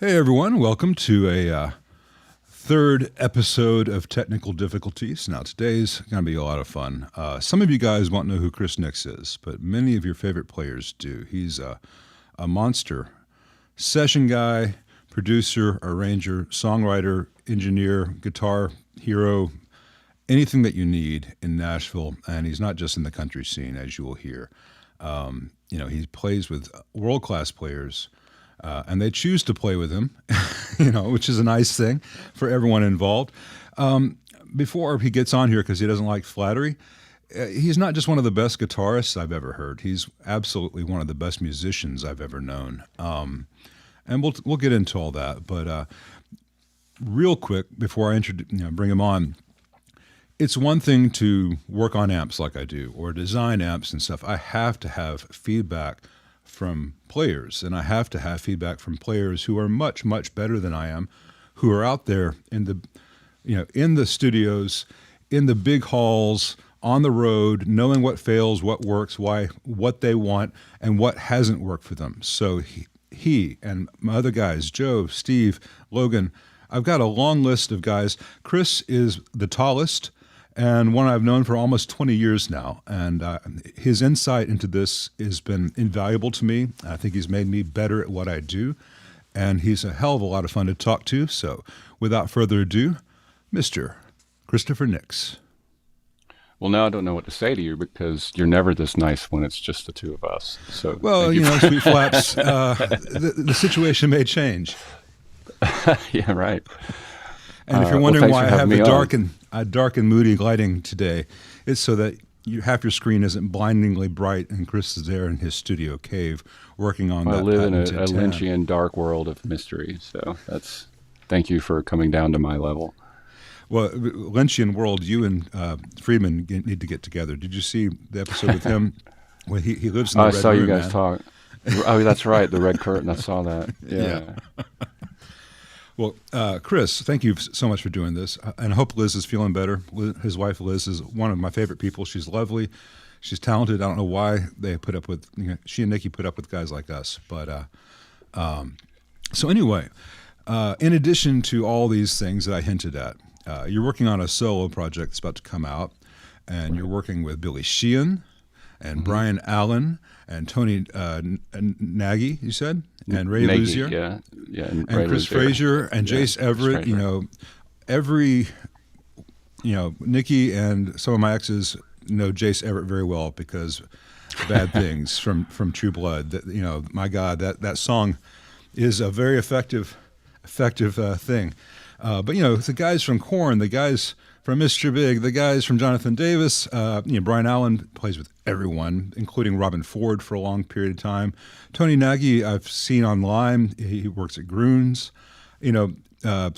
Hey everyone, welcome to a third episode of Technical Difficulties. Now today's going to be a lot of fun. Some of you guys won't know who Chris Nix is, but many of your favorite players do. He's a monster. Session guy, producer, arranger, songwriter, engineer, guitar hero, anything that you need in Nashville. And he's not just in the country scene, as you will hear. He plays with world-class players. And they choose to play with him, which is a nice thing for everyone involved. Before he gets on here, because he doesn't like flattery, he's not just one of the best guitarists I've ever heard. He's absolutely one of the best musicians I've ever known. And we'll get into all that. But real quick, before I bring him on, it's one thing to work on amps like I do, or design amps and stuff. I have to have feedback from players, and I have to have feedback from players who are much, much better than I am, who are out there in the studios, in the big halls, on the road, knowing what fails, what works, why, what they want, and what hasn't worked for them. So he and my other guys, Joe, Steve, Logan, I've got a long list of guys. Chris is the tallest, and one I've known for almost 20 years now. And his insight into this has been invaluable to me. I think he's made me better at what I do. And he's a hell of a lot of fun to talk to. So without further ado, Mr. Christopher Nix. Well, now I don't know what to say to you because you're never this nice when it's just the two of us. So, well, Sweet Flaps, the situation may change. Yeah, right. And if you're wondering why I have the dark and moody lighting today, it's so that half your screen isn't blindingly bright, and Chris is there in his studio cave working on that. I live in a Lynchian dark world of mystery, so thank you for coming down to my level. Well, Lynchian world, you and Friedman need to get together. Did you see the episode with him? Well, he lives in the red room. I saw you guys talk. Oh, that's right, the red curtain. I saw that. Yeah. Well, Chris, thank you so much for doing this. And I hope Liz is feeling better. His wife, Liz, is one of my favorite people. She's lovely. She's talented. I don't know why they put up with, she and Nikki put up with guys like us. But so anyway, in addition to all these things that I hinted at, you're working on a solo project that's about to come out. And you're working with Billy Sheehan and Brian Allen and Tony Nagy, you said? And Ray Luzier, and Chris Frazier and Jace Everett. Nikki and some of my exes know Jace Everett very well because Bad Things from True Blood. That my God, that song is a very effective thing. But the guys from Korn, the guys from Mr. Big, the guys from Jonathan Davis, Brian Allen plays with everyone, including Robin Ford for a long period of time. Tony Nagy, I've seen online. He works at Groons.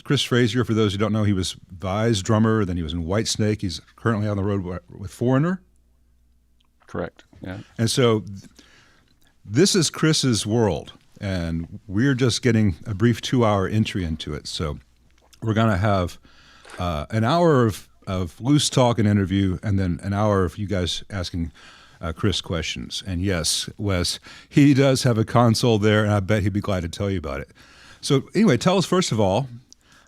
Chris Frazier, for those who don't know, he was Vi's drummer. Then he was in Whitesnake. He's currently on the road with Foreigner. Correct. Yeah. And so this is Chris's world, and we're just getting a brief 2-hour entry into it. So we're going to have an hour of loose talk and interview, and then an hour of you guys asking Chris questions. And yes, Wes, he does have a console there, and I bet he'd be glad to tell you about it. So anyway, tell us first of all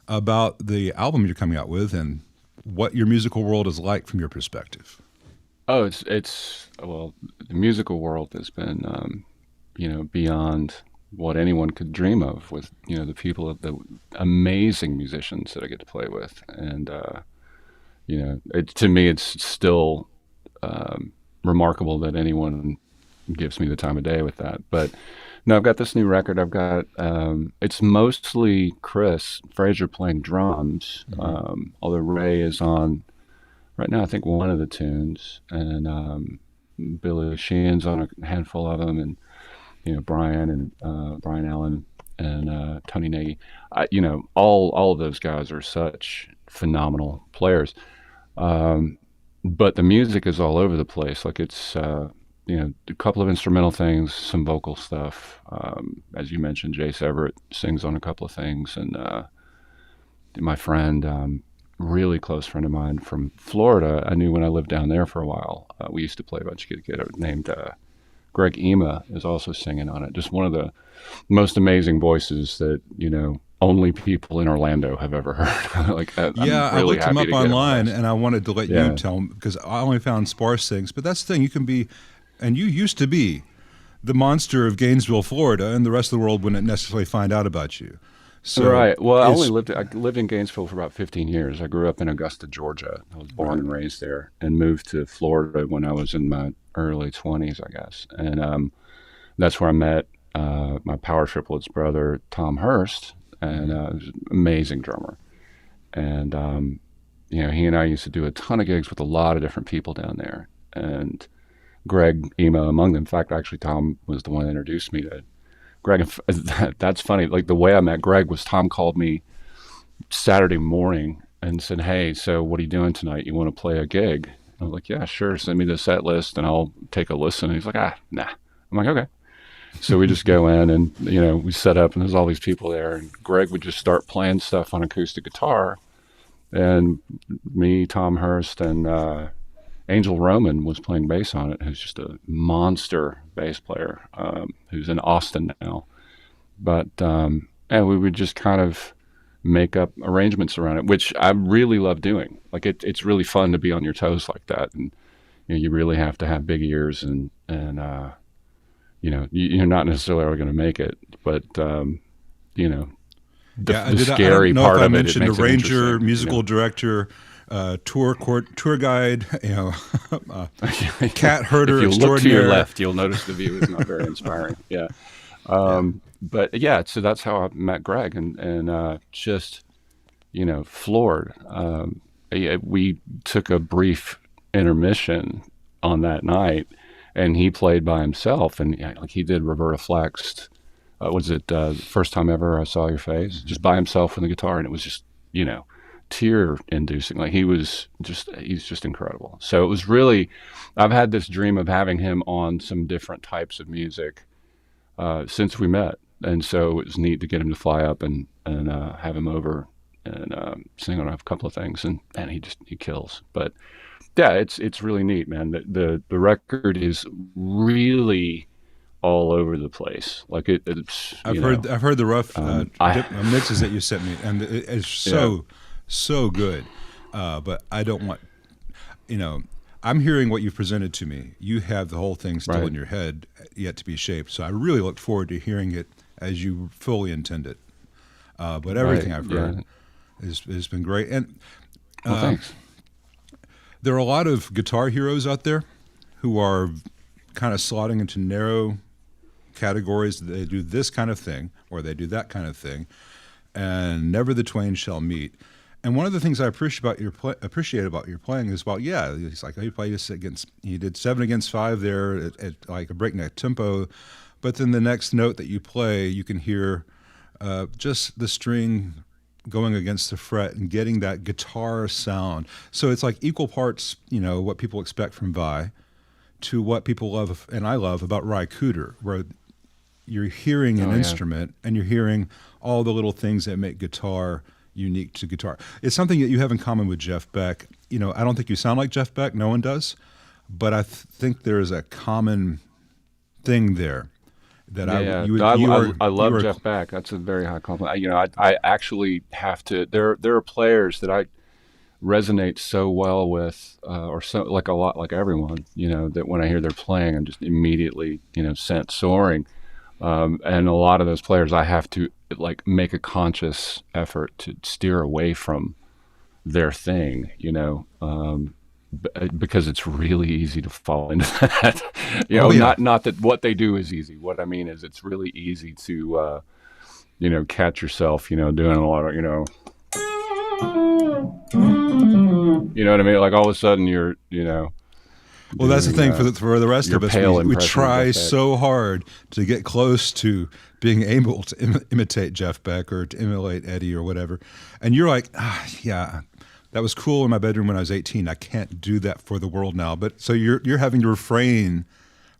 about the album you're coming out with and what your musical world is like from your perspective. Oh, the musical world has been, beyond what anyone could dream of with, the amazing musicians that I get to play with. And, to me, it's still remarkable that anyone gives me the time of day with that. But no, I've got this new record. I've got, it's mostly Chris Frazier playing drums, although Ray is on, right now, I think one of the tunes, and Billy Sheehan's on a handful of them, and Brian Allen and Tony Nagy. All of those guys are such phenomenal players. But the music is all over the place. Like it's a couple of instrumental things, some vocal stuff. As you mentioned, Jace Everett sings on a couple of things, and my friend, really close friend of mine from Florida, I knew when I lived down there for a while. We used to play a bunch of guitar named Greg Ema is also singing on it. Just one of the most amazing voices that, only people in Orlando have ever heard. Like, I'm Yeah, I really looked him happy up to get him on online, this. and I wanted to let you Yeah. tell him because I only found sparse things. But that's the thing, you can be, and you used to be, the monster of Gainesville, Florida, and the rest of the world wouldn't necessarily find out about you. So Right. Well, it's I lived in Gainesville for about 15 years. I grew up in Augusta, Georgia. I was born right. and raised there, and moved to Florida when I was in my early 20s, I guess. And that's where I met my Power Triplets brother, Tom Hurst, and he was an amazing drummer. And he and I used to do a ton of gigs with a lot of different people down there, and Greg Ema among them. In fact, actually, Tom was the one that introduced me to Greg. That's funny. Like, the way I met Greg was Tom called me Saturday morning and said, "Hey, so what are you doing tonight? You want to play a gig?" I was like, "Yeah, sure. Send me the set list and I'll take a listen." And he's like, "Nah." I'm like, "Okay." So we just go in and, we set up and there's all these people there. And Greg would just start playing stuff on acoustic guitar. And me, Tom Hurst, and Angel Roman was playing bass on it, who's just a monster bass player, who's in Austin now. But and we would just kind of make up arrangements around it, which I really love doing. Like, it's really fun to be on your toes like that, and you really have to have big ears, and you're not necessarily going to make it, but you know, Yeah, the I don't scary know part if I of it, it mentioned makes it arranger, interesting. musical director, tour guide, cat herder If you look to your extraordinaire. left, you'll notice the view is not very inspiring. Yeah. Yeah, But yeah, so that's how I met Greg, and just, floored. We took a brief intermission on that night, and he played by himself, and like, he did Roberta Flack's, was it First Time Ever I Saw Your Face, just by himself with the guitar, and it was just, tear inducing. Like, he's just incredible. So it was really, I've had this dream of having him on some different types of music since we met, and so it was neat to get him to fly up and have him over and sing on a couple of things, and he kills. But yeah, it's really neat, man. The record is really all over the place. Like, it's I've heard the rough I mixes that you sent me, and it's yeah, so good. But I don't want, I'm hearing what you've presented to me. You have the whole thing still right, in your head, yet to be shaped. So I really look forward to hearing it as you fully intend it. But right, everything I've yeah. heard has been great. And Well, thanks. there are a lot of guitar heroes out there who are kind of slotting into narrow categories. They do this kind of thing or they do that kind of thing, and never the twain shall meet. And one of the things I appreciate about your playing is, well, yeah, it's like he played us against, he did 7 against 5 there at like a breakneck tempo, but then the next note that you play, you can hear just the string going against the fret and getting that guitar sound. So it's like equal parts, what people expect from Vi to what people love and I love about Ry Cooder, where you're hearing an Oh yeah, instrument and you're hearing all the little things that make guitar unique to guitar. It's something that you have in common with Jeff Beck. I don't think you sound like Jeff Beck. No one does. But I think there is a common thing there that yeah. you I love are. Jeff Beck. That's a very high compliment. I actually have to. There are players that I resonate so well with, or so, like, a lot like everyone, that when I hear they're playing, I'm just immediately, sent soaring. And a lot of those players, I have to, like, make a conscious effort to steer away from their thing, because it's really easy to fall into that. Oh yeah. Not that what they do is easy. What I mean is, it's really easy to, catch yourself, doing a lot of, you know what I mean? Like, all of a sudden you're, Well, that's the doing thing for the rest your of us. pale We impression of try Jeff Beck. so hard to get close to being able to imitate Jeff Beck or to emulate Eddie or whatever. And you're like, yeah, that was cool in my bedroom when I was 18. I can't do that for the world now. But so you're having to refrain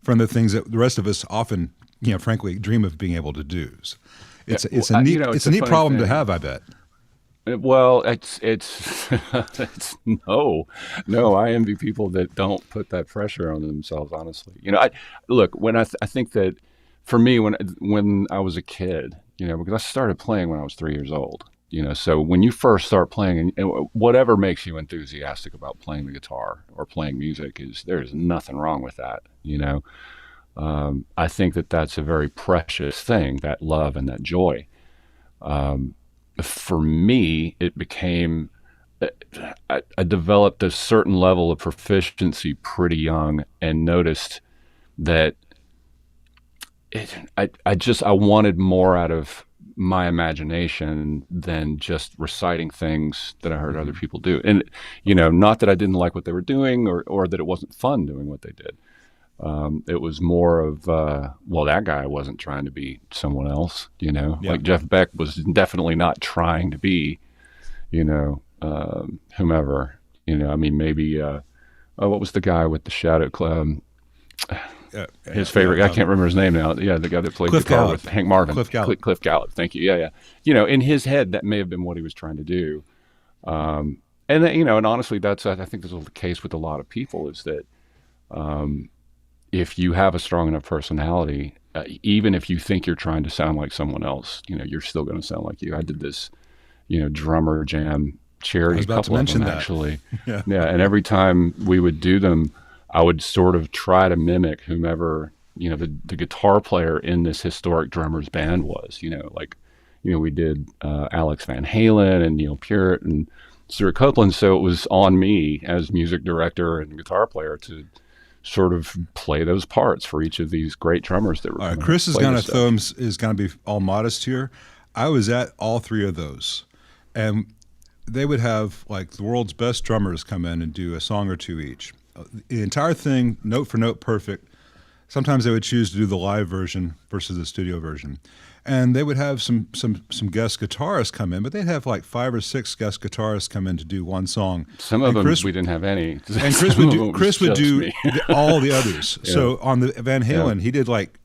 from the things that the rest of us often, frankly, dream of being able to do. So Yeah, it's well, a neat it's it's a a neat funny problem to thing. have, I bet. Well, it's no. I envy people that don't put that pressure on themselves. Honestly, I look when I think that for me when I was a kid, because I started playing when I was 3 years old. So when you first start playing, and whatever makes you enthusiastic about playing the guitar or playing music there's nothing wrong with that. I think that that's a very precious thing, that love and that joy. Um, for me, it became I developed a certain level of proficiency pretty young and noticed that I wanted more out of my imagination than just reciting things that I heard other Hmm. people do. And, not that I didn't like what they were doing or that it wasn't fun doing what they did. It was more of, well, that guy wasn't trying to be someone else, Yeah. like Jeff Beck was definitely not trying to be, whomever, I mean, maybe, oh, what was the guy with the shadow club? Yeah. His Yeah. favorite, I can't remember his name now. Yeah, the guy that played Cliff guitar Gallup. with Hank Marvin, Cliff Gallup. Cliff Gallup. Thank you. Yeah, yeah. In his head, that may have been what he was trying to do. And then, and honestly, I think this is the case with a lot of people is that if you have a strong enough personality, even if you think you're trying to sound like someone else, you're still going to sound like you. I did this, drummer jam I charity, was a about to couple of them mention that. actually. Yeah. Yeah, and every time we would do them, I would sort of try to mimic whomever the guitar player in this historic drummer's band was. Like we did Alex Van Halen and Neil Peart and Stuart Copeland. So it was on me as music director and guitar player to sort of play those parts for each of these great drummers that were All right. coming out Chris to is play gonna this stuff. is gonna be all modest here. I was at all three of those, and they would have like the world's best drummers come in and do a song or two each. The entire thing, note for note, perfect. Sometimes they would choose to do the live version versus the studio version, and they would have some guest guitarists come in, but they'd have like 5 or 6 guest guitarists come in to do one song, Some of and them Chris we didn't have any. and Chris Some would of do them it was just me. all the others. Yeah, So on the Van yeah. Halen, he did like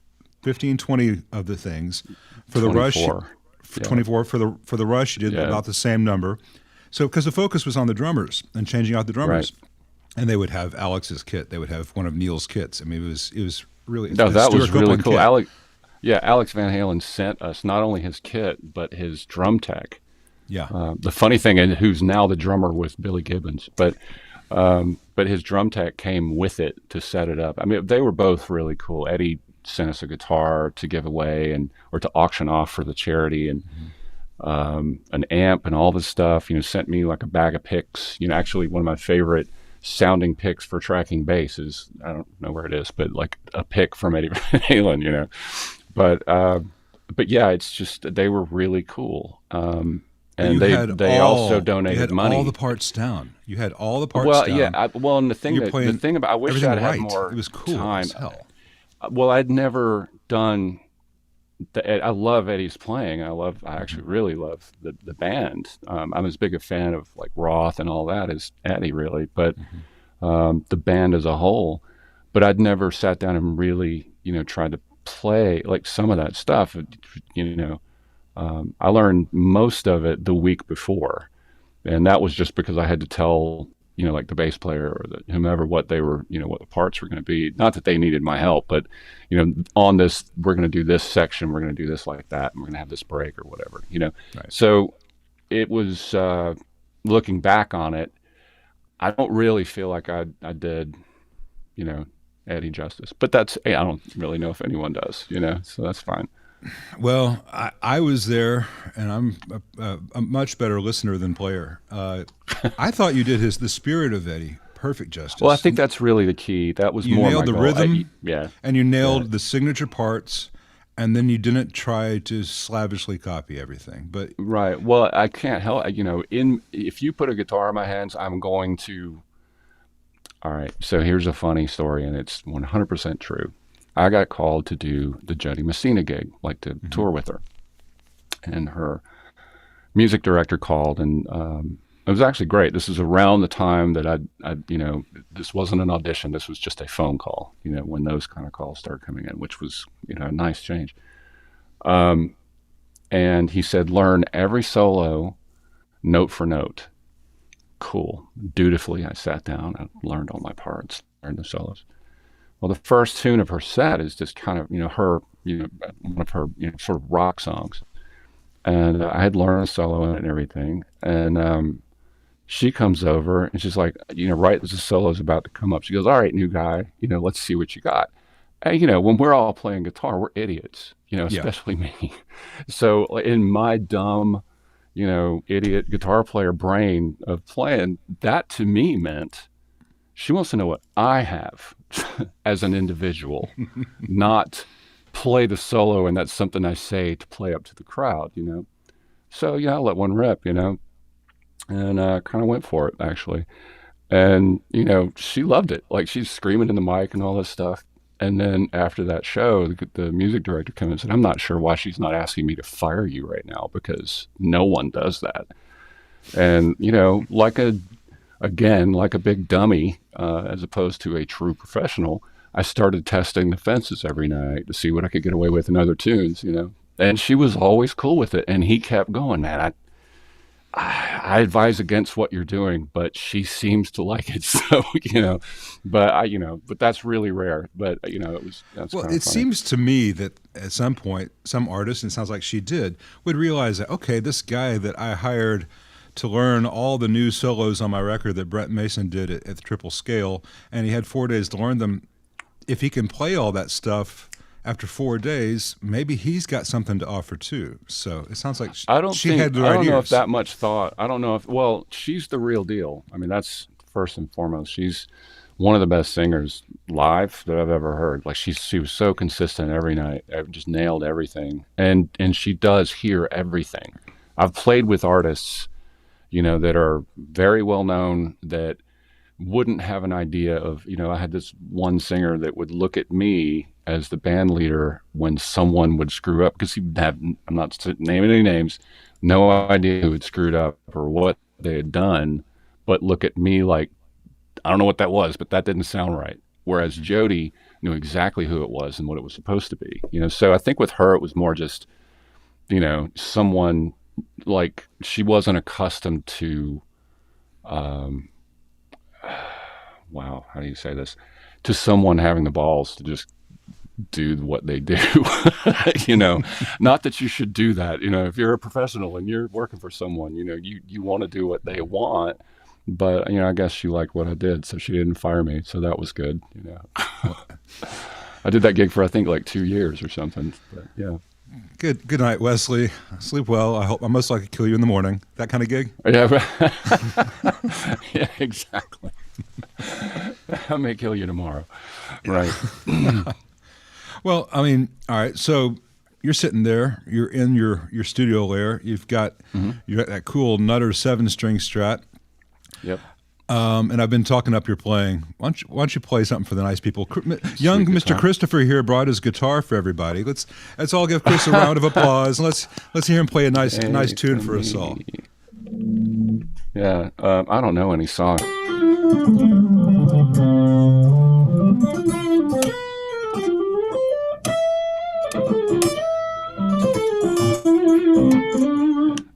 15, 20 of the things. For the Rush, 24. for Yeah, 24 for the Rush, he did yeah. about the same number. So because the focus was on the drummers and changing out the Right. drummers, and they would have Alex's kit, they would have one of Neil's kits. I mean, it was really No, a that Stuart was really Copeland cool. kit. Alex Van Halen sent us not only his kit but his drum tech. Yeah, The funny thing, and who's now the drummer with Billy Gibbons, but his drum tech came with it to set it up. I mean, they were both really cool. Eddie sent us a guitar to give away or to auction off for the charity, and an amp and all this stuff. Sent me like a bag of picks. Actually, one of my favorite sounding picks for tracking bass is, I don't know where it is, but like a pick from Eddie Van Halen. But but yeah, it's just they were really cool. but And they also you donated had all the money. parts down. You had all the parts Well, yeah. down. And You're the playing thing about, I wish everything I'd had right. It more was cool time. as hell. Well, I'd never done. I love Eddie's playing. I Hmm. actually really love the band. I'm as big a fan of like Roth and all that as Eddie, really. But the band as a whole. But I'd never sat down and really, tried to play like some of that stuff. You know, I learned most of it the week before, and that was just because I had to tell, like the bass player or whomever what they were, what the parts were going to be. Not that they needed my help, but on this, we're going to do this section, we're going to do this like that, and we're going to have this break or whatever. Right. So it was, looking back on it, I don't really feel like I did, you know, Eddie justice, but that's, hey, I don't really know if anyone does, so that's fine. Well, I was there, and I'm a much better listener than player. I thought you did the spirit of Eddie perfect Well, I justice. think that's really the key. That was You more my nailed the goal. rhythm, Yeah, and you yeah. nailed the signature parts, and then you didn't try to slavishly copy everything. But Right. Well, I can't help, if you put a guitar in my hands, I'm going to. All right. So here's a funny story, and it's 100% true. I got called to do the Judy Messina gig, like to mhm. tour with her, and her music director called, and it was actually great. This is around the time that this wasn't an audition. This was just a phone call. When those kind of calls started coming in, which was a nice change. Um, and he said, learn every solo note for note. Cool. Dutifully, I sat down, I learned all my parts, learned the solos. Well, the first tune of her set is just kind of, her, one of her, sort of rock songs. And I had learned a solo in it and everything. And she comes over and she's like, right as the solo's about to come up, she goes, all right, new guy, let's see what you got. And, when we're all playing guitar, we're idiots, especially me. So in my dumb, idiot guitar player brain of playing, that to me meant she wants to know what I have as an individual, not play the solo and that's something I say to play up to the crowd, So I let one rip, and kind of went for it actually. And, she loved it. Like she's screaming in the mic and all this stuff. And then after that show, the music director came and said, I'm not sure why she's not asking me to fire you right now, because no one does that. And, like a big dummy, as opposed to a true professional, I started testing the fences every night to see what I could get away with in other tunes, And she was always cool with it. And he kept going, man, I advise against what you're doing, but she seems to like it. So, but that's really rare. But, that's well, kind of it seems to me that at some point, some artist, and it sounds like she did, would realize that, okay, this guy that I hired to learn all the new solos on my record that Brent Mason did at the triple scale, and he had 4 days to learn them. If he can play all that stuff after 4 days, maybe he's got something to offer too. So it sounds like she had the right I don't know ears. if that much thought. I don't know if, well, she's the real deal. I mean, that's first and foremost. She's one of the best singers live that I've ever heard. Like she was so consistent every night. Just nailed everything. And she does hear everything. I've played with artists, that are very well known that wouldn't have an idea of, I had this one singer that would look at me as the band leader when someone would screw up, because he'd have, I'm not naming any names, no idea who had screwed up or what they had done, but look at me like, I don't know what that was, but that didn't sound right. Whereas Jody knew exactly who it was and what it was supposed to be, So I think with her, it was more just, someone like she wasn't accustomed to, wow, how do you say this? To someone having the balls to just do what they do, not that you should do that. If you're a professional and you're working for someone, you want to do what they want, but, I guess she liked what I did, so she didn't fire me. So that was good. I did that gig for, I think, like 2 years or something, but yeah. Good night, Wesley. Sleep well. I hope I most likely kill you in the morning. That kind of gig? Yeah, yeah, exactly. I may kill you tomorrow. Right. Well, I mean, all right. So you're sitting there. You're in your studio lair. You've got that cool Nutter 7-string Strat. Yep. And I've been talking up your playing. Why don't you play something for the nice people? Young Mr. Christopher here brought his guitar for everybody. Let's all give Chris a round of applause. Let's hear him play a nice tune for us all. Yeah, I don't know any song.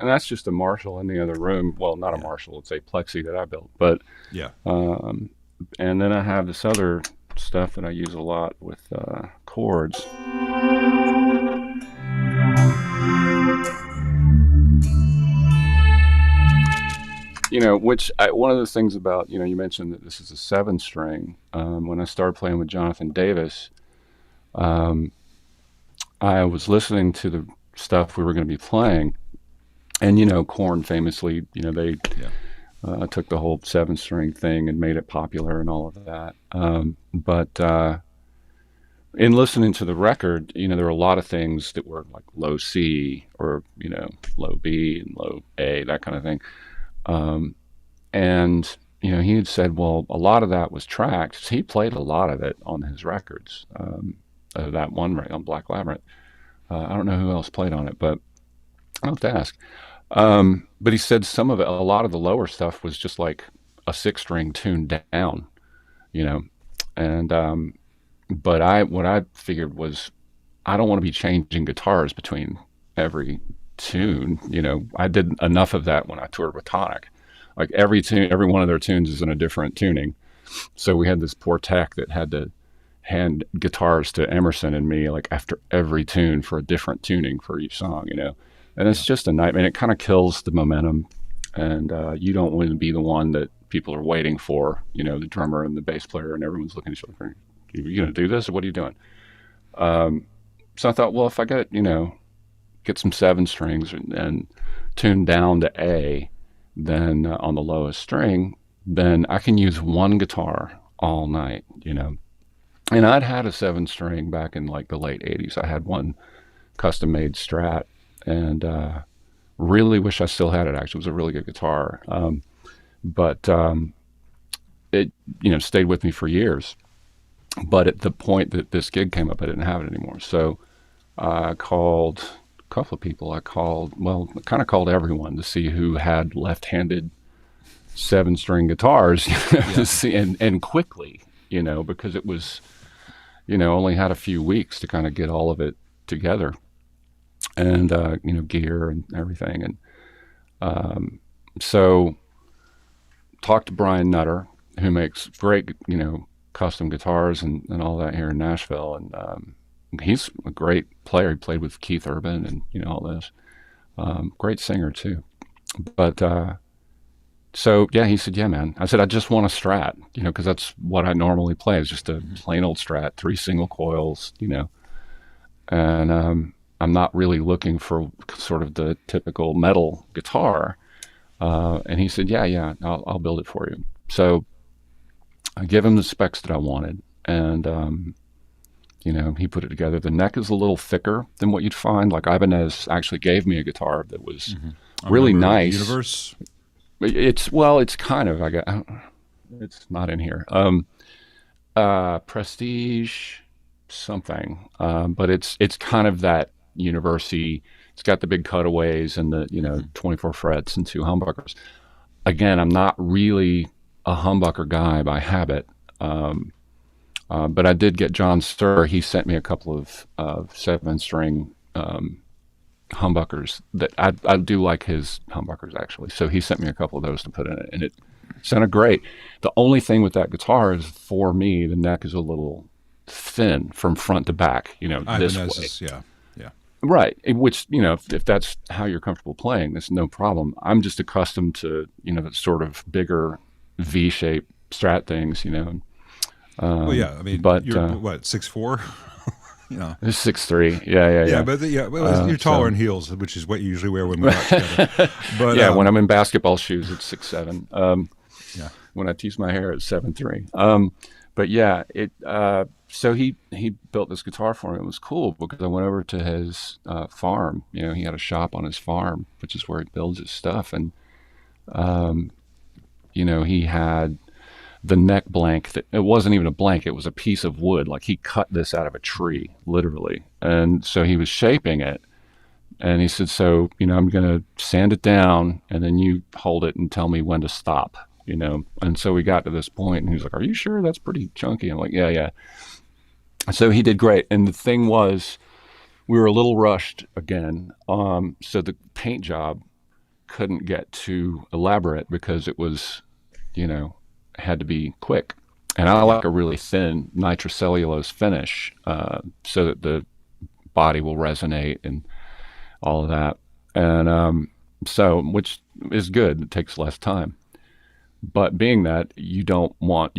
And that's just a Marshall in the other room. Well, not a Marshall, it's a Plexi that I built. But yeah. And then I have this other stuff that I use a lot with chords. One of the things about, you mentioned that this is a 7-string. When I started playing with Jonathan Davis, I was listening to the stuff we were going to be playing. And, Korn famously, they took the whole 7-string thing and made it popular and all of that. But in listening to the record, there were a lot of things that were like low C or, low B and low A, that kind of thing. And, he had said, well, a lot of that was tracked. So he played a lot of it on his records, that one right on Black Labyrinth. I don't know who else played on it, but I'll have to ask. But he said some of it, a lot of the lower stuff was just like a 6-string tuned down, and, but what I figured was I don't want to be changing guitars between every tune. I did enough of that when I toured with Tonic. Like every one of their tunes is in a different tuning. So we had this poor tech that had to hand guitars to Emerson and me like after every tune for a different tuning for each song, and it's just a nightmare. It kind of kills the momentum, and you don't want to be the one that people are waiting for, the drummer and the bass player, and everyone's looking at each other. Are you going to do this, or what are you doing? So I thought, well, if I get some 7 strings and tune down to A, then on the lowest string, then I can use one guitar all night, And I'd had a 7-string back in like the late 80s. I had one custom-made Strat, and really wish I still had it, actually. It was a really good guitar. But it, stayed with me for years. But at the point that this gig came up, I didn't have it anymore. So I called a couple of people. I called everyone to see who had left-handed 7-string guitars to see, and quickly, because it was, only had a few weeks to kind of get all of it together, and gear and everything. And so talked to Brian Nutter, who makes great, custom guitars and all that here in Nashville. And he's a great player. He played with Keith Urban and, all this. Great singer too. But so, yeah, he said, yeah, man. I said, I just want a Strat, because that's what I normally play, is just a plain old Strat, 3 single coils, and I'm not really looking for sort of the typical metal guitar. And he said, yeah, I'll build it for you. So I give him the specs that I wanted, and he put it together. The neck is a little thicker than what you'd find. Like Ibanez actually gave me a guitar that was really nice. Universe. It's kind of, it's not in here. Prestige something, but it's kind of that university. It's got the big cutaways and the 24 frets and 2 humbuckers. Again, I'm not really a humbucker guy by habit, but I did get John Sturr. He sent me a couple of 7-string humbuckers that I do like his humbuckers, actually. So he sent me a couple of those to put in it, and it sounded great. The only thing with that guitar is, for me, the neck is a little thin from front to back, this way. Yeah. Right. Which, if that's how you're comfortable playing, that's no problem. I'm just accustomed to, the sort of bigger V-shaped Strat things, Well, yeah, I mean, but you're what, 6'4"? It's 6'3". Yeah. Yeah, but you're taller in heels, which is what you usually wear when we're out together. But yeah, when I'm in basketball shoes, it's 6'7". Yeah. When I tease my hair, it's 7'3". But yeah, so he built this guitar for me. It was cool because I went over to his farm. He had a shop on his farm, which is where he builds his stuff, and he had the neck blank. It wasn't even a blank; it was a piece of wood. Like he cut this out of a tree, literally. And so he was shaping it, and he said, "So, I'm going to sand it down, and then you hold it and tell me when to stop." And so we got to this point, and he was like, "Are you sure? That's pretty chunky." I'm like, "Yeah." So he did great. And the thing was, we were a little rushed again. So the paint job couldn't get too elaborate because it was, had to be quick. And I like a really thin nitrocellulose finish, so that the body will resonate and all of that. And so, which is good. It takes less time. But being that you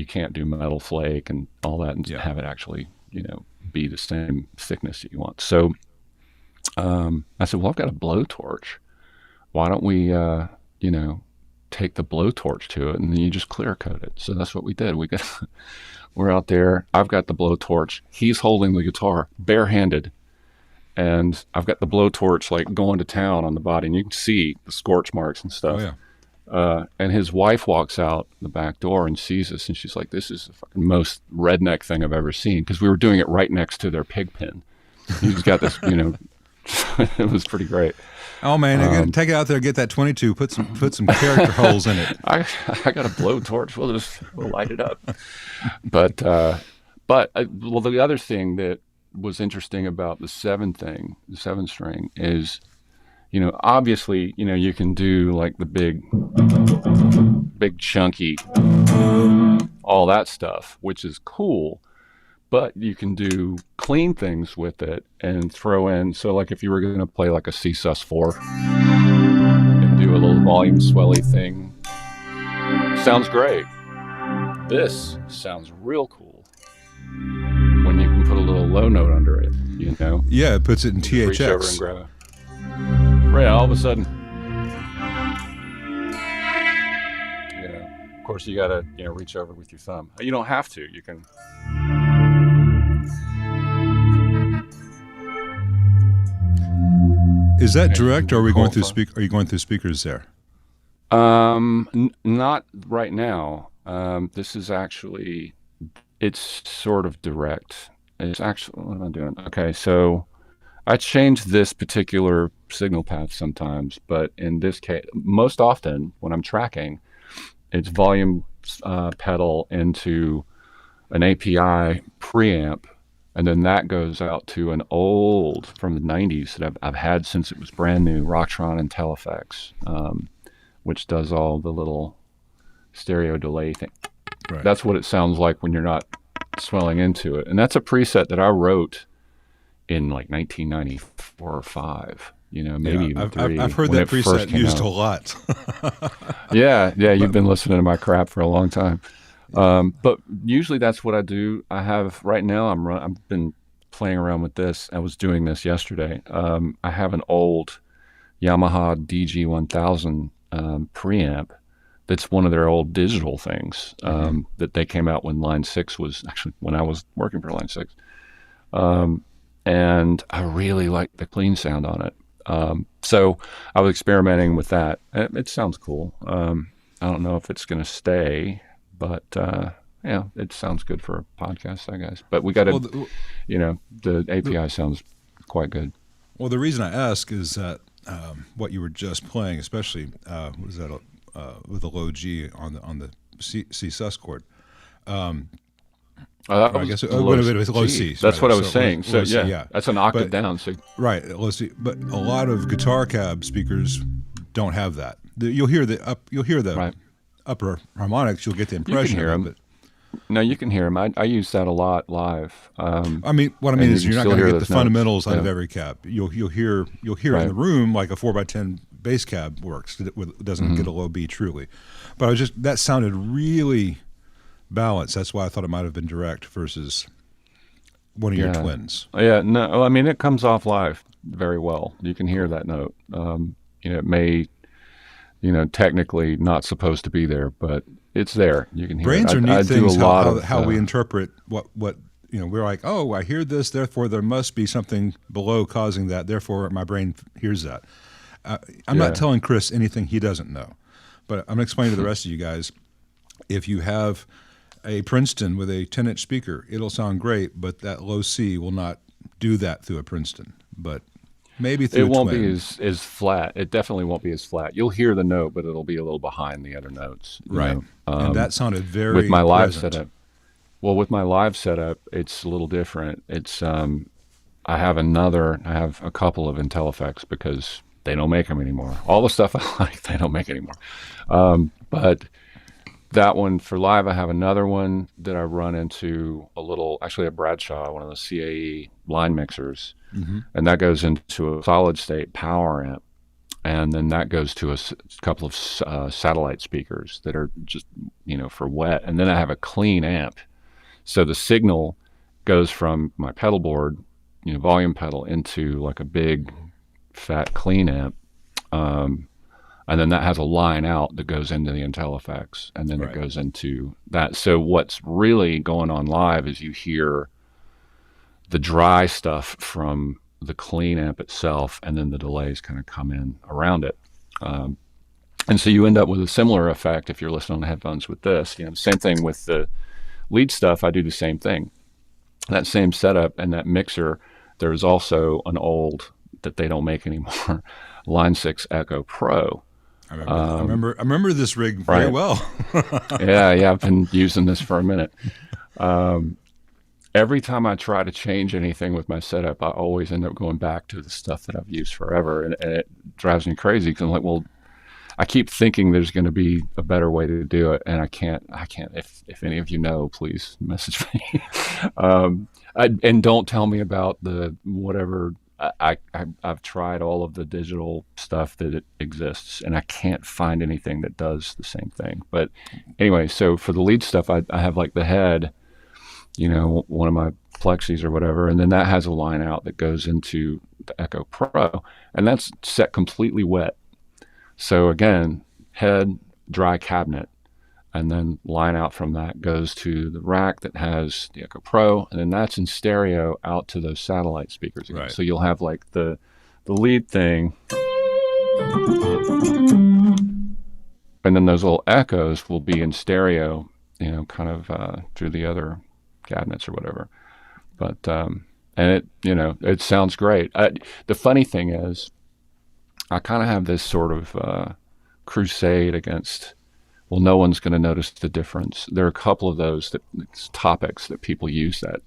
can't do metal flake and all that and have it actually, be the same thickness that you want. So I said, well, I've got a blowtorch. Why don't we, take the blowtorch to it and then you just clear coat it? So that's what we did. We're out there. I've got the blowtorch. He's holding the guitar barehanded. And I've got the blowtorch like going to town on the body, and you can see the scorch marks and stuff. Oh, yeah. And his wife walks out the back door and sees us, and she's like, "This is the fucking most redneck thing I've ever seen," because we were doing it right next to their pig pen. He's got this, it was pretty great. Oh man, take it out there, get that 22, put some character holes in it. I got a blowtorch. We'll light it up. But the other thing that was interesting about the 7 string is, Obviously, you can do like the big chunky, all that stuff, which is cool, but you can do clean things with it and throw in. So like if you were going to play like a C sus4 and do a little volume swelly thing, sounds great. This sounds real cool when you can put a little low note under it, Yeah, it puts it in THX. Reach over and grab it. Right, all of a sudden. Of course, you gotta reach over with your thumb. You don't have to. You can. Is that direct, or are we going through Are you going through speakers there? Not right now. This is actually, it's sort of direct. It's actually, what am I doing? Okay, so I change this particular signal path sometimes, but in this case, most often when I'm tracking, it's volume pedal into an API preamp, and then that goes out to an old from the 90s that I've had since it was brand new, Rocktron IntelliFX, which does all the little stereo delay thing. Right. That's what it sounds like when you're not swelling into it. And that's a preset that I wrote in like 1994 or 5, maybe even 3. I've heard that preset used a lot. Yeah, you've been listening to my crap for a long time. But usually that's what I do. I have right now. I've been playing around with this. I was doing this yesterday. I have an old Yamaha DG1000 preamp. That's one of their old digital things that they came out when Line 6 was actually when I was working for Line 6. And I really like the clean sound on it. So I was experimenting with that. It sounds cool. I don't know if it's going to stay, but it sounds good for a podcast, I guess. But we got to, the API sounds quite good. Well, the reason I ask is that what you were just playing, especially was that with a low G on the C sus chord. I guess it was low C. That's what I was saying. So yeah, that's an octave down. So right, low C. But a lot of guitar cab speakers don't have that. You'll hear the right. upper harmonics. You'll get the impression. You can hear them. No, you can hear them. I use that a lot live. What I mean is you're not going to get the fundamentals out of every cab. You'll hear right. In the room like a 4x10 bass cab works. It doesn't get a low B truly. But that sounded really balanced. That's why I thought it might have been direct versus one of your twins. Yeah, no, I mean it comes off live very well. You can hear that note. It may, technically not supposed to be there, but it's there. You can hear brains it. Are neat I things. Do a lot of how we interpret what we're like. Oh, I hear this. Therefore, there must be something below causing that. Therefore, my brain hears that. I'm not telling Chris anything he doesn't know, but I'm explaining to the rest of you guys. If you have a Princeton with a 10-inch speaker, it'll sound great, but that low C will not do that through a Princeton. But maybe through it won't twin. Be as flat. It definitely won't be as flat. You'll hear the note, but it'll be a little behind the other notes. Right. And that sounded very with my live present. setup. Well, with my live setup, it's a little different. It's I have a couple of IntelliFX because they don't make them anymore. All the stuff I like, they don't make anymore. But that one for live, I have another one that I run into a Bradshaw, one of the CAE line mixers, and that goes into a solid state power amp, and then that goes to a couple of satellite speakers that are just for wet, and then I have a clean amp, so the signal goes from my pedal board, volume pedal into like a big fat clean amp. And then that has a line out that goes into the IntelliFX, and then it goes into that. So what's really going on live is you hear the dry stuff from the clean amp itself, and then the delays kind of come in around it. And so you end up with a similar effect if you're listening on headphones with this. Same thing with the lead stuff. I do the same thing. That same setup and that mixer, there's also an old that they don't make anymore, Line 6 Echo Pro. I remember this rig very well. yeah, I've been using this for a minute. every time I try to change anything with my setup, I always end up going back to the stuff that I've used forever, and it drives me crazy because I'm like, well, I keep thinking there's going to be a better way to do it, and I can't. If any of you know, please message me. And don't tell me about the whatever. I've tried all of the digital stuff that it exists, and I can't find anything that does the same thing. But anyway, so for the lead stuff, I have like the head, one of my plexis or whatever, and then that has a line out that goes into the Echo Pro, and that's set completely wet. So again, head, dry cabinet, and then line out from that goes to the rack that has the Echo Pro, and then that's in stereo out to those satellite speakers again. Right. So you'll have like the lead thing, and then those little echoes will be in stereo, kind of through the other cabinets or whatever. But and it sounds great. The funny thing is, I kind of have this sort of crusade against, well, no one's going to notice the difference. There are a couple of those topics that people use that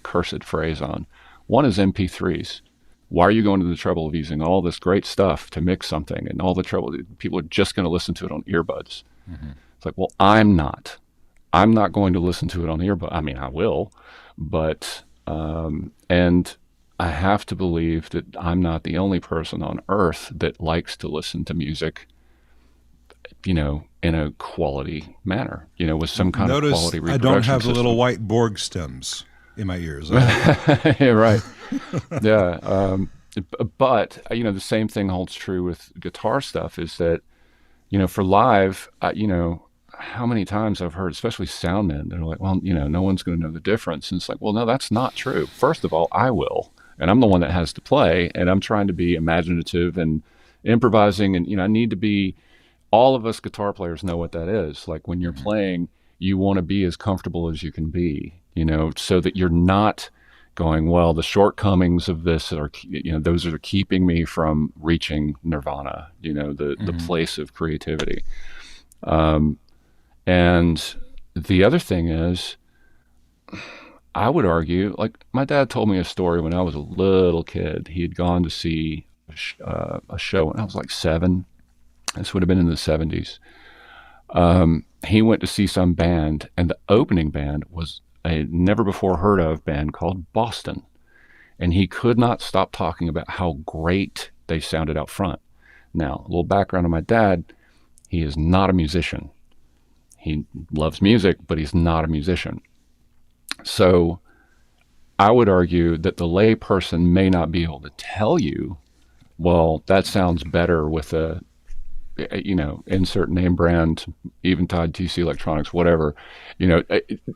cursed phrase on. One is MP3s. Why are you going to the trouble of using all this great stuff to mix something, and all the trouble? People are just going to listen to it on earbuds. Mm-hmm. It's like, well, I'm not going to listen to it on earbuds. I mean, I will, but and I have to believe that I'm not the only person on earth that likes to listen to music, in a quality manner, with some kind of quality reproduction I don't have system. the little white Borg stems in my ears. Yeah, right. Yeah. But, the same thing holds true with guitar stuff is that, for live, how many times I've heard, especially sound men, they're like, well, no one's going to know the difference. And it's like, well, no, that's not true. First of all, I will. And I'm the one that has to play, and I'm trying to be imaginative and improvising. And, I need to be, all of us guitar players know what that is. Like when you're playing, you want to be as comfortable as you can be, so that you're not going, well, the shortcomings of this are, those are keeping me from reaching nirvana, the place of creativity. And the other thing is, I would argue, like my dad told me a story when I was a little kid. He had gone to see a show when I was like 7. This would have been in the 70s. He went to see some band, and the opening band was a never before heard of band called Boston. And he could not stop talking about how great they sounded out front. Now, a little background on my dad. He is not a musician. He loves music, but he's not a musician. So I would argue that the lay person may not be able to tell you, well, that sounds better with a, insert name brand, Eventide, TC Electronics, whatever.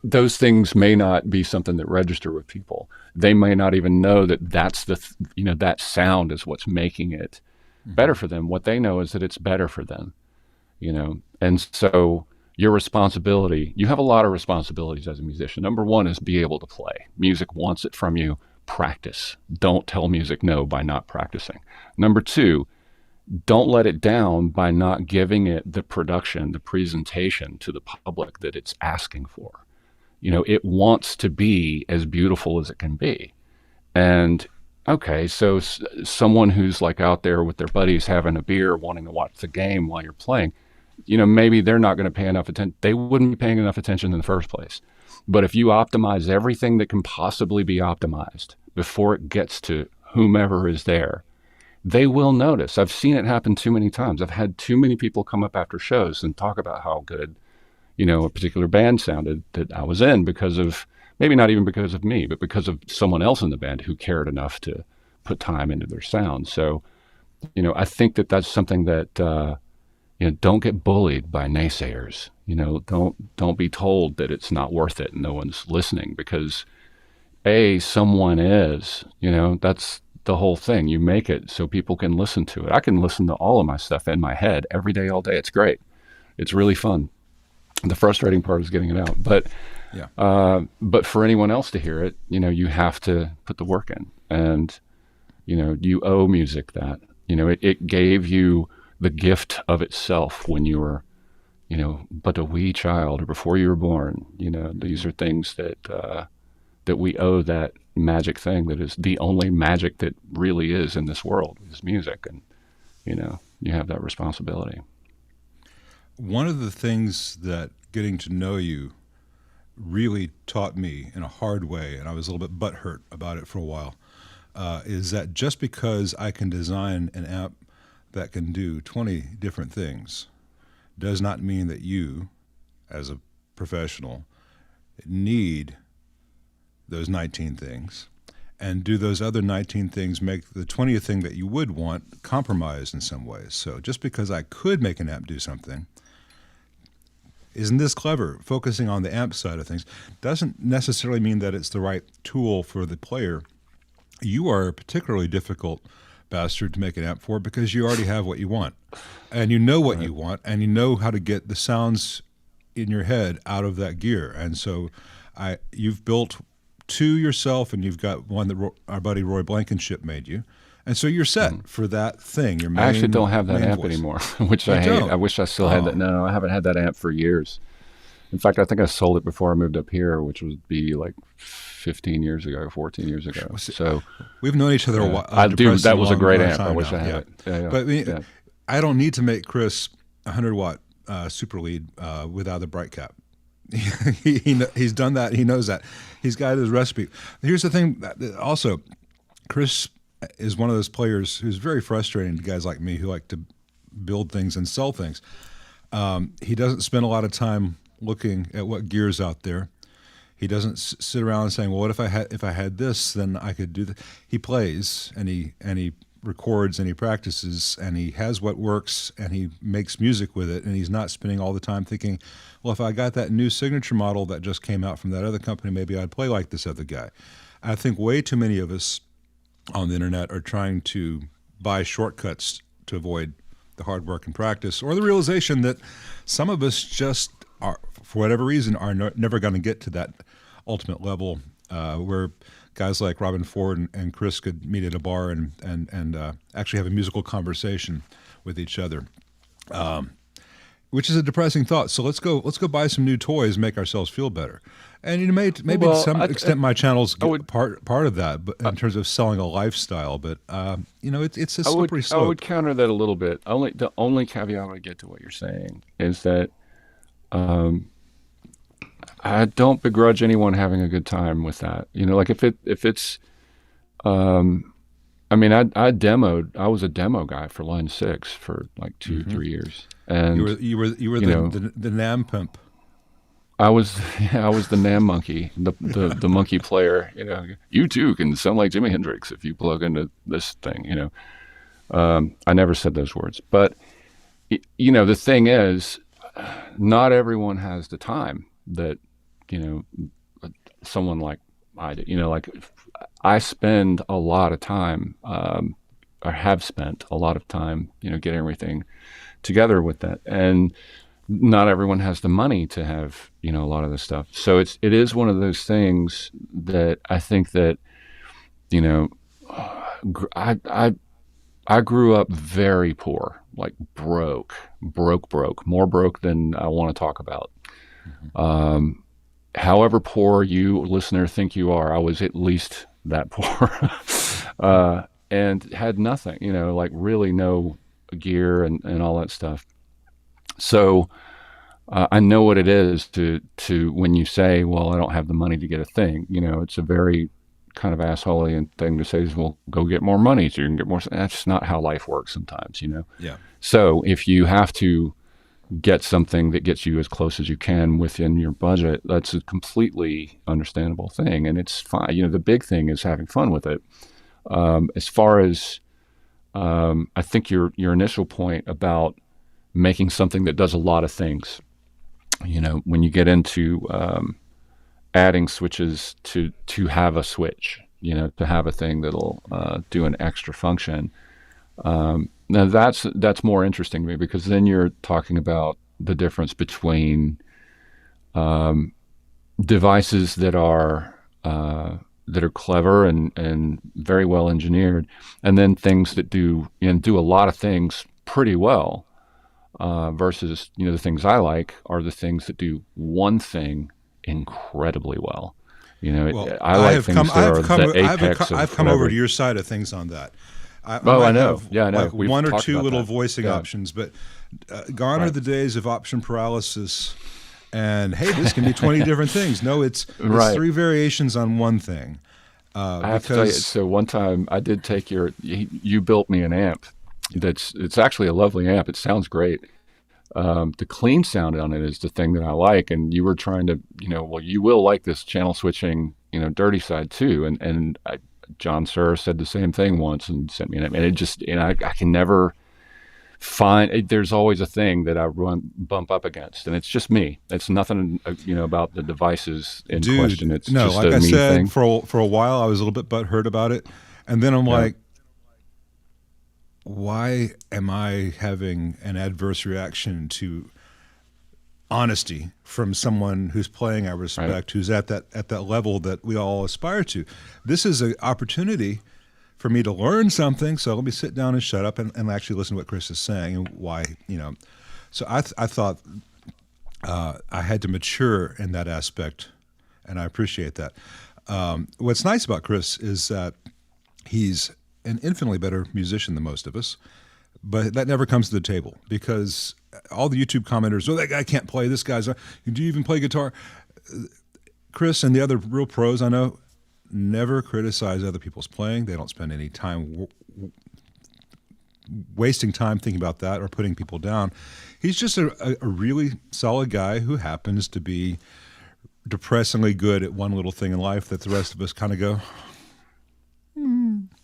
Those things may not be something that register with people. They may not even know that that's that sound is what's making it better for them. What they know is that it's better for them, and so your responsibility, you have a lot of responsibilities as a musician. Number one is be able to play. Music wants it from you. Practice. Don't tell music no by not practicing. Number two, don't let it down by not giving it the production, the presentation to the public that it's asking for. It wants to be as beautiful as it can be. And okay, so someone who's like out there with their buddies having a beer, wanting to watch the game while you're playing, maybe they're not going to pay enough attention. They wouldn't be paying enough attention in the first place. But if you optimize everything that can possibly be optimized before it gets to whomever is there, they will notice. I've seen it happen too many times. I've had too many people come up after shows and talk about how good, a particular band sounded that I was in because of, maybe not even because of me, but because of someone else in the band who cared enough to put time into their sound. So, I think that that's something that, don't get bullied by naysayers. Don't be told that it's not worth it and no one's listening because someone is, that's the whole thing. You make it so people can listen to it. I can listen to all of my stuff in my head every day, all day. It's great. It's really fun. The frustrating part is getting it out. But but for anyone else to hear it, you have to put the work in. And, you owe music that. It gave you the gift of itself when you were, but a wee child or before you were born. These are things that that we owe that magic thing that is the only magic that really is in this world is music. And, you have that responsibility. One of the things that getting to know you really taught me in a hard way, and I was a little bit butthurt about it for a while, is that just because I can design an amp that can do 20 different things does not mean that you, as a professional, need those 19 things. And do those other 19 things make the 20th thing that you would want compromised in some ways? So just because I could make an amp do something, isn't this clever? Focusing on the amp side of things doesn't necessarily mean that it's the right tool for the player. You are a particularly difficult bastard to make an amp for because you already have what you want. And you know what you want, and you know how to get the sounds in your head out of that gear. And so you've built two yourself, and you've got one that our buddy Roy Blankenship made you. And so you're set for that thing. Your main, I actually don't have that amp voice anymore, which I hate. don't? I wish I still had that. No, I haven't had that amp for years. In fact, I think I sold it before I moved up here, which would be like 15 years ago, 14 years ago. So we've known each other a while. I do. That was a great amp. I wish I had it. Yeah. But I don't need to make Chris 100-watt super lead without the bright cap. He's done that. He knows that. He's got his recipe. Here's the thing. Also, Chris is one of those players who's very frustrating to guys like me who like to build things and sell things. He doesn't spend a lot of time looking at what gear's out there. He doesn't sit around saying, "Well, what if I had this? Then I could do that." He plays and he records and he practices and he has what works and he makes music with it, and he's not spending all the time thinking, well, if I got that new signature model that just came out from that other company, maybe I'd play like this other guy. I think way too many of us on the internet are trying to buy shortcuts to avoid the hard work and practice, or the realization that some of us just are, for whatever reason, are never going to get to that ultimate level where guys like Robin Ford and Chris could meet at a bar and actually have a musical conversation with each other, which is a depressing thought. So let's go buy some new toys, make ourselves feel better. And maybe to some extent my channel's part of that, but in terms of selling a lifestyle. But it's a slippery slope. I would counter that a little bit. The only caveat I would get to what you're saying is that I don't begrudge anyone having a good time with that. Like if it's, I demoed. I was a demo guy for Line 6 for like 3 years, and you were the NAM pimp. I was the NAM monkey, the monkey player. You too can sound like Jimi Hendrix if you plug into this thing. I never said those words, but the thing is, not everyone has the time that someone like I did. Like I spend a lot of time, or have spent a lot of time, getting everything together with that, and not everyone has the money to have a lot of this stuff. So it is one of those things that I think that I grew up very poor, like broke, more broke than I want to talk about. Mm-hmm. However poor you, listener, think you are, I was at least that poor, and had nothing, like really no gear and all that stuff. So I know what it is to when you say, well, I don't have the money to get a thing. It's a very kind of assholey thing to say, well, go get more money so you can get more. That's not how life works sometimes, Yeah. So if you have to get something that gets you as close as you can within your budget, that's a completely understandable thing, and it's fine. The big thing is having fun with it. As far as I think your initial point about making something that does a lot of things, when you get into adding switches to have a switch, to have a thing that'll do an extra function. Now that's more interesting to me, because then you're talking about the difference between devices that are clever and very well engineered, and then things that do a lot of things pretty well, versus the things I like are the things that do one thing incredibly well. You know, Well, I like things that are the apex of I've come over whatever. to your side of things on that. I Oh, I might know. have Yeah, I know. like We've one or talked two about little that. voicing Yeah. options, but gone are Right. the days of option paralysis. And hey, this can be 20 different things. No, it's Right. three variations on one thing. I have to tell you, Because so one time I did take you built me an amp it's actually a lovely amp. It sounds great. The clean sound on it is the thing that I like. And you were trying to, well, you will like this channel switching, dirty side too. John Suhr said the same thing once and sent me an amp. And it just, I can never there's always a thing that I bump up against, and it's just me. It's nothing, about the devices in dude, question. It's no, just like a I me said, thing. for a while I was a little bit butthurt about it. And then I'm Yeah. like, why am I having an adverse reaction to honesty from someone who's playing I respect, who's at that level that we all aspire to? This is an opportunity for me to learn something. So let me sit down and shut up and actually listen to what Chris is saying and why, So I thought I had to mature in that aspect, and I appreciate that. What's nice about Chris is that he's an infinitely better musician than most of us, but that never comes to the table because all the YouTube commenters, oh, that guy can't play, this guy's, do you even play guitar? Chris and the other real pros I know never criticize other people's playing. They don't spend any time wasting time thinking about that or putting people down. He's just a really solid guy who happens to be depressingly good at one little thing in life that the rest of us kind of go,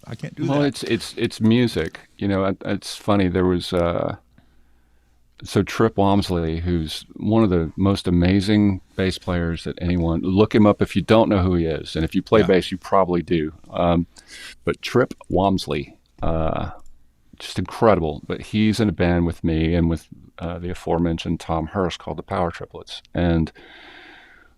I can't do Well, that. it's music. It's funny. There was so Trip Walmsley, who's one of the most amazing bass players that anyone. Look him up if you don't know who he is, and if you play Yeah. bass, you probably do. But Trip Walmsley, just incredible. But he's in a band with me and with the aforementioned Tom Hurst called the Power Triplets, and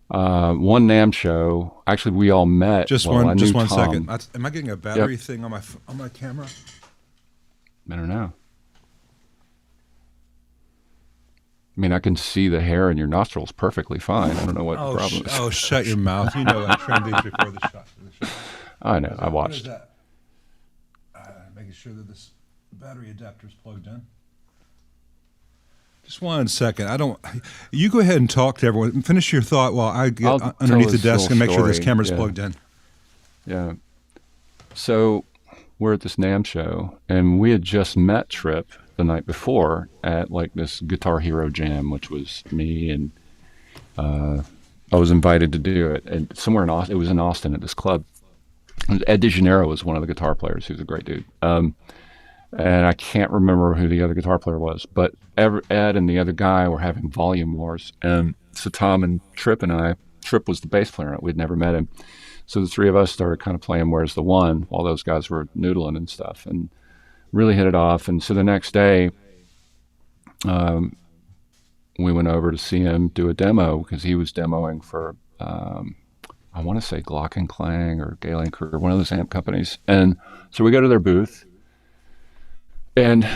one NAMM show. Actually, we all met. Just well, I knew one Tom. second. Am I getting a battery thing on my camera? I don't know. I mean, I can see the hair in your nostrils perfectly fine. I don't know what the problem is. Shut your mouth. You know I trimmed these before the shot. I know. I What is watched. that? Making sure that this battery adapter is plugged in. Just 1 second. You go ahead and talk to everyone. Finish your thought while I get I'll underneath tell the this desk and make sure this story. camera's Yeah. plugged in. Yeah. So we're at this NAMM show, and we had just met Trip the night before at like this Guitar Hero jam, which was me and I was invited to do it, and somewhere in Austin. It was in Austin at this club. Ed DeGeneres was one of the guitar players. He was a great dude. And I can't remember who the other guitar player was, but Ed and the other guy were having volume wars. And so Tom and Trip was the bass player. We'd never met him. So the three of us started kind of playing Where's the One while those guys were noodling and stuff and really hit it off. And so the next day, we went over to see him do a demo because he was demoing for, I want to say Glock and Clang or Galen or one of those amp companies. And so we go to their booth. And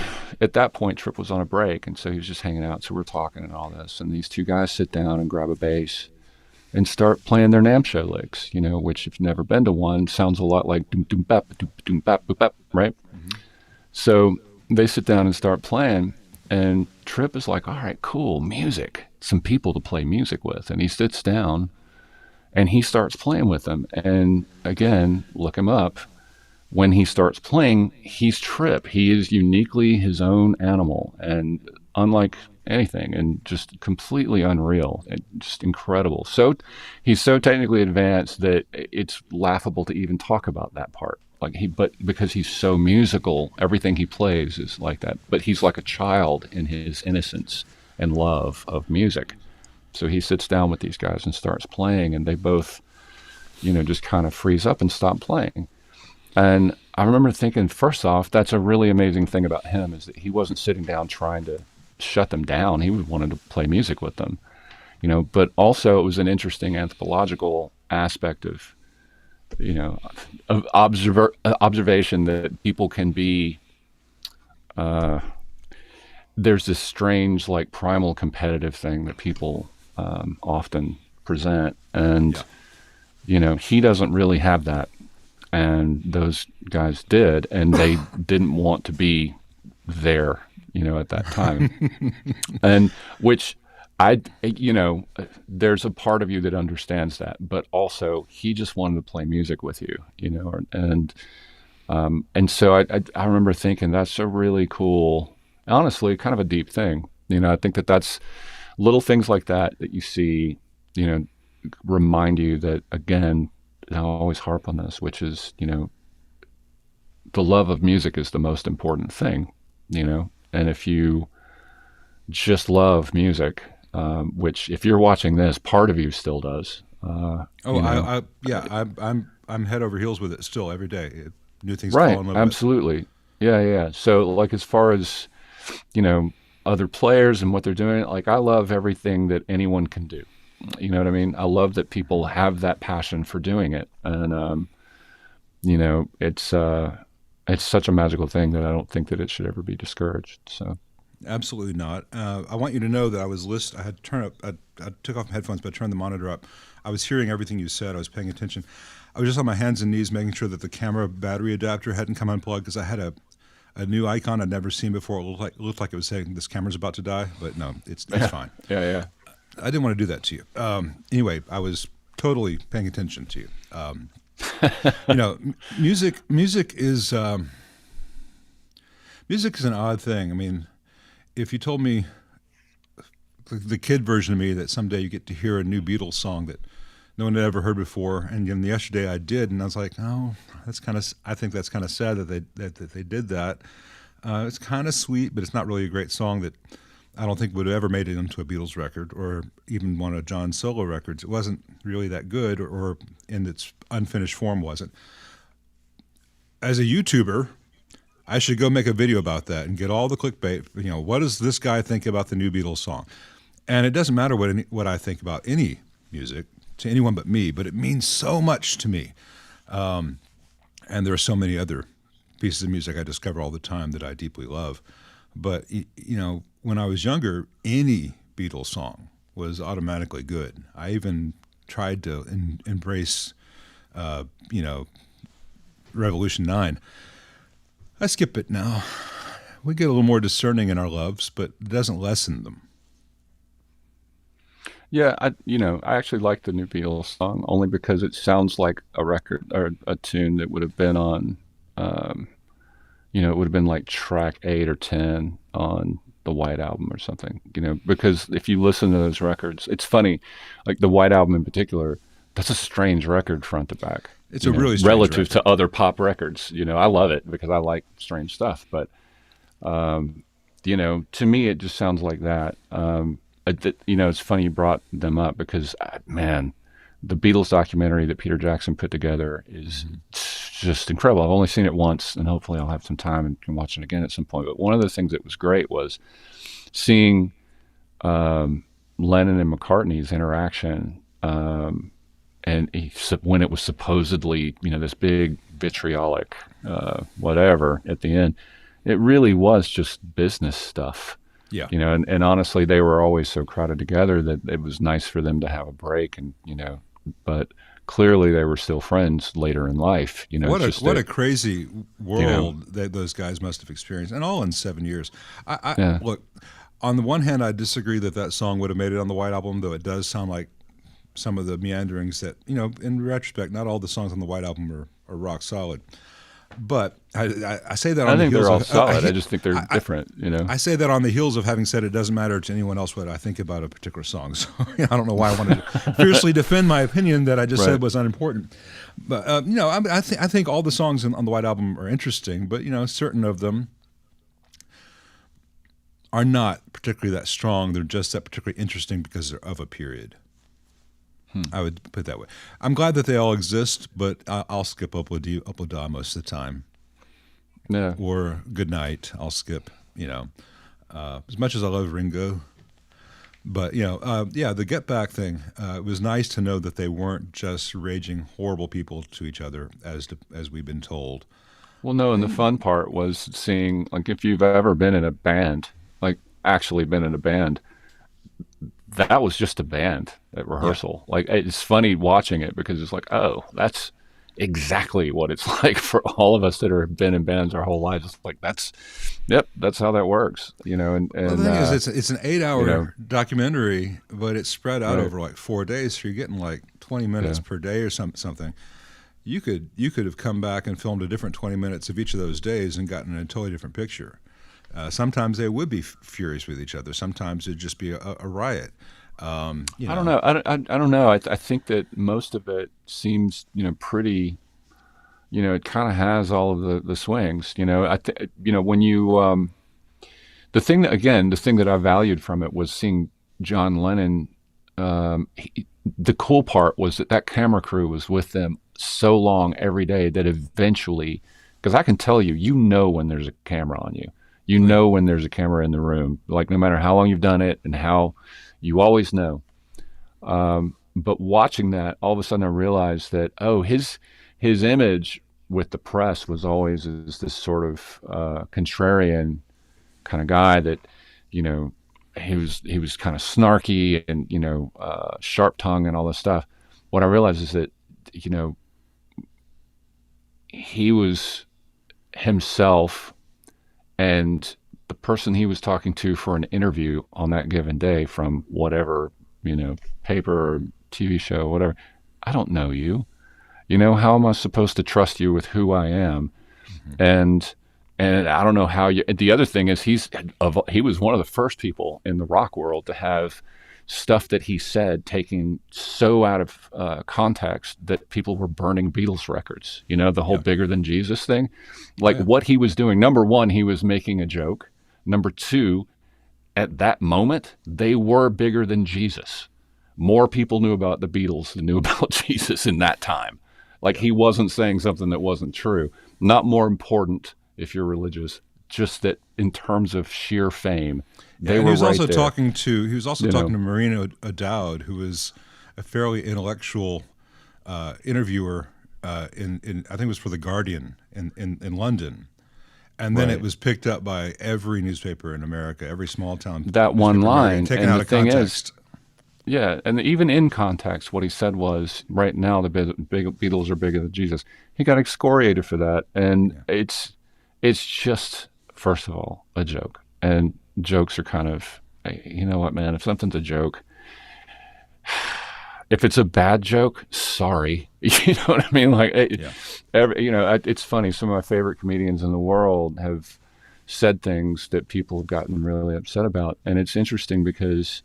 at that point, Trip was on a break, and so he was just hanging out. So we're talking and all this, and these two guys sit down and grab a bass and start playing their NAMM show licks, which if you've never been to one, sounds a lot like doom doom bap, doom doom bap, boop bap, right? Mm-hmm. So they sit down and start playing, and Trip is like, all right, cool, music, some people to play music with. And he sits down, and he starts playing with them. And again, look him up. When he starts playing, he's Trip. He is uniquely his own animal and unlike anything and just completely unreal and just incredible. So he's so technically advanced that it's laughable to even talk about that part. But because he's so musical, everything he plays is like that. But he's like a child in his innocence and love of music. So he sits down with these guys and starts playing, and they both, just kind of freeze up and stop playing. And I remember thinking, first off, that's a really amazing thing about him is that he wasn't sitting down trying to shut them down. He wanted to play music with them, but also it was an interesting anthropological aspect of, of observation that people can be, there's this strange, like primal competitive thing that people often present. And he doesn't really have that, and those guys did, and they didn't want to be there, at that time. And which there's a part of you that understands that, but also he just wanted to play music with you, and so I remember thinking that's a really cool, honestly, kind of a deep thing. I think that's little things like that you see, remind you that, again, I always harp on this, which is, the love of music is the most important thing, and if you just love music, which if you're watching this, part of you still does. I'm head over heels with it still every day. New things to Right, fall in love absolutely. Yeah. So like, as far as, other players and what they're doing, like, I love everything that anyone can do. You know what I mean? I love that people have that passion for doing it. And, it's such a magical thing that I don't think that it should ever be discouraged. So. Absolutely not. I want you to know that I was listening. I had to turn up. I took off my headphones, but I turned the monitor up. I was hearing everything you said. I was paying attention. I was just on my hands and knees making sure that the camera battery adapter hadn't come unplugged, because I had a new icon I'd never seen before. It looked like it was saying this camera's about to die, but no, it's fine. Yeah. I didn't want to do that to you. Anyway, I was totally paying attention to you. Music is an odd thing. I mean, if you told me, the kid version of me, that someday you get to hear a new Beatles song that no one had ever heard before, and then yesterday I did, and I was like, oh, I think that's kind of sad that they did that. It's kind of sweet, but it's not really a great song that I don't think would have ever made it into a Beatles record, or even one of John's solo records. It wasn't really that good, or in its unfinished form wasn't. As a YouTuber, I should go make a video about that and get all the clickbait. What does this guy think about the new Beatles song? And it doesn't matter what I think about any music to anyone but me, but it means so much to me. And there are so many other pieces of music I discover all the time that I deeply love. But, when I was younger, any Beatles song was automatically good. I even tried to embrace, Revolution 9. I skip it now. We get a little more discerning in our loves, but it doesn't lessen them. Yeah, I actually like the new Beatles song only because it sounds like a record or a tune that would have been on, it would have been like track 8 or 10 on the White Album or something, because if you listen to those records, it's funny, like the White Album in particular, that's a strange record front to back. It's a really strange relative record to other pop records. I love it because I like strange stuff, but, to me, it just sounds like that. It's funny you brought them up because, man, the Beatles documentary that Peter Jackson put together is just incredible. I've only seen it once, and hopefully I'll have some time and can watch it again at some point. But one of the things that was great was seeing Lennon and McCartney's interaction, and when it was supposedly, this big vitriolic whatever at the end, it really was just business stuff. Yeah. And honestly, they were always so crowded together that it was nice for them to have a break, and but clearly they were still friends later in life. What a crazy world that those guys must have experienced, and all in 7 years. Look, on the one hand, I disagree that song would have made it on the White Album, though it does sound like some of the meanderings that, in retrospect, not all the songs on the White Album are rock solid. But I say that on the heels of... I think they're all solid. I just think they're different, I say that on the heels of having said it doesn't matter to anyone else what I think about a particular song. So I don't know why I wanted to fiercely defend my opinion that I just said was unimportant. But, I think all the songs on the White Album are interesting, but, certain of them are not particularly that strong. They're just that particularly interesting because they're of a period. I would put it that way. I'm glad that they all exist, but I'll skip Upload most of the time. Yeah. Or Good Night, I'll skip, as much as I love Ringo. But, the Get Back thing, it was nice to know that they weren't just raging horrible people to each other, as we've been told. Well, no, and the fun part was seeing, like, if you've ever been in a band, like actually been in a band, that was just a band at rehearsal. Like, it's funny watching it because it's like, oh, that's exactly what it's like for all of us that have been in bands our whole lives. It's like, that's how that works, you know. And well, the thing is, it's an 8-hour you know, documentary, but it's spread out right. over like 4 days, so you're getting like 20 minutes per day or something. You could have come back and filmed a different 20 minutes of each of those days and gotten a totally different picture. Sometimes they would be furious with each other. Sometimes it'd just be a riot. I don't know. I don't know. I think that most of it seems, you know, pretty, you know, it kind of has all of the swings, you know. You know, when you, the thing that I valued from it was seeing John Lennon. The cool part was that camera crew was with them so long every day that eventually, because I can tell you, you know, when there's a camera on you, you know, when there's a camera in the room, like no matter how long you've done it and how, you always know. But watching that, all of a sudden I realized that, oh, his image with the press was always as this sort of contrarian kind of guy that, you know, he was kind of snarky and, you know, sharp tongue and all this stuff. What I realized is that, you know, he was himself, and the person he was talking to for an interview on that given day from whatever, you know, paper or TV show, whatever, I don't know you. You know, how am I supposed to trust you with who I am? Mm-hmm. And I don't know how you. The other thing is he was one of the first people in the rock world to have stuff that he said taken so out of context that people were burning Beatles records. You know, the whole bigger than Jesus thing. Like what he was doing. Number one, he was making a joke. Number two, at that moment, they were bigger than Jesus. More people knew about the Beatles than knew about Jesus in that time. Like he wasn't saying something that wasn't true. Not more important if you're religious, just that in terms of sheer fame, they were he was right also there. talking to Marina O'Dowd, who is a fairly intellectual interviewer in I think it was for The Guardian in London. And then it was picked up by every newspaper in America, every small town. That one line, taken out of context. Yeah, and even in context, what he said was, right now the Beatles are bigger than Jesus. He got excoriated for that, and it's just, first of all, a joke. And jokes are kind of, you know what, man, if something's a joke, if it's a bad joke, sorry. You know what I mean? Like, you know, it's funny. Some of my favorite comedians in the world have said things that people have gotten really upset about. And it's interesting because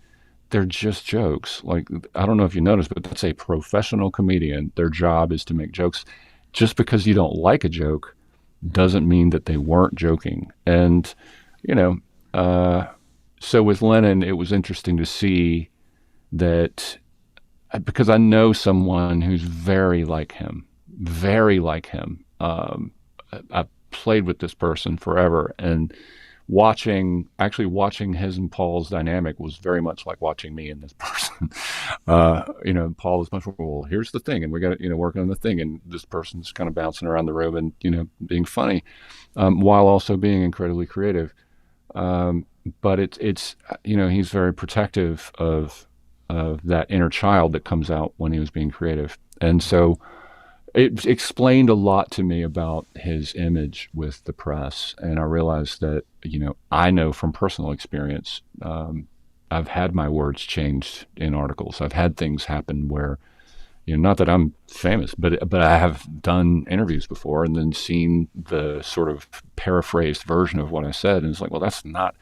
they're just jokes. Like, I don't know if you noticed, but that's a professional comedian. Their job is to make jokes. Just because you don't like a joke doesn't mean that they weren't joking. And, you know, so with Lennon, it was interesting to see that, because I know someone who's very like him. I played with this person forever, and actually watching his and Paul's dynamic was very much like watching me and this person. You know, Paul was much more, well, here's the thing, and we got to, you know, working on the thing, and this person's kind of bouncing around the room and, you know, being funny, while also being incredibly creative. But it's, you know, he's very protective of that inner child that comes out when he was being creative. And so it explained a lot to me about his image with the press. And I realized that, you know, I know from personal experience, I've had my words changed in articles. I've had things happen where, you know, not that I'm famous, but I have done interviews before and then seen the sort of paraphrased version of what I said. And it's like, well, that's not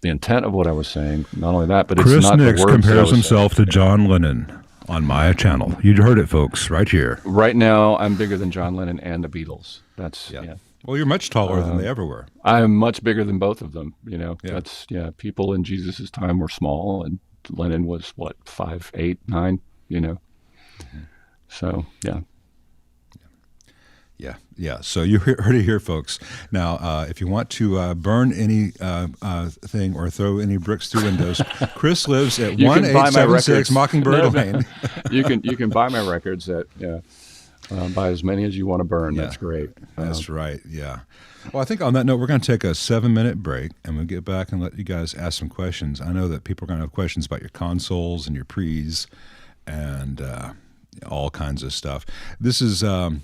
the intent of what I was saying. Not only that, but it's not the words. Chris Nix compares himself to John Lennon on my channel. You heard it, folks, right here. Right now, I'm bigger than John Lennon and the Beatles. That's Well, you're much taller than they ever were. I'm much bigger than both of them. You know, that's people in Jesus's time were small, and Lennon was what, 5'8", 9", you know. Mm-hmm. So Yeah. So you heard it here, folks. Now, if you want to burn any thing or throw any bricks through windows, Chris lives at 1876 Mockingbird Lane. You can buy my records at Buy as many as you want to burn. Yeah, That's great. that's right. Yeah. Well, I think on that note, we're going to take a 7-minute break and we'll get back and let you guys ask some questions. I know that people are going to have questions about your consoles and your pre's and all kinds of stuff. This is the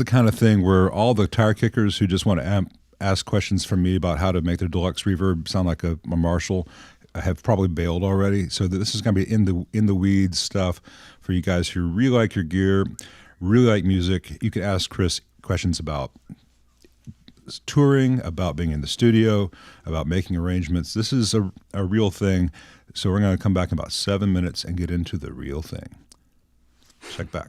kind of thing where all the tire kickers who just want to ask questions from me about how to make their deluxe reverb sound like a Marshall have probably bailed already. So this is going to be in the weeds stuff for you guys who really like your gear, really like music. You can ask Chris questions about touring, about being in the studio, about making arrangements. This is a real thing. So we're going to come back in about 7 minutes and get into the real thing. Check back.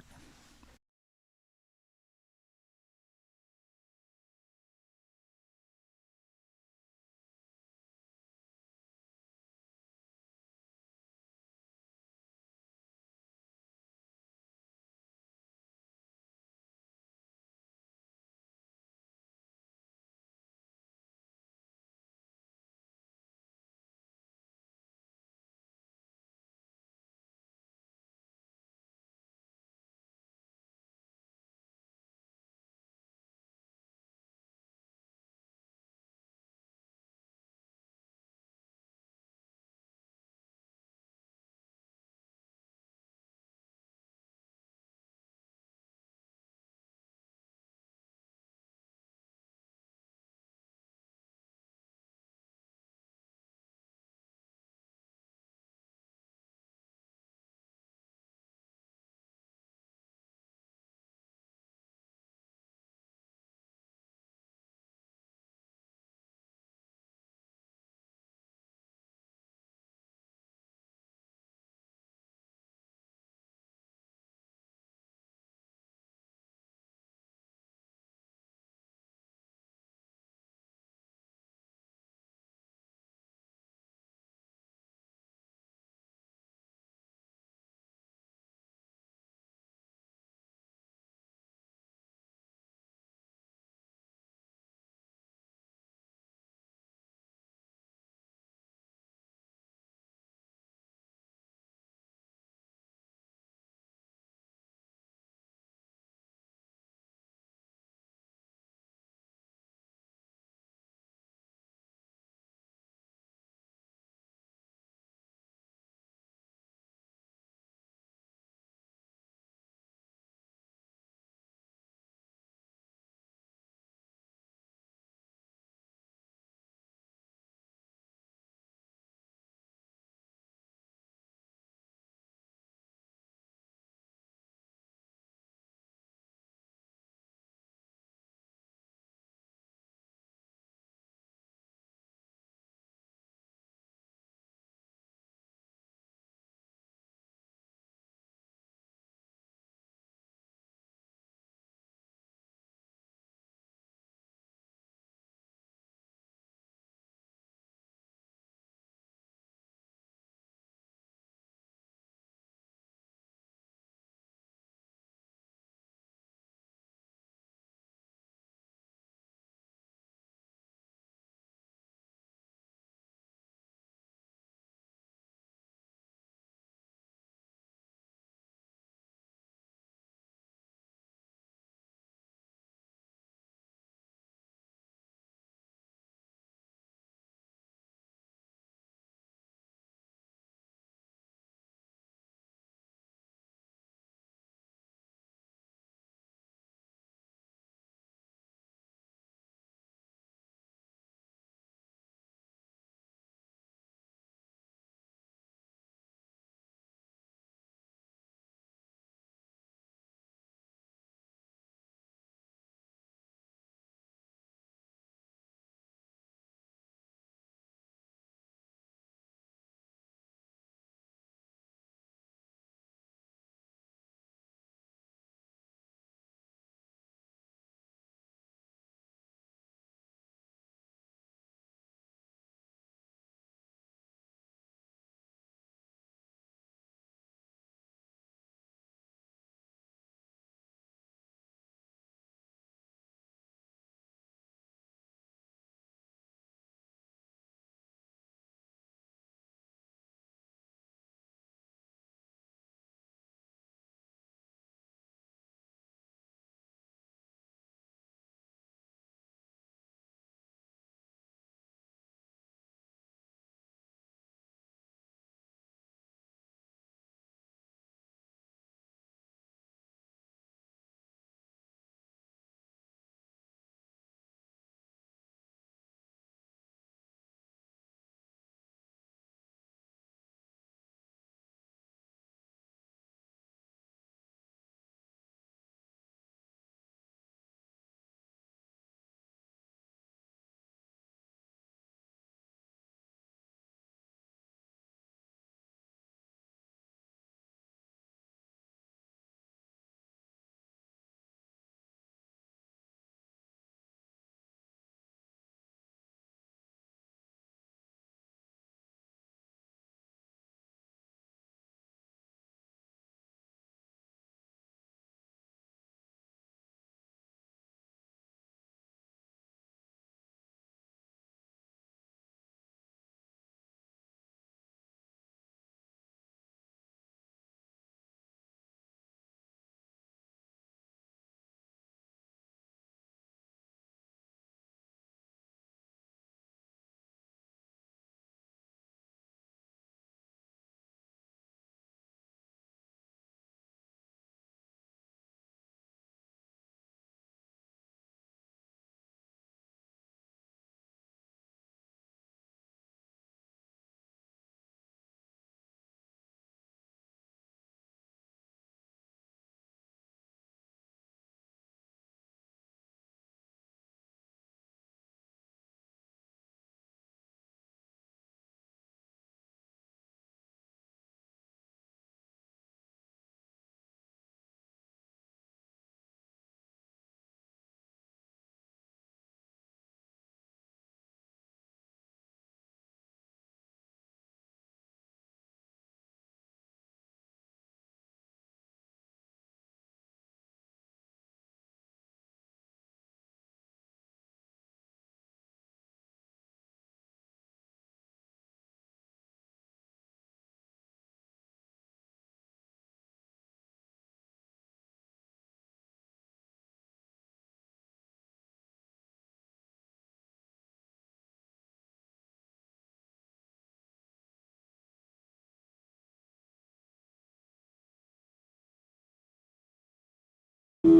He's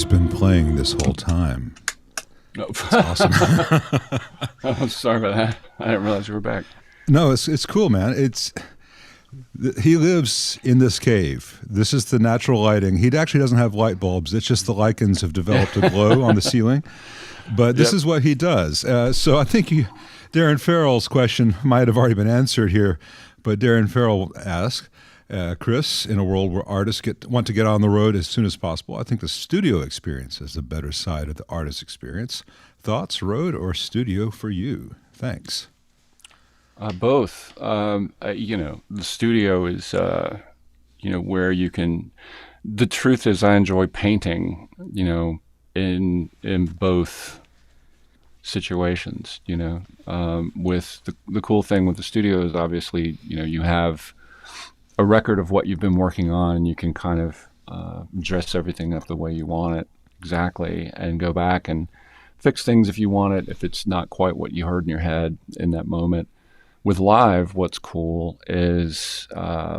been playing this whole time. Oh, That's awesome. oh, sorry about that. I didn't realize you were back. No, it's cool, man. He lives in this cave. This is the natural lighting. He actually doesn't have light bulbs. It's just the lichens have developed a glow on the ceiling. But this is what he does. So I think Darren Farrell's question might have already been answered here. But Darren Farrell asked, Chris, in a world where artists want to get on the road as soon as possible, I think the studio experience is the better side of the artist experience. Thoughts, road or studio for you? Thanks. Both. The studio is, where you can. The truth is, I enjoy painting. In both situations. With the cool thing with the studio is obviously, you have a record of what you've been working on, and you can kind of dress everything up the way you want it exactly, and go back and fix things if you want it, if it's not quite what you heard in your head in that moment. With live, what's cool is I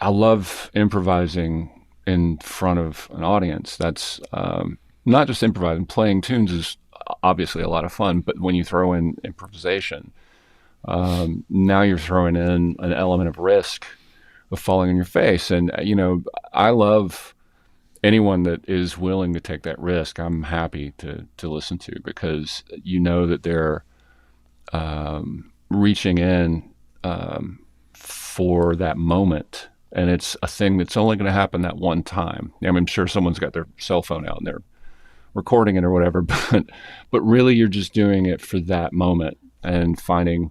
love improvising in front of an audience. That's not just improvising. Playing tunes is obviously a lot of fun, but when you throw in improvisation, now you're throwing in an element of risk of falling on your face. And, I love anyone that is willing to take that risk. I'm happy to listen to, because that they're reaching in for that moment. And it's a thing that's only going to happen that one time. I mean, I'm sure someone's got their cell phone out and they're recording it or whatever, but really you're just doing it for that moment and finding,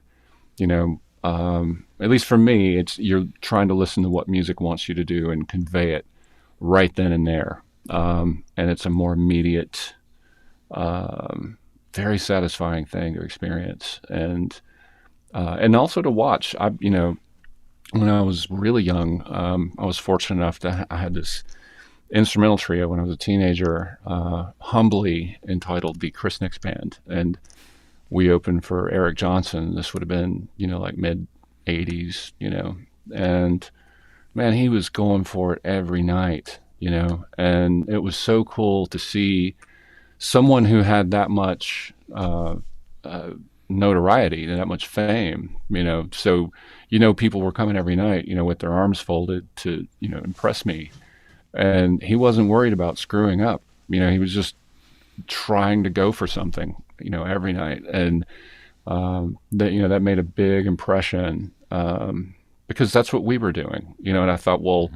at least for me, you're trying to listen to what music wants you to do and convey it right then and there. And it's a more immediate, very satisfying thing to experience. And also to watch. When I was really young, I was fortunate enough to I had this instrumental trio when I was a teenager, humbly entitled the Chris Nix Band, and we opened for Eric Johnson. This would have been, like mid '80s, and man, he was going for it every night, and it was so cool to see someone who had that much notoriety and that much fame, so people were coming every night, with their arms folded to, impress me. And he wasn't worried about screwing up. He was just trying to go for something, every night. And that made a big impression, because that's what we were doing, and I thought, well,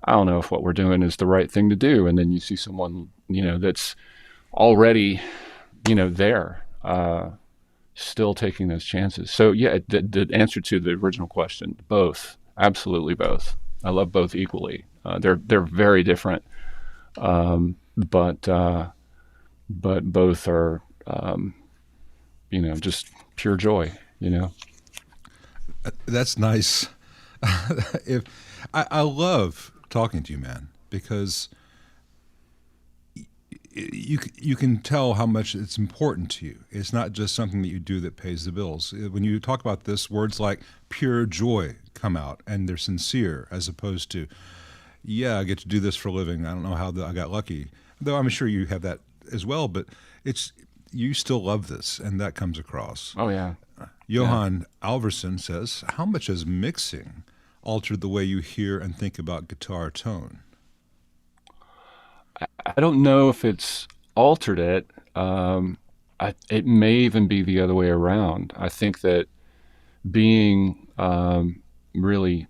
I don't know if what we're doing is the right thing to do. And then you see someone, that's already, there, still taking those chances. So yeah, the answer to the original question, both, absolutely both. I love both equally. They're very different, but both are, just pure joy. That's nice. If I love talking to you, man, because you can tell how much it's important to you. It's not just something that you do that pays the bills. When you talk about this, words like pure joy come out, and they're sincere, as opposed to, yeah, I get to do this for a living. I don't know how I got lucky, though I'm sure you have that as well. But you still love this, and that comes across. Oh yeah. Johan Alverson says, how much has mixing altered the way you hear and think about guitar tone? I don't know if it's altered it. It may even be the other way around. I think that being really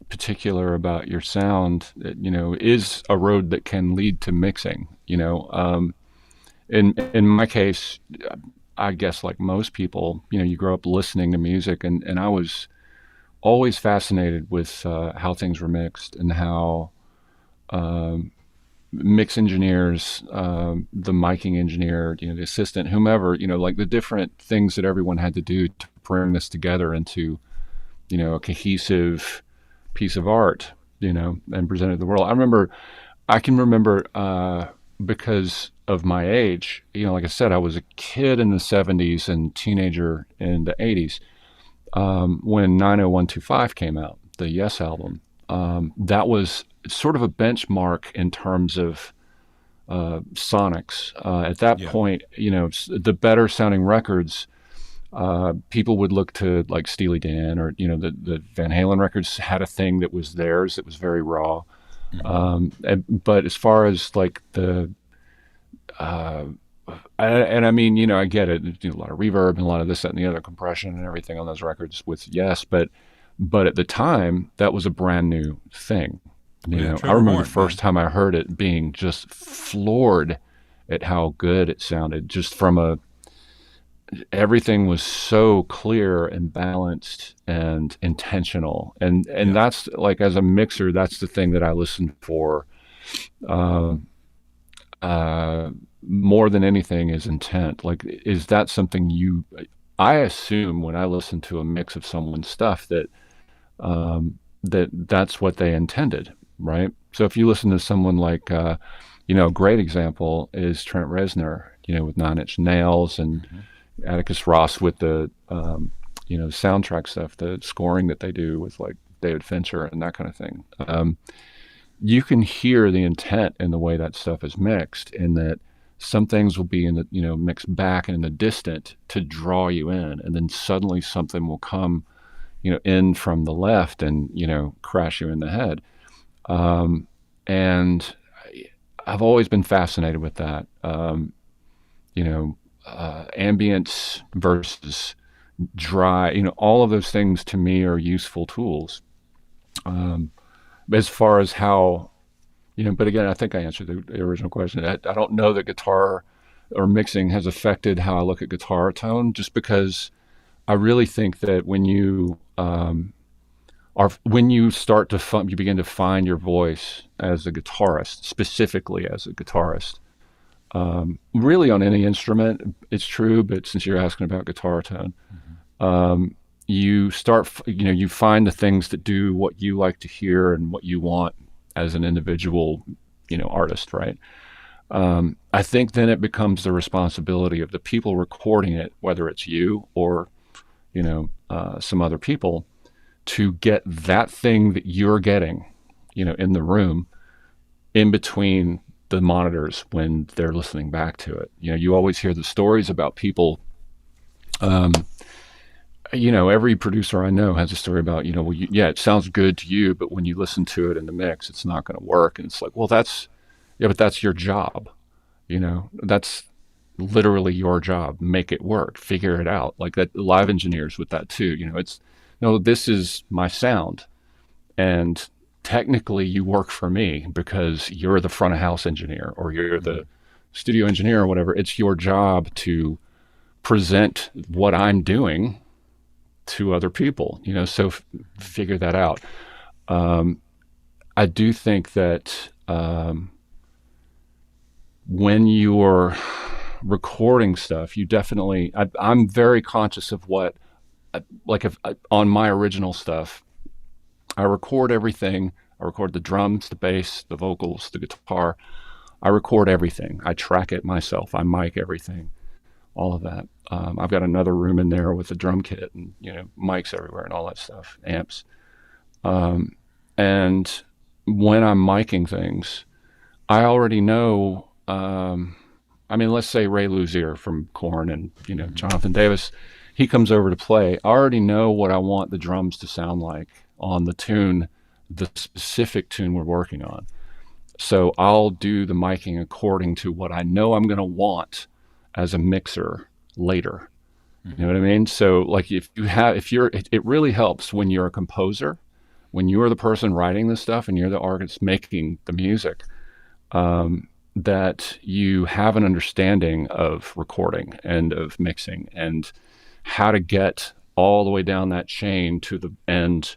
particular about your sound, is a road that can lead to mixing. In my case, I guess like most people, you grow up listening to music, and I was always fascinated with how things were mixed and how mix engineers, the miking engineer, the assistant, whomever, like the different things that everyone had to do to bring this together into, a cohesive piece of art, and present it to the world. I can remember, because of my age, like I said, I was a kid in the 70s and teenager in the 80s. when 90125 came out, the Yes album, that was sort of a benchmark in terms of sonics. At that Yeah. point, the better sounding records, people would look to like Steely Dan, or the Van Halen records had a thing that was theirs that was very raw. But as far as like uh, and I mean, I get it. A lot of reverb and a lot of this, that, and the other, compression and everything on those records with Yes, but at the time, that was a brand new thing. Yeah, I Trevor remember Horn, the first time I heard it being just floored at how good it sounded. Just everything was so clear and balanced and intentional. And Yeah. that's like, as a mixer, that's the thing that I listen for. Uh, More than anything is intent. Like, is that something I assume when I listen to a mix of someone's stuff that's what they intended, right? So if you listen to someone like, a great example is Trent Reznor, with Nine Inch Nails, and Atticus Ross with the, soundtrack stuff, the scoring that they do with like David Fincher and that kind of thing. You can hear the intent in the way that stuff is mixed, in that some things will be in the, mixed back and in the distant to draw you in. And then suddenly something will come, in from the left and, crash you in the head. And I've always been fascinated with that. Ambience versus dry, all of those things to me are useful tools. As far as how, but again, I think I answered the original question. I don't know that guitar or mixing has affected how I look at guitar tone, just because I really think that when you start to you begin to find your voice as a guitarist, specifically as a guitarist, really on any instrument, it's true, but since you're asking about guitar tone, you start, you find the things that do what you like to hear and what you want as an individual, artist, right? I think then it becomes the responsibility of the people recording it, whether it's you or, some other people, to get that thing that you're getting, in the room, in between the monitors when they're listening back to it. You always hear the stories about people, every producer I know has a story about, well, it sounds good to you, but when you listen to it in the mix, it's not going to work. And it's like, well, but that's your job. That's literally your job. Make it work, figure it out. Like that, live engineers with that too. This is my sound. And technically you work for me because you're the front of house engineer, or you're the studio engineer or whatever. It's your job to present what I'm doing to other people, so figure that out. I do think that when you're recording stuff, you definitely, I'm very conscious of what, like if on my original stuff, I record everything. I record the drums, the bass, the vocals, the guitar. I record everything. I track it myself. I mic everything, all of that. I've got another room in there with a drum kit and, mics everywhere and all that stuff, amps. And when I'm miking things, I already know, let's say Ray Luzier from Korn and, Jonathan Davis, he comes over to play. I already know what I want the drums to sound like on the tune, the specific tune we're working on. So I'll do the miking according to what I know I'm going to want as a mixer later. You know what I mean? So like it really helps when you're a composer, when you're the person writing the stuff and you're the artist making the music, that you have an understanding of recording and of mixing and how to get all the way down that chain to the end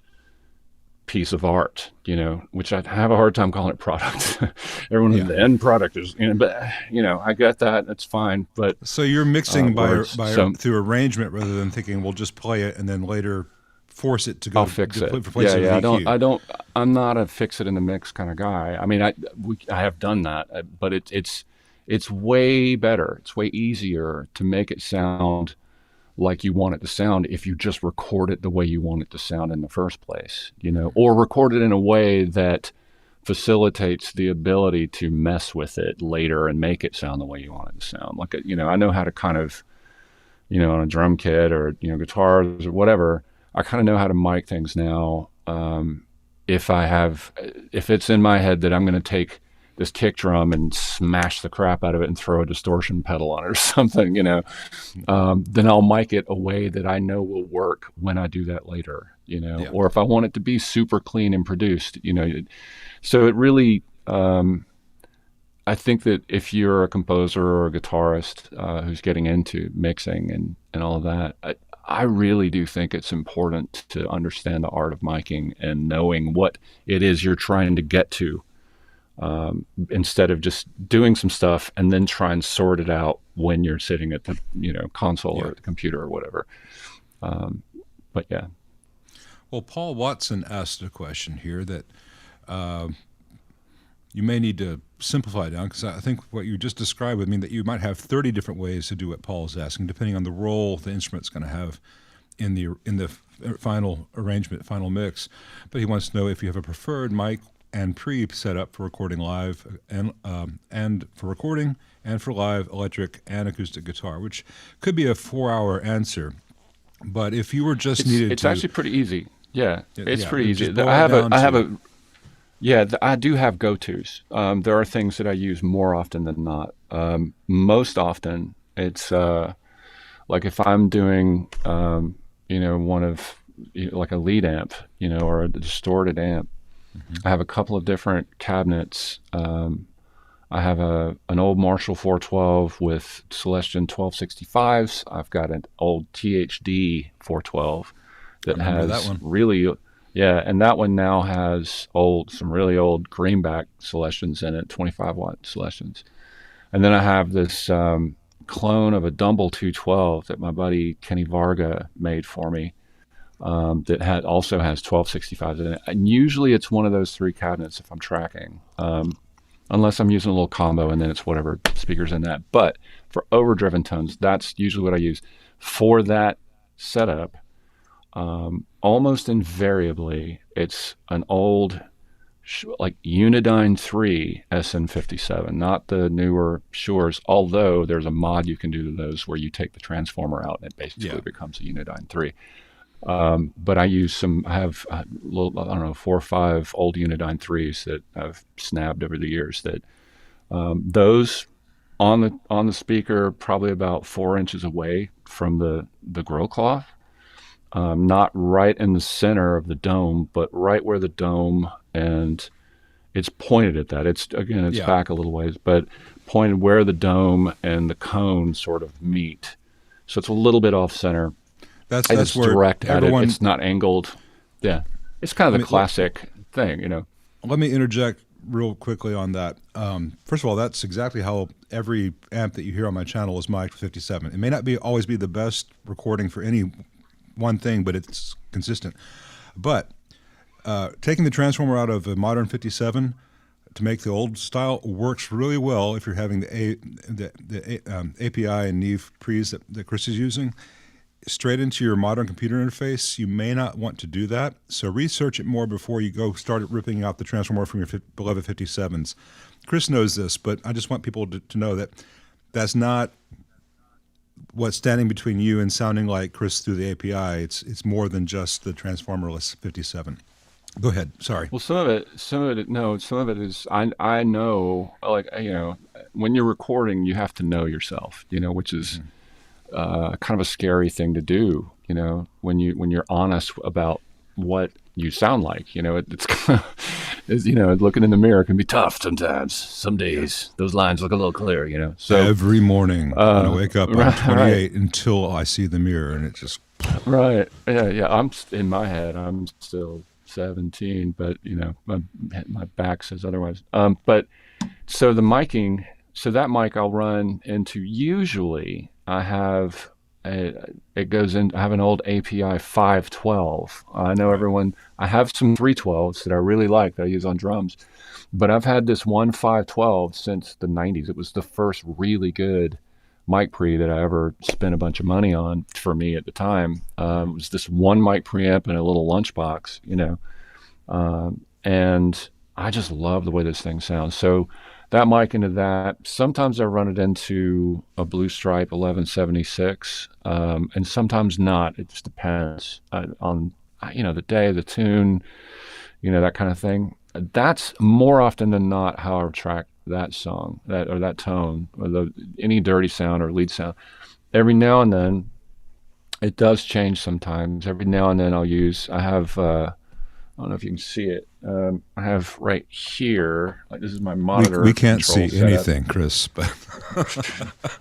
piece of art, which I have a hard time calling it product. Everyone in the end product is, but I get that. That's fine. But so you're mixing through arrangement rather than thinking we'll just play it and then later force it to go. I'll fix it. Yeah. I'm not a fix it in the mix kind of guy. I mean, I have done that, but it's way better. It's way easier to make it sound like you want it to sound if you just record it the way you want it to sound in the first place, or record it in a way that facilitates the ability to mess with it later and make it sound the way you want it to sound. Like, I know how to kind of, on a drum kit or, guitars or whatever, I kind of know how to mic things now. If it's in my head that I'm going to take this kick drum and smash the crap out of it and throw a distortion pedal on it or something, then I'll mic it a way that I know will work when I do that later, or if I want it to be super clean and produced, so it really, I think that if you're a composer or a guitarist who's getting into mixing and all of that, I really do think it's important to understand the art of miking and knowing what it is you're trying to get to, instead of just doing some stuff and then try and sort it out when you're sitting at the console or the computer or whatever. But yeah. Well, Paul Watson asked a question here that you may need to simplify down, because I think what you just described would mean that you might have 30 different ways to do what Paul is asking, depending on the role the instrument's going to have in the final arrangement, final mix. But he wants to know if you have a preferred mic and pre set up for recording live, and for recording and for live electric and acoustic guitar, which could be a 4-hour answer. But if you were just it's actually pretty easy. Yeah, it's pretty easy. I do have go-tos. There are things that I use more often than not. Most often, it's like if I'm doing, one of like a lead amp, or a distorted amp. Mm-hmm. I have a couple of different cabinets. I have an old Marshall 412 with Celestion 1265s. I've got an old THD 412 that has that one. Really. Yeah, and that one now has some really old greenback Celestions in it, 25-watt Celestions. And then I have this clone of a Dumble 212 that my buddy Kenny Varga made for me, that also has 1265s in it. And usually it's one of those three cabinets if I'm tracking, unless I'm using a little combo, and then it's whatever speakers in that. But for overdriven tones, that's usually what I use. For that setup, almost invariably, it's an old, like Unidyne 3 SN57, not the newer Shures, although there's a mod you can do to those where you take the transformer out and it basically becomes a Unidyne 3. But I have a little, I don't know, 4 or 5 old Unidyne 3s that I've snabbed over the years that, those on the speaker, probably about 4 inches away from the grill cloth. Not right in the center of the dome, but right where the dome, and it's pointed at that. It's back a little ways, but pointed where the dome and the cone sort of meet. So it's a little bit off center. That's where direct at it. It's not angled. Yeah, it's kind of the classic thing, Let me interject real quickly on that. First of all, that's exactly how every amp that you hear on my channel is mic'd 57. It may not always be the best recording for any one thing, but it's consistent. But taking the transformer out of a modern 57 to make the old style works really well if you're having the API and Neve pre's that Chris is using straight into your modern computer interface. You may not want to do that, so research it more before you go start ripping out the transformer from your beloved 57s. Chris knows this, but I just want people to know that that's not what's standing between you and sounding like Chris through the API. It's more than just the transformerless 57. Go ahead. Sorry. Well, some of it is, I know, like, when you're recording, you have to know yourself, which is kind of a scary thing to do, when you're honest about what you sound like, it's kind of, looking in the mirror can be tough sometimes. Some days those lines look a little clear, So every morning when I wake up, I'm 28 until I see the mirror, and it just right. Yeah. I'm in my head. I'm still 17, but my back says otherwise. But so the miking, that mic I'll run into. Usually, I have I have an old API 512. I know everyone. I have some 312s that I really like that I use on drums, but I've had this one 512 since the 90s. It was the first really good mic pre that I ever spent a bunch of money on for me at the time. It was this one mic preamp and a little lunchbox, and I just love the way this thing sounds. So that mic into that. Sometimes I run it into a Blue Stripe 1176, and sometimes not. It just depends on the day, the tune, that kind of thing. That's more often than not how I track that song, that tone, or any dirty sound or lead sound. Every now and then, it does change sometimes. Every now and then I have, I don't know if you can see it. I have right here, like this is my monitor. We can't see setup. anything, Chris. But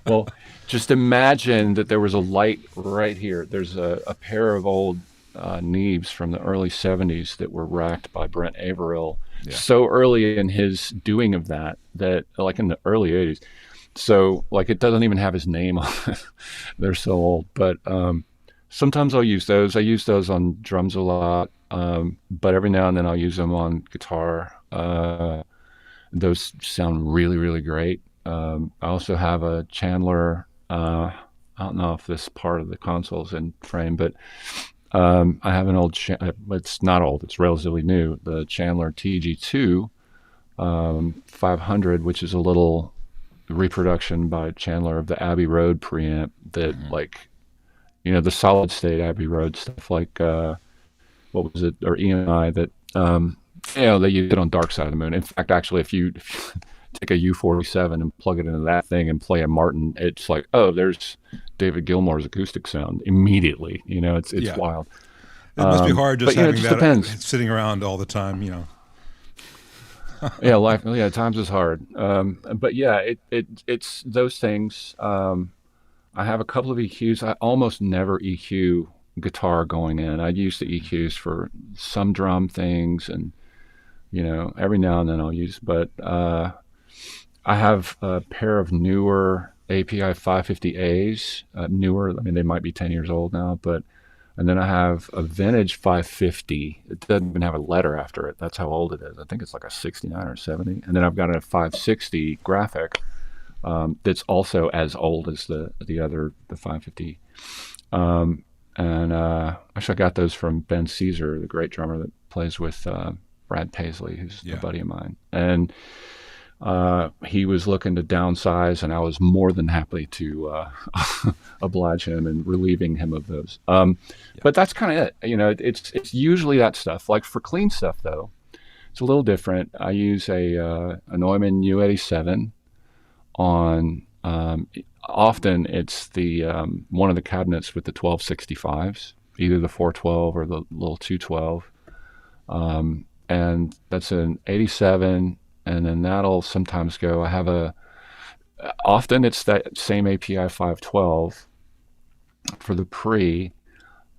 well, just imagine that there was a light right here. There's a pair of old Neves from the early 70s that were racked by Brent Averill so early in his doing of that like in the early 80s. So like it doesn't even have his name on it. They're so old. But sometimes I'll use those. I use those on drums a lot. But every now and then I'll use them on guitar. Those sound really, really great. I also have a Chandler. I don't know if this part of the console's in frame, but I have an old, it's not old, it's relatively new, the Chandler TG2 500, which is a little reproduction by Chandler of the Abbey Road preamp that the solid state Abbey Road stuff, like what was it, or EMI that, they used it on Dark Side of the Moon. In fact, actually, if you take a U47 and plug it into that thing and play a Martin, it's like, oh, there's David Gilmour's acoustic sound immediately. It's wild. It must be hard just having that depends. Sitting around all the time, Yeah, times is hard. But yeah, it's those things. I have a couple of EQs. I almost never EQ guitar going in. I use the EQs for some drum things, and every now and then I'll use. But I have a pair of newer API 550As. Newer, I mean they might be 10 years old now, and then I have a vintage 550. It doesn't even have a letter after it. That's how old it is. I think it's like a 69 or 70. And then I've got a 560 graphic that's also as old as the 550. And actually I got those from Ben Caesar, the great drummer that plays with Brad Paisley, who's a buddy of mine. And he was looking to downsize, and I was more than happy to oblige him and relieving him of those. But that's kind of it. It's usually that stuff. Like for clean stuff, though, it's a little different. I use a Neumann U87 on. Often it's the one of the cabinets with the 1265s, either the 412 or the little 212, and that's an 87. And then that'll sometimes go. Often it's that same API 512 for the pre.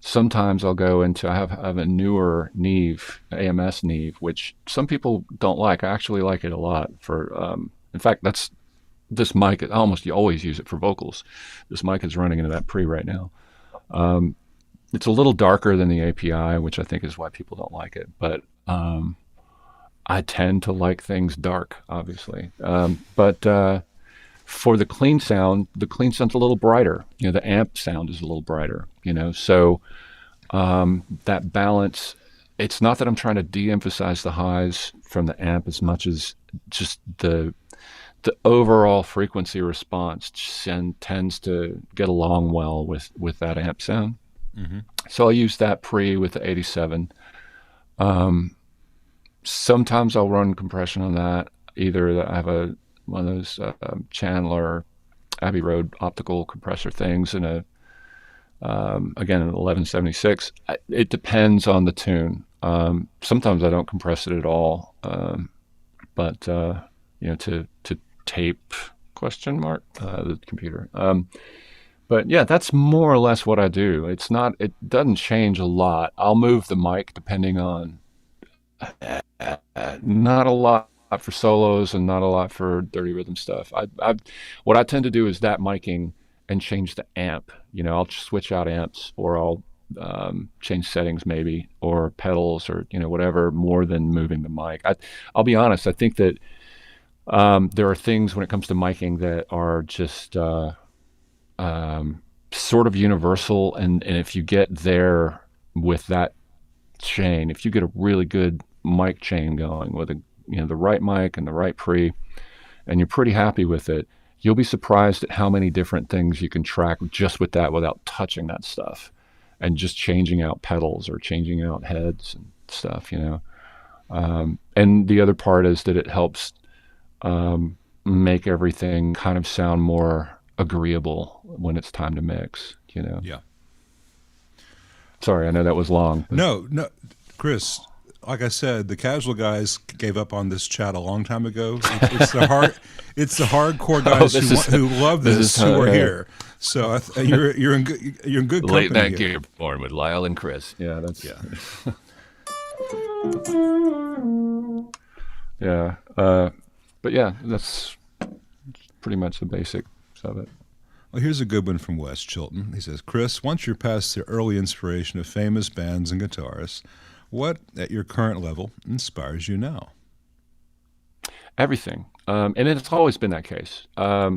Sometimes I'll go into, I have a newer Neve, AMS Neve, which some people don't like. I actually like it a lot for, in fact, this mic, I almost always use it for vocals. This mic is running into that pre right now. It's a little darker than the API, which I think is why people don't like it. But I tend to like things dark, obviously. But for the clean sound's a little brighter. The amp sound is a little brighter, So that balance, it's not that I'm trying to de-emphasize the highs from the amp as much as just the overall frequency response tends to get along well with that amp sound. Mm-hmm. So I'll use that pre with the 87. Sometimes I'll run compression on that. Either I have one of those Chandler Abbey Road optical compressor things, and again an 1176. It depends on the tune. Sometimes I don't compress it at all, but to tape the computer. But yeah, that's more or less what I do. It doesn't change a lot. I'll move the mic depending on. Not a lot for solos and not a lot for dirty rhythm stuff. What I tend to do is that miking and change the amp. I'll switch out amps, or I'll change settings maybe, or pedals, or whatever, more than moving the mic. I'll be honest. I think that there are things when it comes to miking that are just sort of universal. And if you get there with that chain, if you get a really good mic chain going with the right mic and the right pre, and you're pretty happy with it, you'll be surprised at how many different things you can track just with that without touching that stuff, and just changing out pedals or changing out heads and stuff, and the other part is that it helps make everything kind of sound more agreeable when it's time to mix, Yeah. Sorry, I know that was long. No, Chris. Like I said, the casual guys gave up on this chat a long time ago. It's the hardcore guys who love this who are here. So you're in good company. Late night gear born with Lyle and Chris. Yeah, that's Yeah. yeah. But yeah, that's pretty much the basics of it. Well, here's a good one from West Chilton. He says, Chris, once you're past the early inspiration of famous bands and guitarists, what, at your current level, inspires you now? Everything. And it's always been that case. I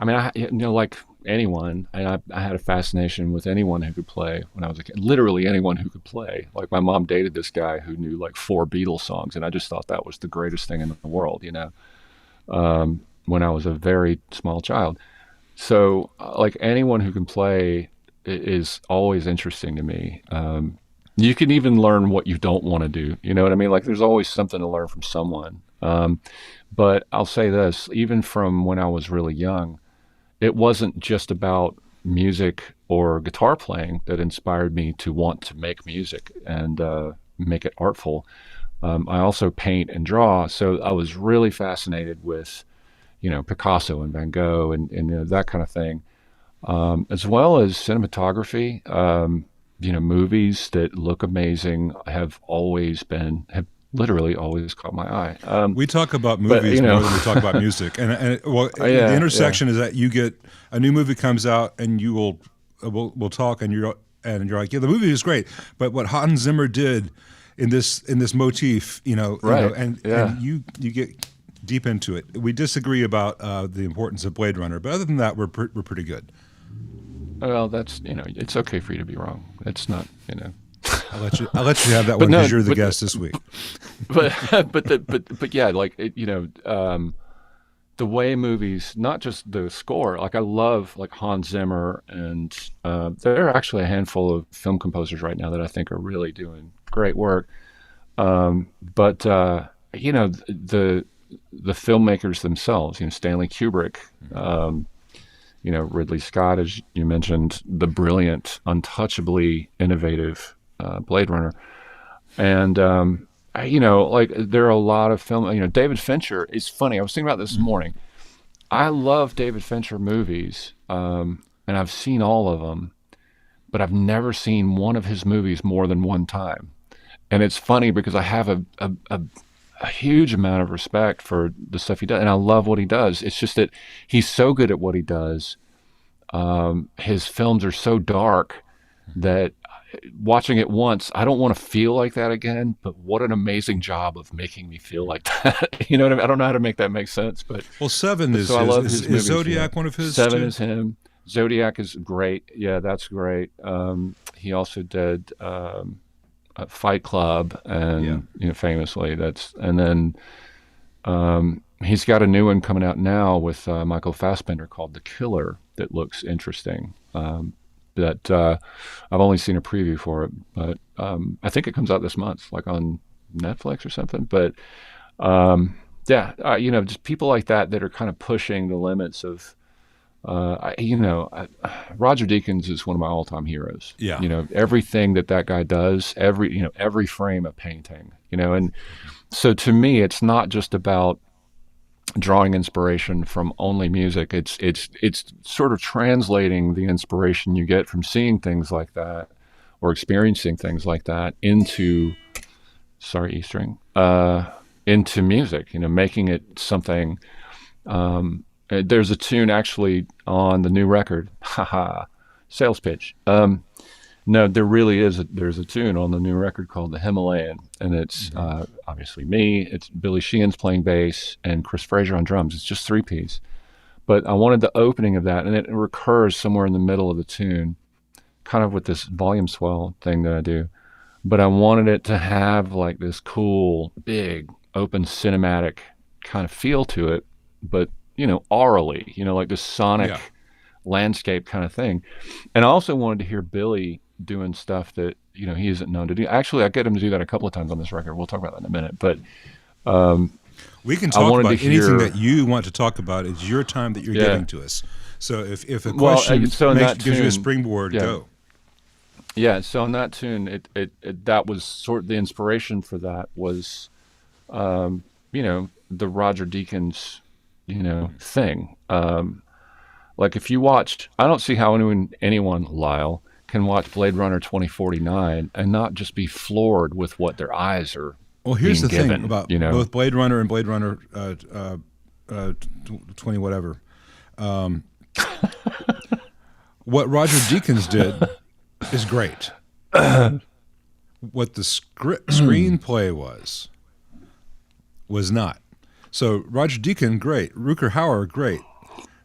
mean, like anyone, and I had a fascination with anyone who could play when I was a kid. Literally anyone who could play. Like my mom dated this guy who knew like 4 Beatles songs, and I just thought that was the greatest thing in the world, when I was a very small child. So like anyone who can play is always interesting to me. You can even learn what you don't want to do. You know what I mean? Like there's always something to learn from someone. But I'll say this, even from when I was really young, it wasn't just about music or guitar playing that inspired me to want to make music and make it artful. I also paint and draw. So I was really fascinated with, Picasso and Van Gogh and that kind of thing, as well as cinematography. Movies that look amazing have literally always caught my eye. We talk about movies more than we talk about music, and the intersection is that you get a new movie comes out, and you we'll talk, and you're like, yeah, the movie is great, but what Hans Zimmer did in this motif, and you get deep into it. We disagree about the importance of Blade Runner, but other than that, we're pretty good. Well, that's it's okay for you to be wrong. It's not I'll let you have that one because you're the guest this week. But yeah, like the way movies, not just the score. Like I love like Hans Zimmer, and there are actually a handful of film composers right now that I think are really doing great work. But the filmmakers themselves, Stanley Kubrick. Ridley Scott, as you mentioned, the brilliant, untouchably innovative Blade Runner. And, like there are a lot of film, David Fincher is funny. I was thinking about this morning. I love David Fincher movies, and I've seen all of them, but I've never seen one of his movies more than one time. And it's funny because I have a huge amount of respect for the stuff he does, and I love what he does. It's just that he's so good at what he does. His films are so dark that watching it once, I don't want to feel like that again, but what an amazing job of making me feel like that. You know what I mean? I don't know how to make that make sense, but Seven is, so I love his movies, Zodiac one of his? Seven too? is him. Zodiac is great. Yeah, that's great. He also did Fight Club, and famously and then he's got a new one coming out now with Michael Fassbender called The Killer that looks interesting. That I've only seen a preview for it, but I think it comes out this month, like on Netflix or something. But just people like that are kind of pushing the limits of. Roger Deakins is one of my all-time heroes. Yeah. Everything that guy does, every frame of painting, and so to me, it's not just about drawing inspiration from only music. It's sort of translating the inspiration you get from seeing things like that or experiencing things like that into music, making it something, there's a tune actually on the new record. Sales pitch. No, there really is. There's a tune on the new record called The Himalayan, and it's obviously me. It's Billy Sheehan's playing bass and Chris Frazier on drums. It's just 3-piece, But I wanted the opening of that, and it recurs somewhere in the middle of the tune, kind of with this volume swell thing that I do. But I wanted it to have like this cool, big, open cinematic kind of feel to it, but, aurally, like this sonic landscape kind of thing. And I also wanted to hear Billy doing stuff that, he isn't known to do. Actually, I get him to do that a couple of times on this record. We'll talk about that in a minute. But we can talk about anything that you want to talk about. It's your time that you're giving to us. So if a question gives you a springboard, go. Yeah, so on that tune, it that was sort of the inspiration for that was, the Roger Deakins, thing. Like if you watched, I don't see how anyone, Lyle, can watch Blade Runner 2049 and not just be floored with what their eyes are. Well, here's the given, thing about both Blade Runner and Blade Runner 20 whatever. What Roger Deakins did is great. What the screenplay was not. So Roger Deakins, great. Rutger Hauer, great.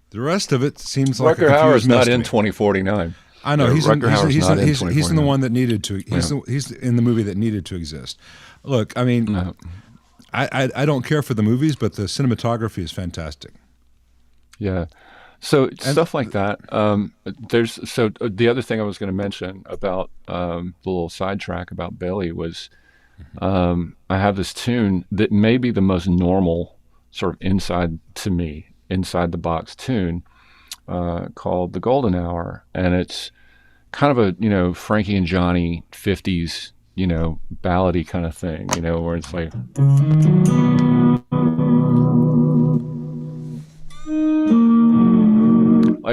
The rest of it seems like Rutger Hauer's not in 2049. I know he's in the one that needed to. He's in the movie that needed to exist. Look, I mean, I don't care for the movies, but the cinematography is fantastic. Yeah. So stuff like that. The other thing I was going to mention about the little sidetrack about Billy was I have this tune that may be the most normal sort of inside the box tune called The Golden Hour, and it's kind of a Frankie and Johnny 50s ballady kind of thing, where it's like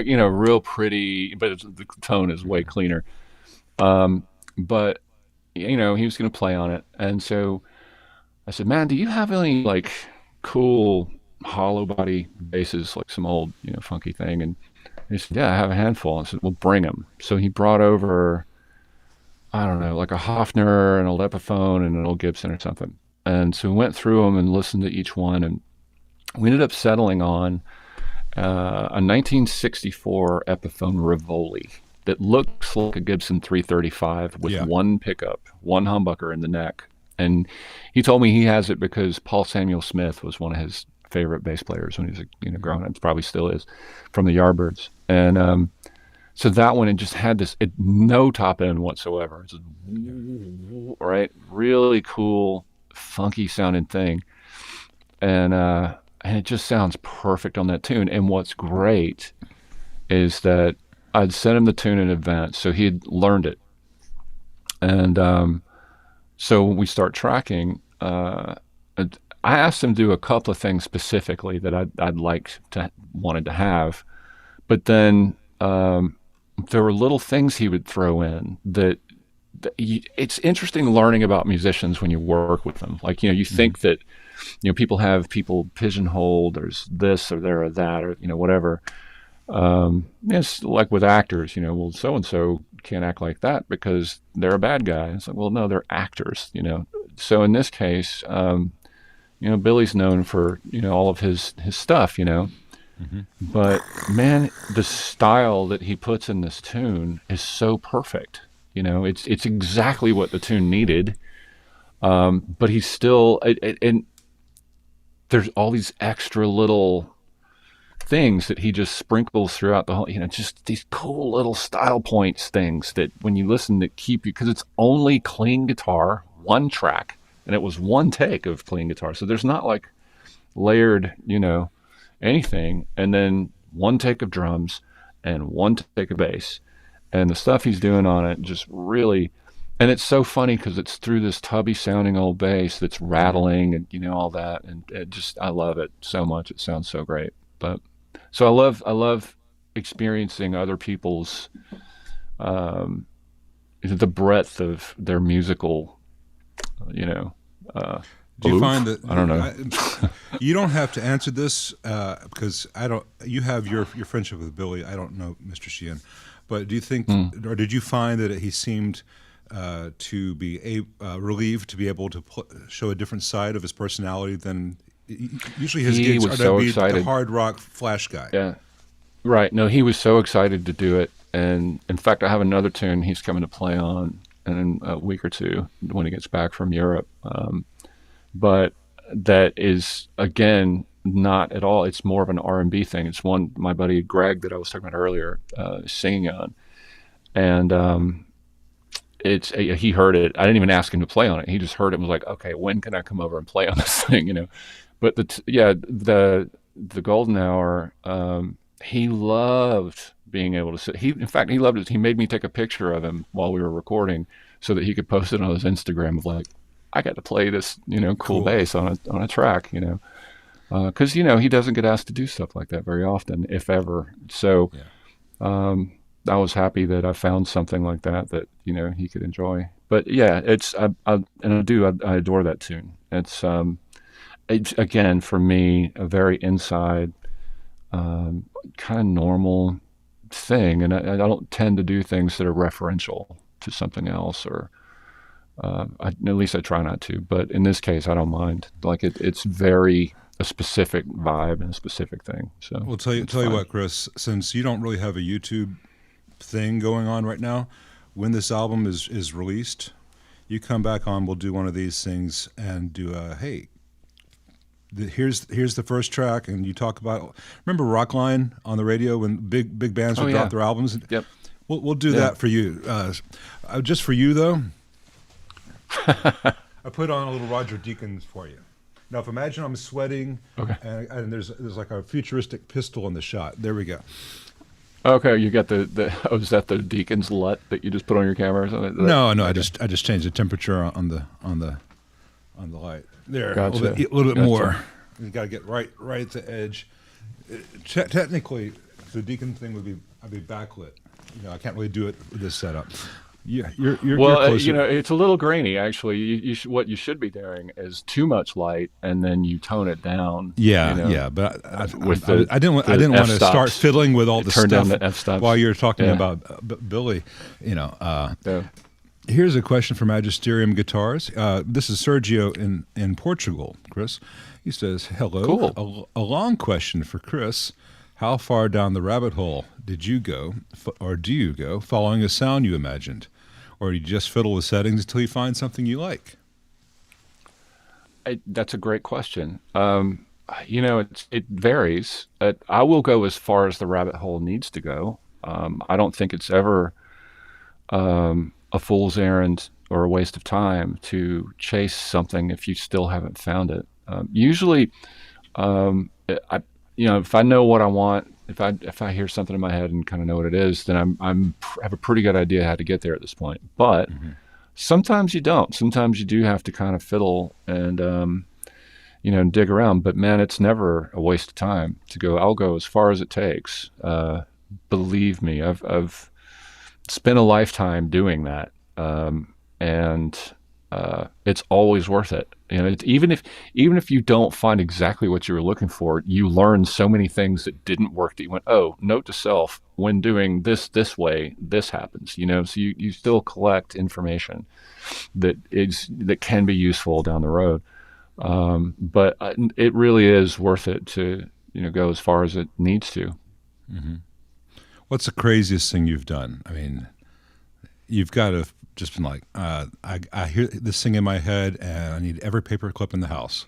real pretty, but the tone is way cleaner. But he was going to play on it, and so I said, "Man, do you have any like cool hollow body basses, like some old funky thing?" And he said, "Yeah, I have a handful." I said, "Well, bring them." So he brought over, I don't know, like a Hofner and an old Epiphone and an old Gibson or something. And so we went through them and listened to each one, and we ended up settling on a 1964 Epiphone Rivoli that looks like a Gibson 335 with one pickup, one humbucker in the neck. And he told me he has it because Paul Samuel Smith was one of his favorite bass players when he was growing up. Probably still is, from the Yardbirds. And so that one, it just had this no top end whatsoever. It's just, right, really cool, funky sounding thing, and it just sounds perfect on that tune. And what's great is that I'd sent him the tune in advance, so he had learned it. And so when we start tracking, I asked him to do a couple of things specifically that I'd wanted to have, but then there were little things he would throw in that it's interesting learning about musicians when you work with them. Like, you think that, people have people pigeonholed, there's this or there or that, or, whatever. It's like with actors, well, so-and-so can't act like that because they're a bad guy. It's like, well, no, they're actors, So in this case, Billy's known for, all of his stuff, But man, the style that he puts in this tune is so perfect. It's exactly what the tune needed. But he's still, and there's all these extra little things that he just sprinkles throughout the whole, just these cool little style points things that when you listen that keep you, because it's only clean guitar, one track, and it was one take of clean guitar. So there's not like layered, anything, and then one take of drums and one take of bass, and the stuff he's doing on it just really, and it's so funny because it's through this tubby sounding old bass that's rattling and all that, and I love it so much. It sounds so great. But so I love experiencing other people's the breadth of their musical do you find that I don't know? You don't have to answer this because I don't. You have your friendship with Billy. I don't know Mr. Sheehan, but do you think, or did you find that he seemed to be relieved to be able to show a different side of his personality than Usually his He gigs was are so to be excited. the hard rock flash guy. Yeah. Right. No, he was so excited to do it. And in fact, I have another tune he's coming to play on in a week or two when he gets back from Europe. But that is, again, not at all. It's more of an R&B thing. It's one my buddy Greg that I was talking about earlier is singing on. And he heard it. I didn't even ask him to play on it. He just heard it and was like, okay, when can I come over and play on this thing? But the Golden Hour, he loved being able to sit. In fact, he loved it. He made me take a picture of him while we were recording so that he could post it on his Instagram of like, I got to play this, cool bass on a track, because, he doesn't get asked to do stuff like that very often, if ever. So, I was happy that I found something like that, he could enjoy. But yeah, I adore that tune. It's again, for me, a very inside, kind of normal thing. And I don't tend to do things that are referential to something else or, at least I try not to, but in this case, I don't mind. Like it's very a specific vibe and a specific thing. So we'll tell you what, Chris, since you don't really have a YouTube thing going on right now, when this album is released, you come back on, we'll do one of these things and do here's the first track, and you talk about, remember Rockline on the radio when big bands would drop their albums? Yep. We'll do that for you. Just for you though, I put on a little Roger Deakins for you. Now, if imagine I'm sweating, and there's like a futuristic pistol in the shot. There we go. Okay, you got is that the Deakins LUT that you just put on your camera or something? No, I just changed the temperature on the light. There, gotcha. a little bit more. You got to get right at the edge. Technically, the Deakins thing I'd be backlit. I can't really do it with this setup. Yeah, you're closer. It's a little grainy actually. What you should be doing is too much light, and then you tone it down. Yeah, but I didn't want to F-stops. start fiddling with all the Turn stuff down the F-stops. while you're talking about Billy. Here's a question from Magisterium Guitars. This is Sergio in Portugal. Chris, he says, "Hello, cool. A long question for Chris. How far down the rabbit hole did you go, or do you go, following a sound you imagined? Or do you just fiddle with settings until you find something you like?" That's a great question. It varies. I will go as far as the rabbit hole needs to go. I don't think it's ever a fool's errand or a waste of time to chase something if you still haven't found it. Usually, if I know what I want, if I hear something in my head and kind of know what it is, then I have a pretty good idea how to get there at this point. But sometimes you don't. Sometimes you do have to kind of fiddle and dig around. But man, it's never a waste of time to go. I'll go as far as it takes. Believe me, I've spent a lifetime doing that, and it's always worth it. Even if you don't find exactly what you were looking for, you learn so many things that didn't work that you went, oh, note to self, when doing this way, this happens. So you still collect information that can be useful down the road. But it really is worth it to go as far as it needs to. Mm-hmm. What's the craziest thing you've done? I mean, you've got to just been like, I hear this thing in my head, and I need every paper clip in the house.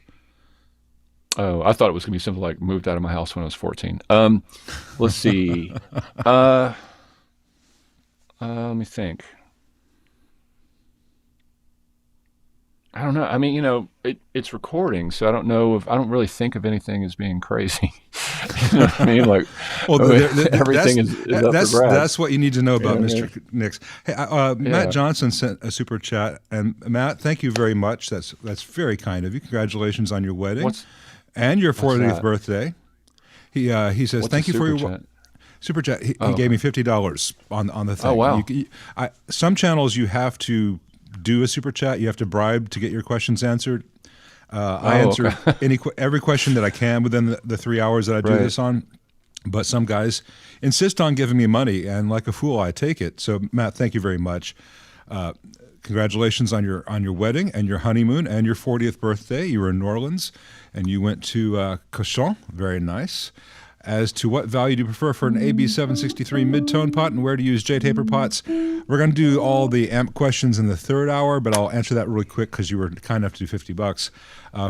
Oh, I thought it was going to be something like moved out of my house when I was 14. Let's see. Let me think. I don't know. I mean, it's recording, so I don't know I don't really think of anything as being crazy. You know what I mean? Like, everything is up for grabs. That's what you need to know about Mr. Nix. Hey, Matt Johnson sent a super chat, and Matt, thank you very much. That's very kind of you. Congratulations on your wedding and your 40th birthday. He says thank you for your super chat. He gave me $50 on the thing. Oh wow! Some channels you have to do a super chat. You have to bribe to get your questions answered. I answer every question that I can within the 3 hours that I do this on. But some guys insist on giving me money, and like a fool, I take it. So, Matt, thank you very much. congratulations on your wedding and your honeymoon and your 40th birthday. You were in New Orleans, and you went to Cochon. Very nice. As to what value do you prefer for an AB763 mid-tone pot and where to use J-taper pots, we're going to do all the amp questions in the third hour, but I'll answer that really quick because you were kind enough to do $50.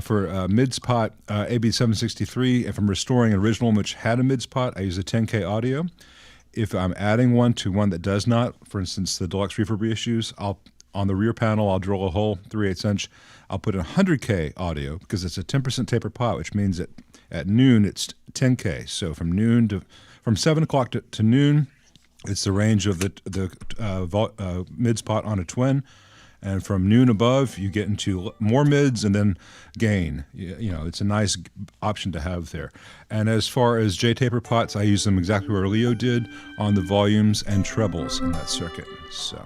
For mids pot, AB763, if I'm restoring an original one which had a mids pot, I use a 10K audio. If I'm adding one to one that does not, for instance, the deluxe reverb reissues, on the rear panel, I'll drill a hole, 3/8 inch. I'll put in 100K audio because it's a 10% taper pot, which means that at noon it's 10K. So from 7 o'clock to noon, it's the range of the mids pot on a twin. And from noon above, you get into more mids and then gain. You know, it's a nice option to have there. And as far as J-taper pots, I use them exactly where Leo did on the volumes and trebles in that circuit. So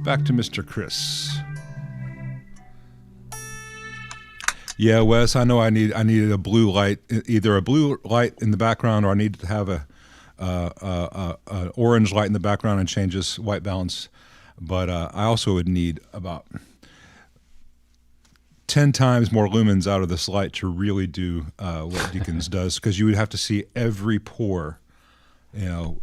back to Mr. Chris. Yeah, Wes, I know I needed a blue light, either a blue light in the background, or I needed to have a orange light in the background and change this white balance. But I also would need about 10 times more lumens out of this light to really do what Deacons does, because you would have to see every pore, you know.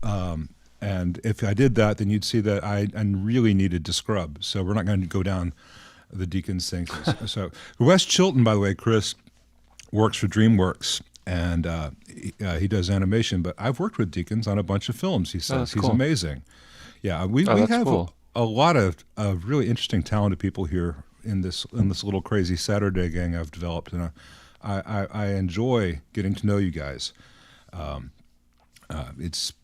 And if I did that, then you'd see that I really needed to scrub. So we're not going to go down the Deacons thing. So Wes Chilton, by the way, Chris, works for DreamWorks, and he does animation. But I've worked with Deacons on a bunch of films. He says he's amazing. Yeah, we have cool. a lot of really interesting, talented people here in this little crazy Saturday gang I've developed, and I enjoy getting to know you guys. It's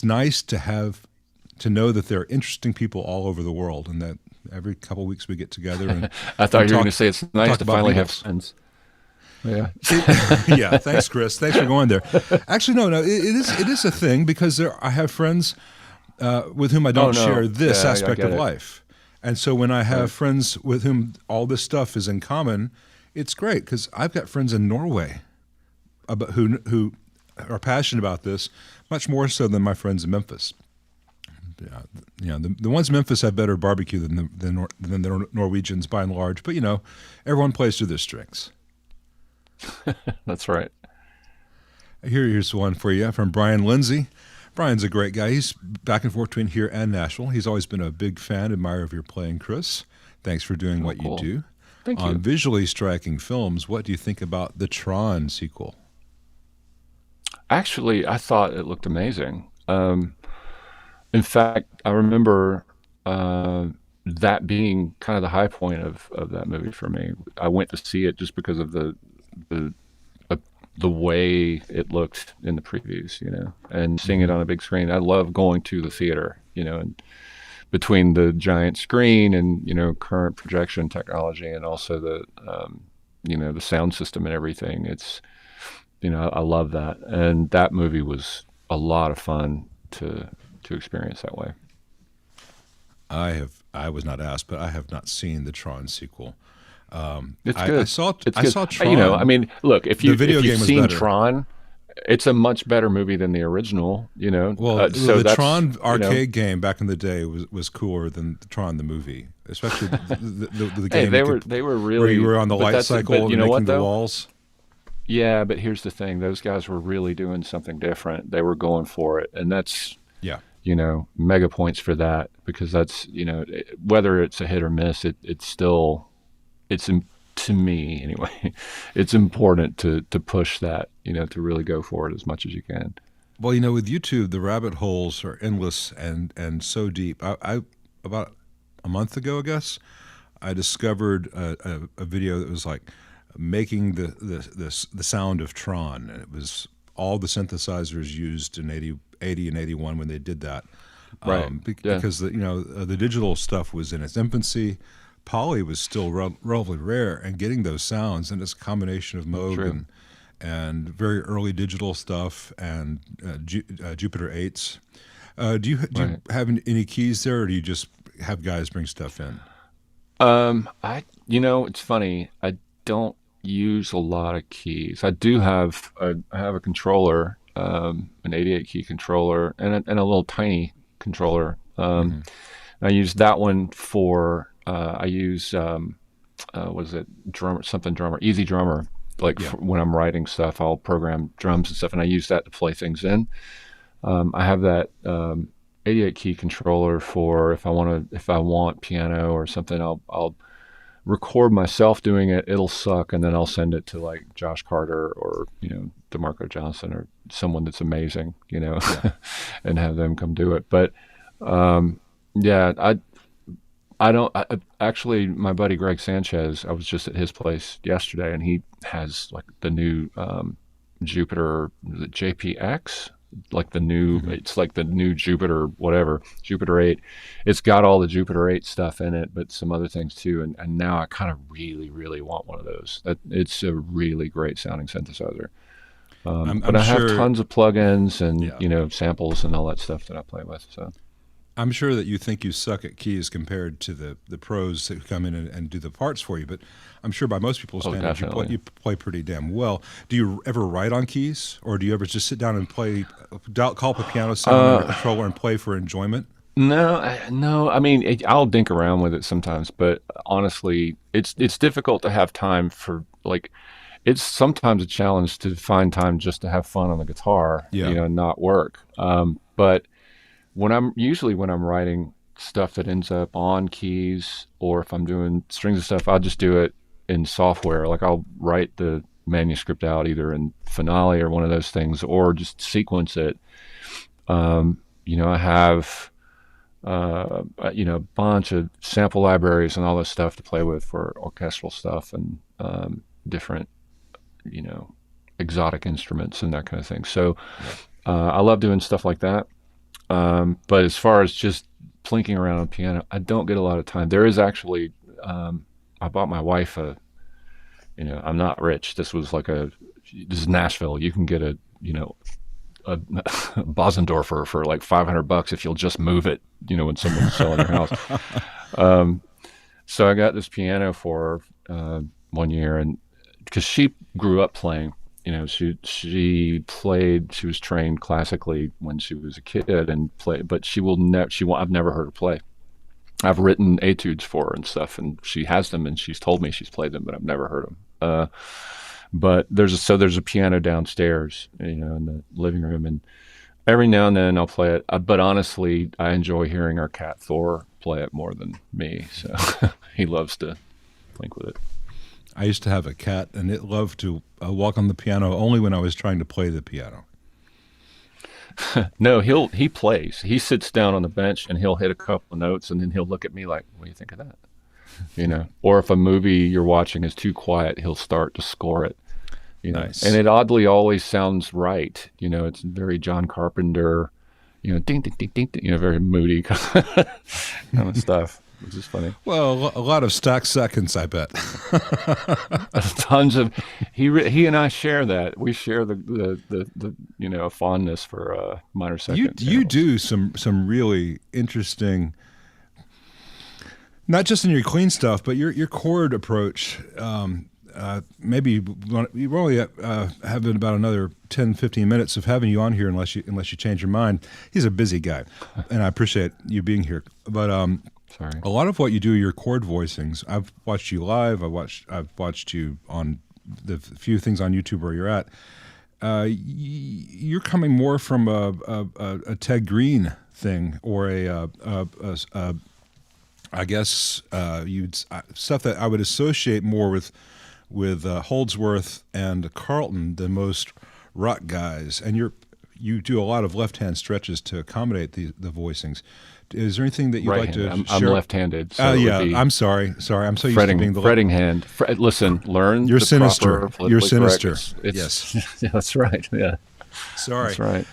nice to know that there are interesting people all over the world, and that every couple of weeks we get together. And I thought you were going to say it's nice to finally have friends. Yeah. Yeah. Thanks, Chris. Thanks for going there. Actually, no. It is a thing, because I have friends with whom I don't share this aspect of life, and so when I have friends with whom all this stuff is in common, it's great, because I've got friends in Norway who are passionate about this, much more so than my friends in Memphis. You know, the ones in Memphis have better barbecue than the Norwegians by and large, but everyone plays to their strengths. That's right. Here's one for you from Brian Lindsay. Brian's a great guy. He's back and forth between here and Nashville. He's always been a big fan, admirer of your playing, Chris. Thanks for doing what you do. Thank you. On visually striking films, what do you think about the Tron sequel? Actually, I thought it looked amazing. In fact, I remember that being kind of the high point of that movie for me. I went to see it just because of the way it looked in the previews, and seeing it on a big screen. I love going to the theater, and between the giant screen and current projection technology, and also the sound system and everything. It's I love that, and that movie was a lot of fun to experience that way. I was not asked, but I have not seen the Tron sequel. It's good. I saw Tron. Look, if you've seen better. Tron, it's a much better movie than the original. Well, the Tron arcade game back in the day was cooler than Tron the movie, especially the game. Hey, they were really, where you were on the light cycle and making the walls. Yeah, but here's the thing: those guys were really doing something different. They were going for it, and that's mega points for that, because that's whether it's a hit or miss, it's to me anyway, it's important to push that, to really go for it as much as you can. Well, with YouTube, the rabbit holes are endless and so deep. I about a month ago, I guess, I discovered a video that was like making the sound of Tron, and it was all the synthesizers used in 80 and 81 when they did that, right? Because the digital stuff was in its infancy. Poly was still relatively rare, and getting those sounds, and it's a combination of Moog and very early digital stuff and Jupiter 8s. Do you have any keys there, or do you just have guys bring stuff in? It's funny. I don't use a lot of keys. I do have a controller, an 88 key controller, and a little tiny controller. I use that one for I use what is it, drummer, Easy Drummer. Like Yeah. when I'm writing stuff, I'll program drums and stuff, and I use that to play things in. I have that 88 key controller for if I want piano or something, I'll record myself doing it. It'll suck, and then I'll send it to like Josh Carter or DeMarco Johnson or someone that's amazing, and have them come do it. But yeah, I don't actually. My buddy Greg Sanchez, I was just at his place yesterday, and he has like the new Jupiter, the JPX, like the new. It's like the new Jupiter, whatever, Jupiter 8. It's got all the Jupiter 8 stuff in it, but some other things too. And now I kind of really, really want one of those. It's a really great sounding synthesizer. But I have tons of plugins and samples and all that stuff that I play with. So. I'm sure that you think you suck at keys compared to the pros that come in and do the parts for you, but I'm sure by most people's standards you play pretty damn well. Do you ever write on keys, or do you ever just sit down and play, call up a piano sound on your controller and play for enjoyment? No. I mean, I'll dink around with it sometimes, but honestly, it's difficult to have time for like. It's sometimes a challenge to find time just to have fun on the guitar, and not work. But when I'm writing stuff that ends up on keys, or if I'm doing strings and stuff, I'll just do it in software. Like I'll write the manuscript out either in Finale or one of those things, or just sequence it. I have a bunch of sample libraries and all this stuff to play with for orchestral stuff and different exotic instruments and that kind of thing. So I love doing stuff like that. But as far as just plinking around on piano, I don't get a lot of time. There is actually, I bought my wife I'm not rich. This is Nashville. You can get a Bosendorfer for like $500 if you'll just move it, when someone's selling your house. So I got this piano for her 1 year, and because she grew up playing. She played. She was trained classically when she was a kid and played, but I've never heard her play. I've written etudes for her and stuff, and she has them, and she's told me she's played them, but I've never heard them. But there's a piano downstairs, in the living room, and every now and then I'll play it. But honestly, I enjoy hearing our cat Thor play it more than me. So he loves to plink with it. I used to have a cat, and it loved to walk on the piano only when I was trying to play the piano. No, he plays. He sits down on the bench and he'll hit a couple of notes, and then he'll look at me like, "What do you think of that?" Or if a movie you're watching is too quiet, he'll start to score it. Nice. And it oddly always sounds right. It's very John Carpenter, ding ding ding ding, ding very moody kind of stuff. Which is funny. Well, a lot of stacked seconds, I bet. Tons of. He and I share that. We share the fondness for minor second. You do some really interesting, not just in your clean stuff, but your chord approach. Maybe you only have about another 10, 15 minutes of having you on here, unless you change your mind. He's a busy guy, and I appreciate you being here. But sorry, a lot of what you do, your chord voicings. I've watched you live. I've watched you on the few things on YouTube where you're at. You're coming more from a Ted Green thing, or I guess stuff that I would associate more with Holdsworth and Carlton, the most rock guys, and you do a lot of left-hand stretches to accommodate the voicings. Is there anything that you'd like to share? I'm left-handed. So I'm sorry. I'm so used to being the fretting hand. Listen, learn. You're the sinister. Proper You're sinister. Yes. Yeah, that's right. Yeah. Sorry. That's right.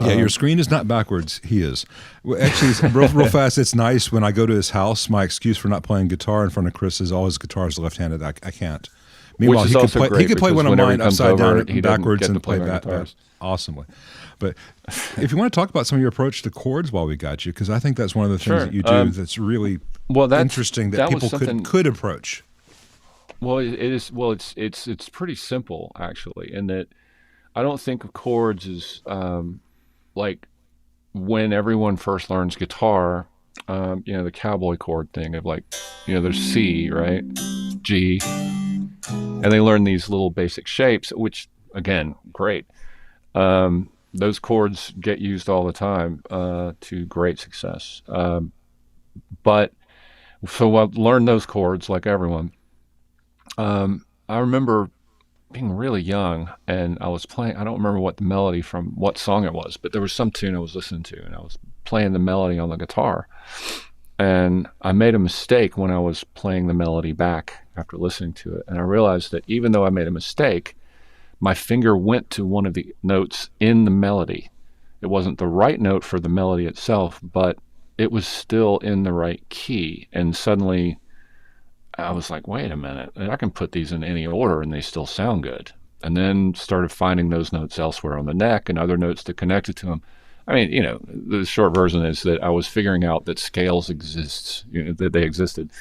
Yeah, your screen is not backwards. He is. Well, actually, real fast, it's nice when I go to his house. My excuse for not playing guitar in front of Chris is all his guitars left-handed. I can't. Meanwhile, Which is also great, he could play one of mine upside down and backwards and play that that awesomely. But if you want to talk about some of your approach to chords while we got you, because I think that's one of the things that you do that's really interesting that people could approach. Well, it is. Well, it's pretty simple actually, in that I don't think of chords as like when everyone first learns guitar. the cowboy chord thing of like, there's C, right? G. And they learn these little basic shapes, which, again, great. Those chords get used all the time to great success. But so I learned those chords like everyone. I remember being really young and I was playing, I don't remember what the melody from what song it was, but there was some tune I was listening to and I was playing the melody on the guitar. And I made a mistake when I was playing the melody back after listening to it. And I realized that even though I made a mistake, my finger went to one of the notes in the melody. It wasn't the right note for the melody itself, but it was still in the right key. And suddenly I was like, wait a minute, I can put these in any order and they still sound good. And then started finding those notes elsewhere on the neck and other notes that connected to them. I mean, the short version is that I was figuring out that scales exist, that they existed.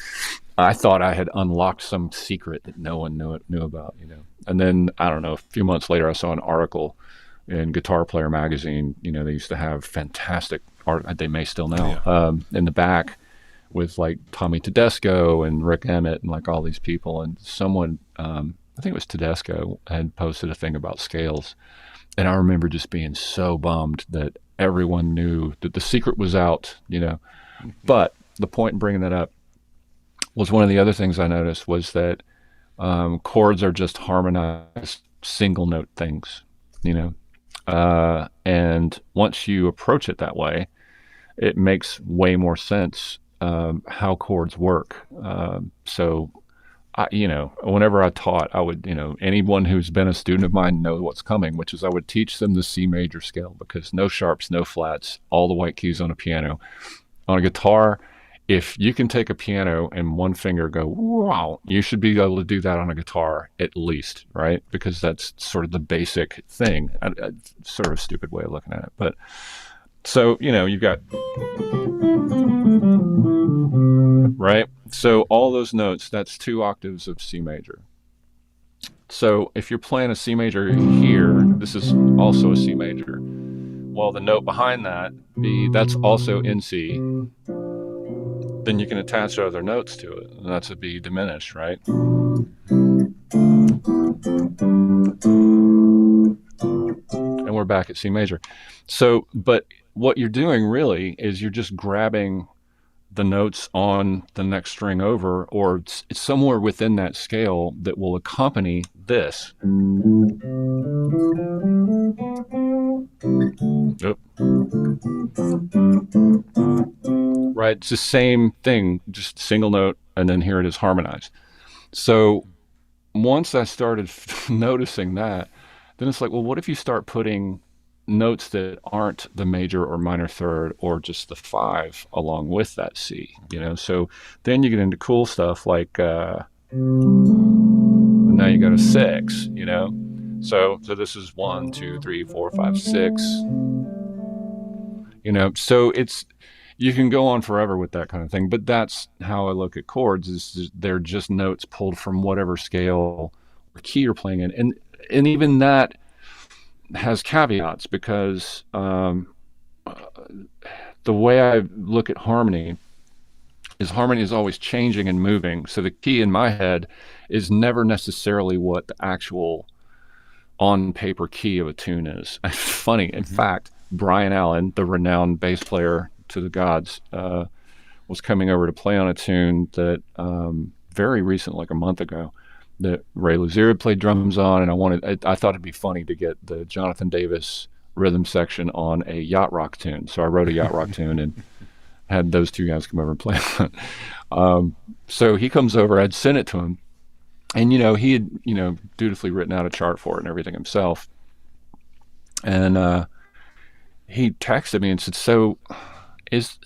I thought I had unlocked some secret that no one knew about, And then, I don't know, a few months later, I saw an article in Guitar Player magazine. They used to have fantastic art, they may still now, in the back with like Tommy Tedesco and Rick Emmett and like all these people. And someone, I think it was Tedesco, had posted a thing about scales. And I remember just being so bummed that everyone knew that the secret was out, But the point in bringing that up was one of the other things I noticed was that chords are just harmonized single note things, and once you approach it that way, it makes way more sense how chords work. So whenever I taught, I would, anyone who's been a student of mine know what's coming, which is I would teach them the C major scale because no sharps, no flats, all the white keys on a piano. On a guitar, if you can take a piano and one finger go, wow, you should be able to do that on a guitar at least, right? Because that's sort of the basic thing. Sort of a stupid way of looking at it. But so, you've got, right? So all those notes, that's 2 octaves of C major. So if you're playing a C major here, this is also a C major. Well, the note behind that, that's also in C. Then you can attach other notes to it, and that's a B diminished, right? And we're back at C major. So, but what you're doing really is you're just grabbing the notes on the next string over, or it's somewhere within that scale that will accompany this. Yep. Right, it's the same thing, just single note, and then here it is harmonized. So once I started noticing that, then it's like, well, what if you start putting notes that aren't the major or minor third or just the 5 along with that C, So then you get into cool stuff like now you got a 6, So this is 1, 2, 3, 4, 5, 6. So you can go on forever with that kind of thing, but that's how I look at chords. Is they're just notes pulled from whatever scale or key you're playing in, and even that has caveats because the way I look at harmony is always changing and moving. So the key in my head is never necessarily what the actual on paper key of a tune is. It's funny. In fact, Brian Allen, the renowned bass player to the gods, was coming over to play on a tune that very recent, like a month ago, that Ray Luzier had played drums on, and I thought it'd be funny to get the Jonathan Davis rhythm section on a yacht rock tune. So I wrote a yacht rock tune and had those 2 guys come over and play on it. So he comes over, I'd sent it to him, and he had dutifully written out a chart for it and everything himself. And he texted me and said, so is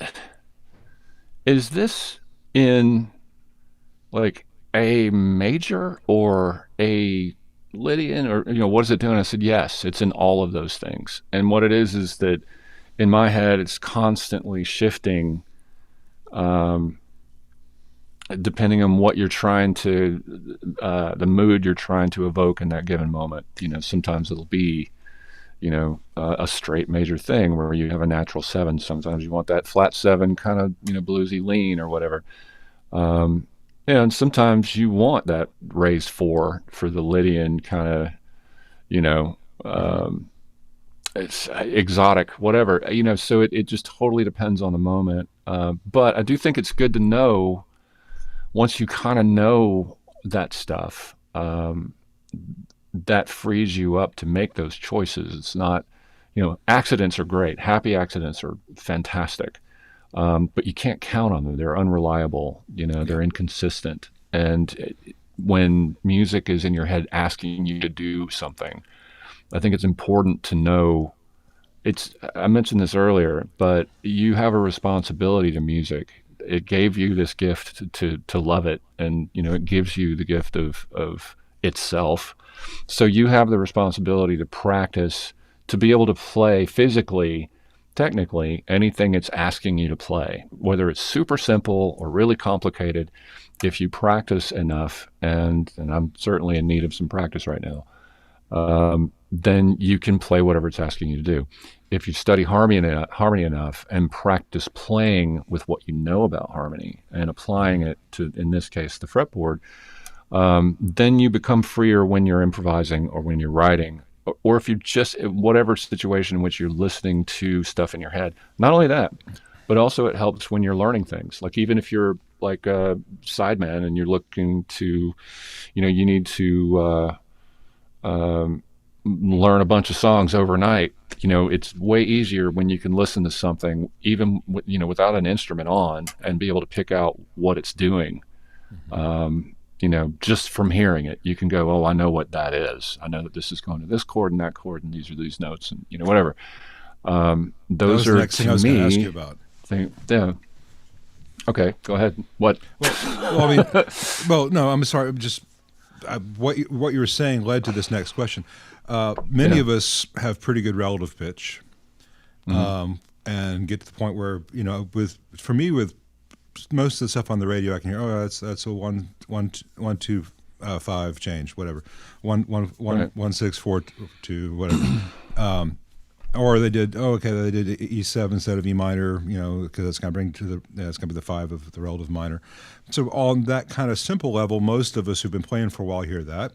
this in like A major or A Lydian, or what is it doing? I said, yes, it's in all of those things. And what it is that in my head it's constantly shifting depending on what you're trying to the mood you're trying to evoke in that given moment. Sometimes it'll be a straight major thing where you have a natural 7. Sometimes you want that flat 7 kind of, bluesy lean or whatever. And sometimes you want that raised 4 for the Lydian kind of, it's exotic, whatever, so it just totally depends on the moment. But I do think it's good to know, once you kind of know that stuff, that frees you up to make those choices. It's not, accidents are great. Happy accidents are fantastic. But you can't count on them. They're unreliable, they're inconsistent. And when music is in your head asking you to do something, I think it's important to know I mentioned this earlier, but you have a responsibility to music. It gave you this gift to love it. And, it gives you the gift of itself. So you have the responsibility to practice, to be able to play physically, technically, anything it's asking you to play, whether it's super simple or really complicated. If you practice enough, and I'm certainly in need of some practice right now, then you can play whatever it's asking you to do. If you study harmony enough and practice playing with what you know about harmony and applying it to, in this case, the fretboard, then you become freer when you're improvising or when you're writing, or if you just, whatever situation in which you're listening to stuff in your head. Not only that, but also it helps when you're learning things. Like even if you're like a sideman and you're looking to, you need to learn a bunch of songs overnight, it's way easier when you can listen to something even without an instrument on and be able to pick out what it's doing. Just from hearing it, you can go, oh, I know what that is. I know that this is going to this chord and that chord, and these are these notes, and whatever. Those are, the next thing I was going to ask you about. Yeah. Okay, go ahead. What? No, I'm sorry. What you were saying led to this next question. Many of us have pretty good relative pitch, and get to the point where with most of the stuff on the radio, I can hear, oh, that's a 1 2 5 change, whatever, 1 6 4 2, whatever. Or they did E7 instead of E minor, because it's going to bring it's going to be the 5 of the relative minor. So on that kind of simple level, most of us who've been playing for a while hear that,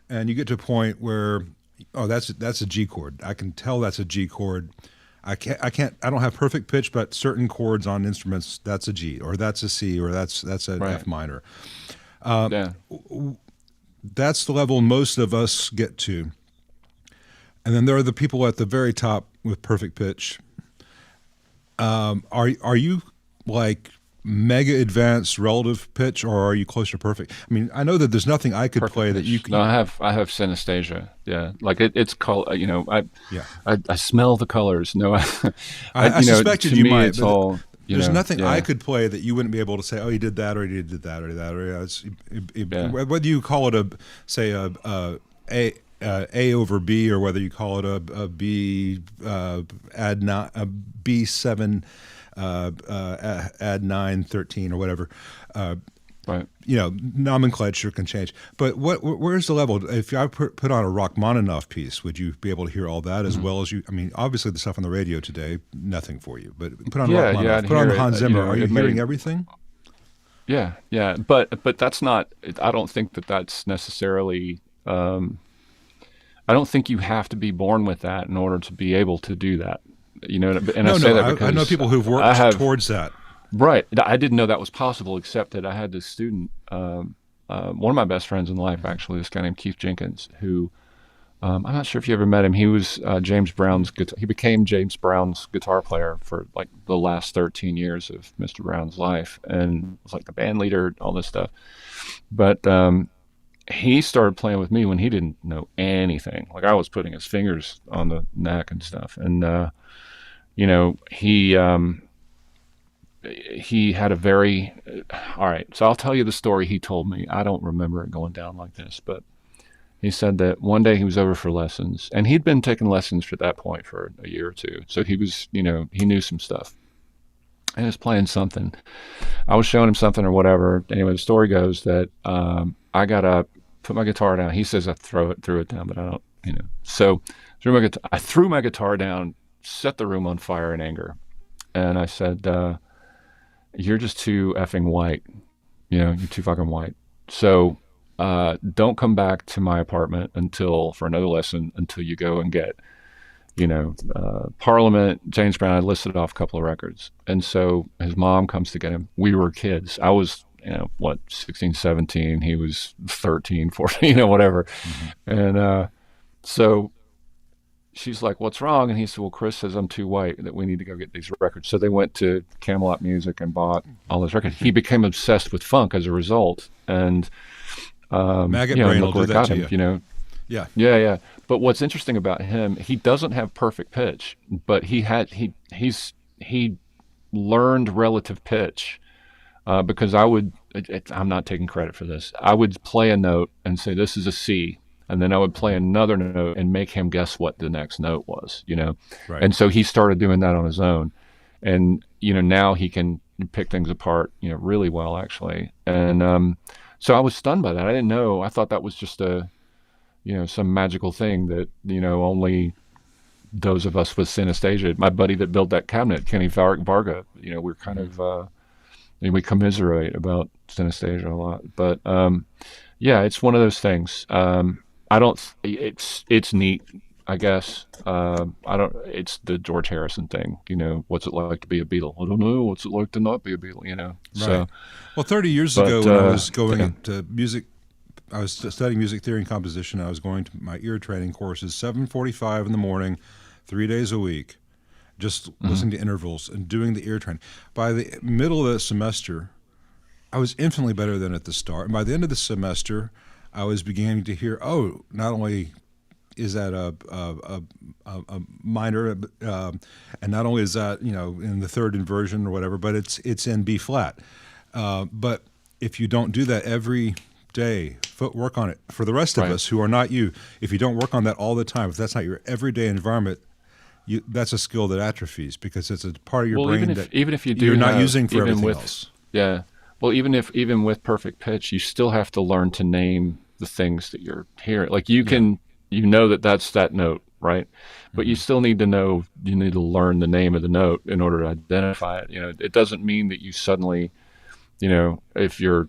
and you get to a point where, oh, that's a G chord. I can tell that's a G chord. I don't have perfect pitch, but certain chords on instruments, that's a G, or that's a C, or that's an F minor. That's the level most of us get to. And then there are the people at the very top with perfect pitch. Are you like mega advanced relative pitch, or are you close to perfect? I mean, I know that there's nothing I could perfect play pitch. That you can. No, I have synesthesia. Yeah, like it's called. I smell the colors. No, I suspected you might. It's all. There's nothing I could play that you wouldn't be able to say, oh, he did that, or he did that, or that, or whether you call it A over B, or whether you call it a B add a B7 add 9 13 or whatever. Right. Nomenclature can change. But where's the level? If I put on a Rachmaninoff piece, would you be able to hear all that as well as you? I mean, obviously the stuff on the radio today, nothing for you. But put on Rachmaninoff, put on Hans Zimmer. Are you hearing everything? Yeah. But that's not. I don't think that's necessarily. I don't think you have to be born with that in order to be able to do that. And I say that because I know people who've worked towards that. Right. I didn't know that was possible, except that I had this student, one of my best friends in life, actually, this guy named Keith Jenkins, who, I'm not sure if you ever met him. He was he became James Brown's guitar player for like the last 13 years of Mr. Brown's life, and was like the band leader, all this stuff. But he started playing with me when he didn't know anything. Like, I was putting his fingers on the neck and stuff. And, he had a very, all right, so I'll tell you the story he told me. I don't remember it going down like this, but he said that one day he was over for lessons, and he'd been taking lessons at that point for a year or two. So he was, he knew some stuff, and he was playing something. I was showing him something or whatever. Anyway, the story goes that I got up, put my guitar down. He says I threw it down, but I don't, So I threw my guitar down, set the room on fire in anger. And I said, you're just too effing white. You're too fucking white. So don't come back to my apartment for another lesson until you go and get, Parliament, James Brown. I listed off a couple of records. And so his mom comes to get him. We were kids. I was, 16, 17. He was 13, 14, whatever. Mm-hmm. And so she's like, what's wrong? And he said, well, Chris says I'm too white, that we need to go get these records. So they went to Camelot Music and bought all those records. He became obsessed with funk as a result. And Maggot brain will do that to you. Yeah. But what's interesting about him, he doesn't have perfect pitch, but he learned relative pitch. Because I'm not taking credit for this. I would play a note and say, this is a C. And then I would play another note and make him guess what the next note was, Right. And so he started doing that on his own. And, now he can pick things apart, really well, actually. And so I was stunned by that. I didn't know. I thought that was just some magical thing that, only those of us with synesthesia. My buddy that built that cabinet, Kenny Varga, we're kind of... we commiserate about synesthesia a lot, but it's one of those things. It's neat, I guess. It's the George Harrison thing. What's it like to be a Beatle? I don't know. What's it like to not be a Beatle? Right. So, well, 30 years ago, when I was going to music, I was studying music theory and composition. I was going to my ear training courses, 7:45 in the morning, 3 days a week. Just listening to intervals and doing the ear training. By the middle of the semester, I was infinitely better than at the start. And by the end of the semester, I was beginning to hear, not only is that a minor, and not only is that, in the third inversion or whatever, but it's in B flat. But if you don't do that every day, work on it. For the rest of us who are not you, if you don't work on that all the time, if that's not your everyday environment, that's a skill that atrophies because it's a part of your brain even if you do, you're not using for everything else. Yeah. Well, even with perfect pitch, you still have to learn to name the things that you're hearing. Like you can, that's that note, right? But you still need to know. You need to learn the name of the note in order to identify it. It doesn't mean that you suddenly, if you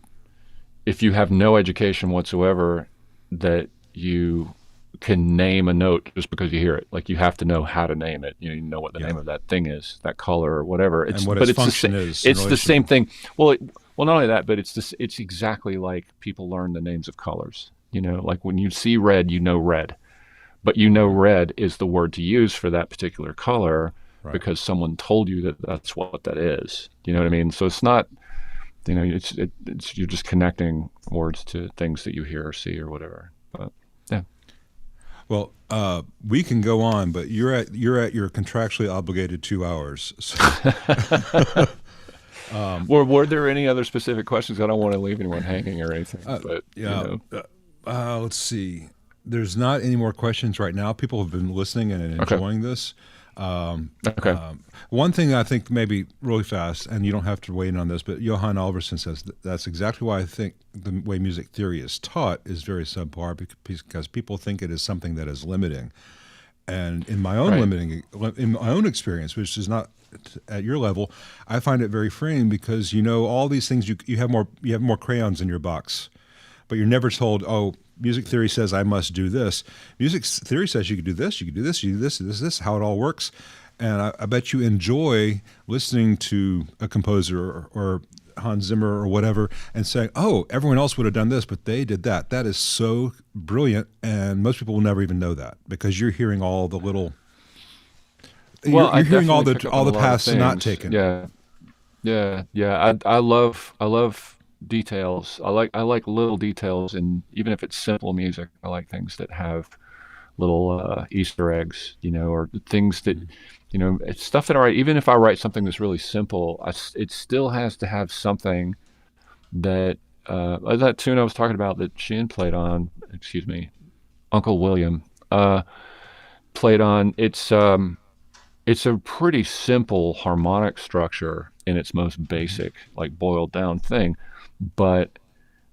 have no education whatsoever, that you can name a note just because you hear it. Like you have to know how to name it. You know what the name of that thing is, that color or whatever. And what its function is. It's the same thing. Well, not only that, but it's exactly like people learn the names of colors. Like when you see red, red, but red is the word to use for that particular color because someone told you that that's what that is. You know what I mean? So it's not. It's you're just connecting words to things that you hear or see or whatever. But yeah. Well, we can go on, but you're at your contractually obligated 2 hours. So. Were there any other specific questions? I don't want to leave anyone hanging or anything. But let's see. There's not any more questions right now. People have been listening and enjoying this. One thing I think maybe really fast, and you don't have to weigh in on this, but Johan Alverson says that's exactly why I think the way music theory is taught is very subpar because people think it is something that is limiting. And in my own in my own experience, which is not at your level, I find it very freeing because all these things you have more crayons in your box, but you're never told, music theory says I must do this. Music theory says you can do this, you can do this, you can do this, this, how it all works. And I bet you enjoy listening to a composer or Hans Zimmer or whatever and saying, everyone else would have done this, but they did that. That is so brilliant. And most people will never even know that because you're hearing all the little, you're hearing all the paths not taken. Yeah. I love details. I like little details, and even if it's simple music, I like things that have little Easter eggs, or things that, it's stuff that even if I write something that's really simple, it still has to have something that that tune I was talking about that Sheehan played on, Uncle William played on. It's a pretty simple harmonic structure in its most basic, like boiled down thing. But,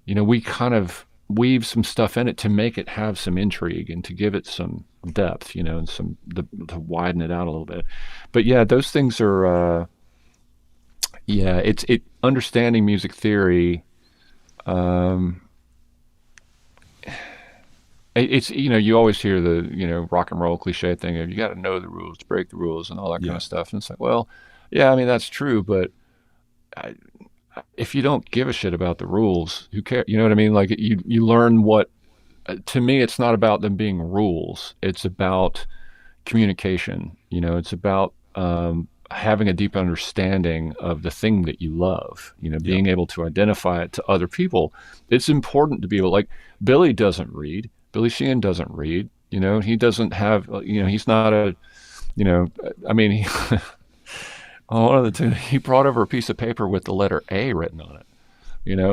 we kind of weave some stuff in it to make it have some intrigue and to give it some depth, and to widen it out a little bit. But yeah, those things are, yeah, it's understanding music theory. Um, it's you always hear the rock and roll cliche thing of you got to know the rules to break the rules and all that kind Yeah. of stuff. And it's like, well, yeah, I mean that's true, but I, if you don't give a shit about the rules, who cares? You know what I mean? Like you learn what. To me, it's not about them being rules. It's about communication. It's about having a deep understanding of the thing that you love. Yeah. Being able to identify it to other people. It's important to be able. Like Billy doesn't read. Billy Sheehan doesn't read. He doesn't have. He's not a. I mean, one of the two. He brought over a piece of paper with the letter A written on it.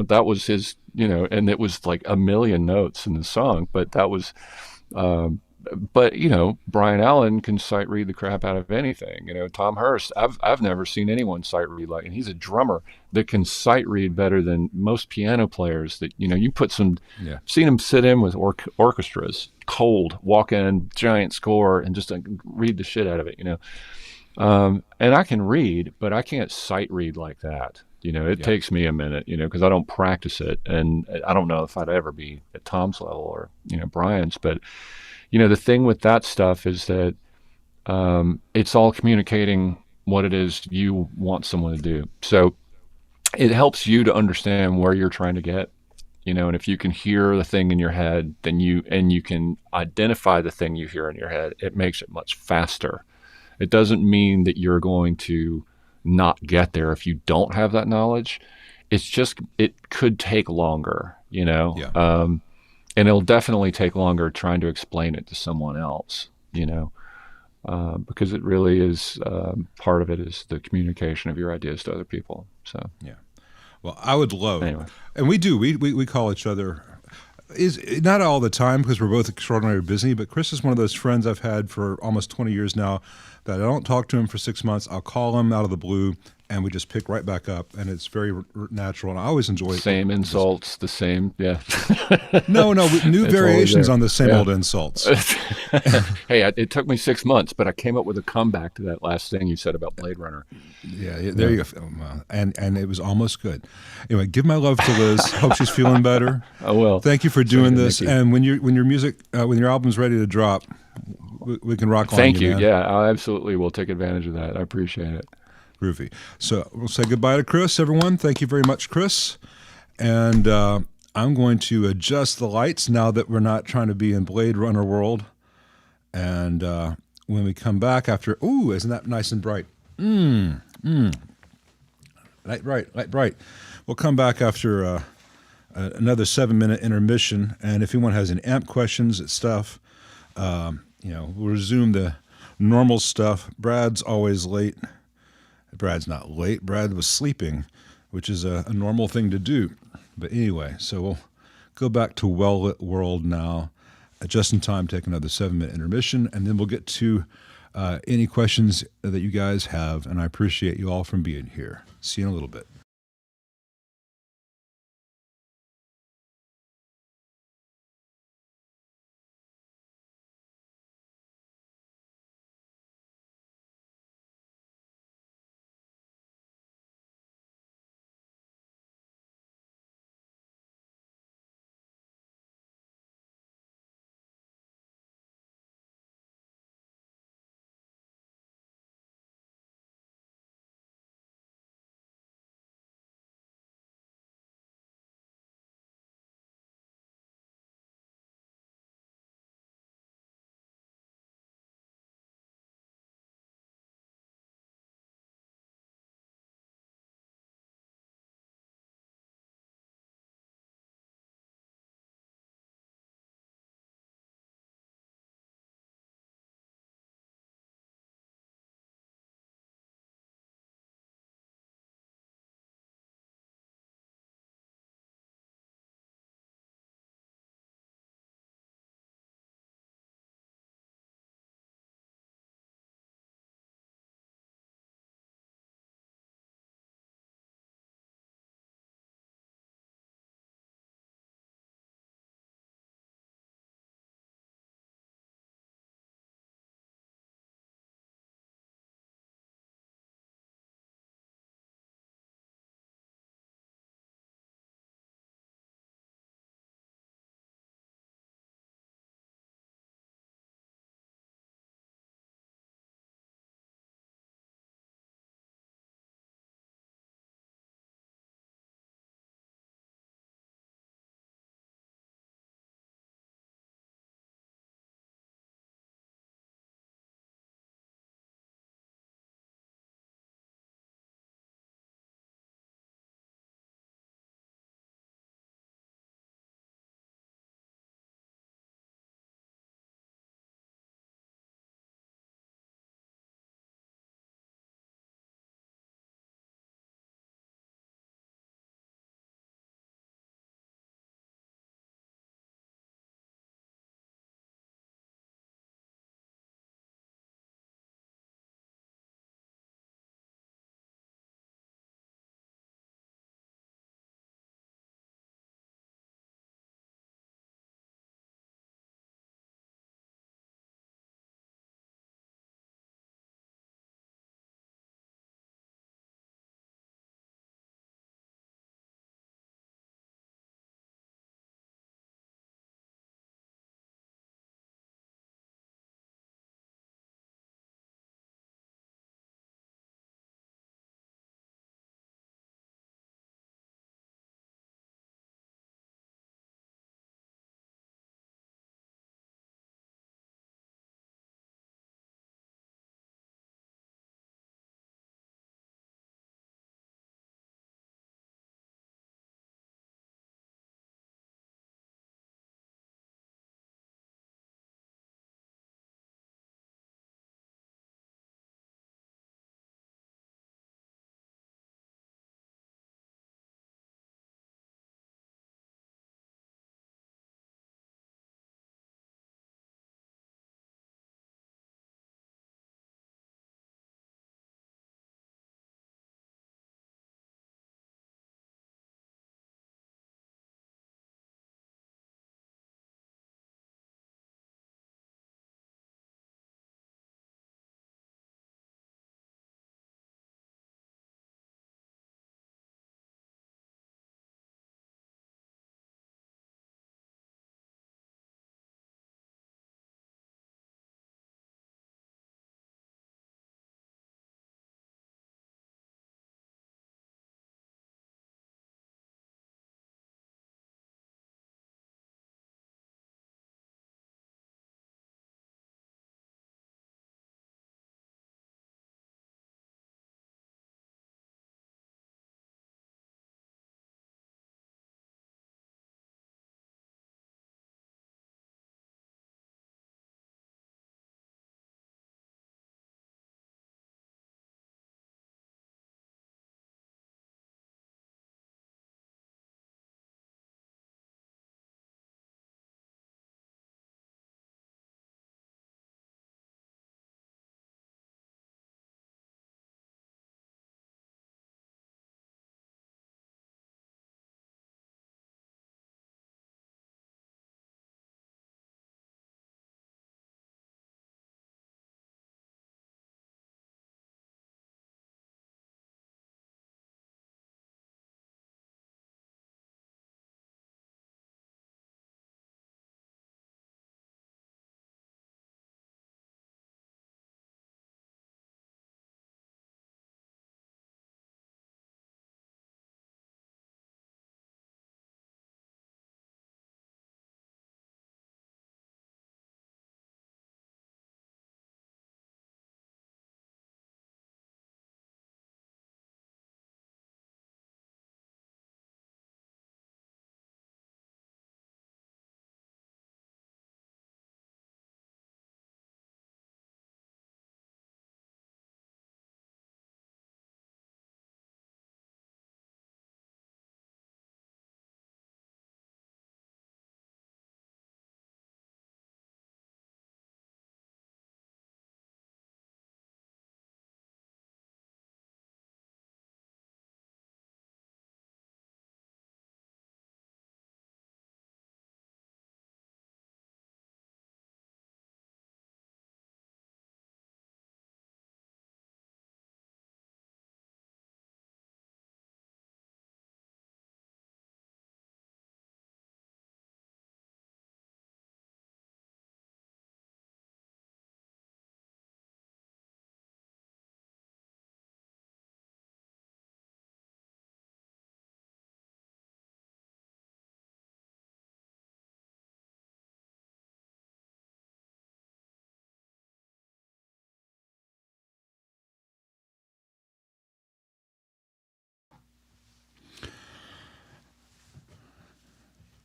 That was his, and it was like a million notes in the song, but that was, but Brian Allen can sight read the crap out of anything. Tom Hurst, I've never seen anyone sight read like, and he's a drummer that can sight read better than most piano players that, you put some, Yeah. seen him sit in with orchestras, cold, walk in, giant score, and just read the shit out of it, and I can read, but I can't sight read like that. It takes me a minute, because I don't practice it. And I don't know if I'd ever be at Tom's level or, Brian's. But, the thing with that stuff is that it's all communicating what it is you want someone to do. So it helps you to understand where you're trying to get, and if you can hear the thing in your head, then you can identify the thing you hear in your head, it makes it much faster. It doesn't mean that you're going to not get there if you don't have that knowledge. It's just it could take longer, Yeah. and it'll definitely take longer trying to explain it to someone else, because it really is part of it is the communication of your ideas to other people. So Yeah. Well, I would love, anyway, and we do. We call each other. Is not all the time because we're both extraordinarily busy, but Chris is one of those friends I've had for almost 20 years now that I don't talk to him for 6 months. I'll call him out of the blue and we just pick right back up, and it's very natural, and I always enjoy it. Same insults, the same, yeah. No, new It's variations there. on the same Yeah. old insults. Hey, it took me 6 months, but I came up with a comeback to that last thing you said about Blade Runner. Yeah, there you go. And it was almost good. Anyway, give my love to Liz. Hope she's feeling better. Oh well. Thank you for doing this. Thank you. And when your album's ready to drop, we can rock on. Thank you. Man. Yeah, I absolutely will take advantage of that. I appreciate it. Groovy. So we'll say goodbye to Chris, everyone. Thank you very much, Chris. And I'm going to adjust the lights now that we're not trying to be in Blade Runner world. And when we come back after, ooh, isn't that nice and bright? Light bright. We'll come back after another 7-minute intermission. And if anyone has any amp questions and stuff, we'll resume the normal stuff. Brad's always late. Brad's not late. Brad was sleeping, which is a normal thing to do. But anyway, so we'll go back to Well-Lit World now, just in time to take another 7-minute intermission, and then we'll get to any questions that you guys have, and I appreciate you all from being here. See you in a little bit.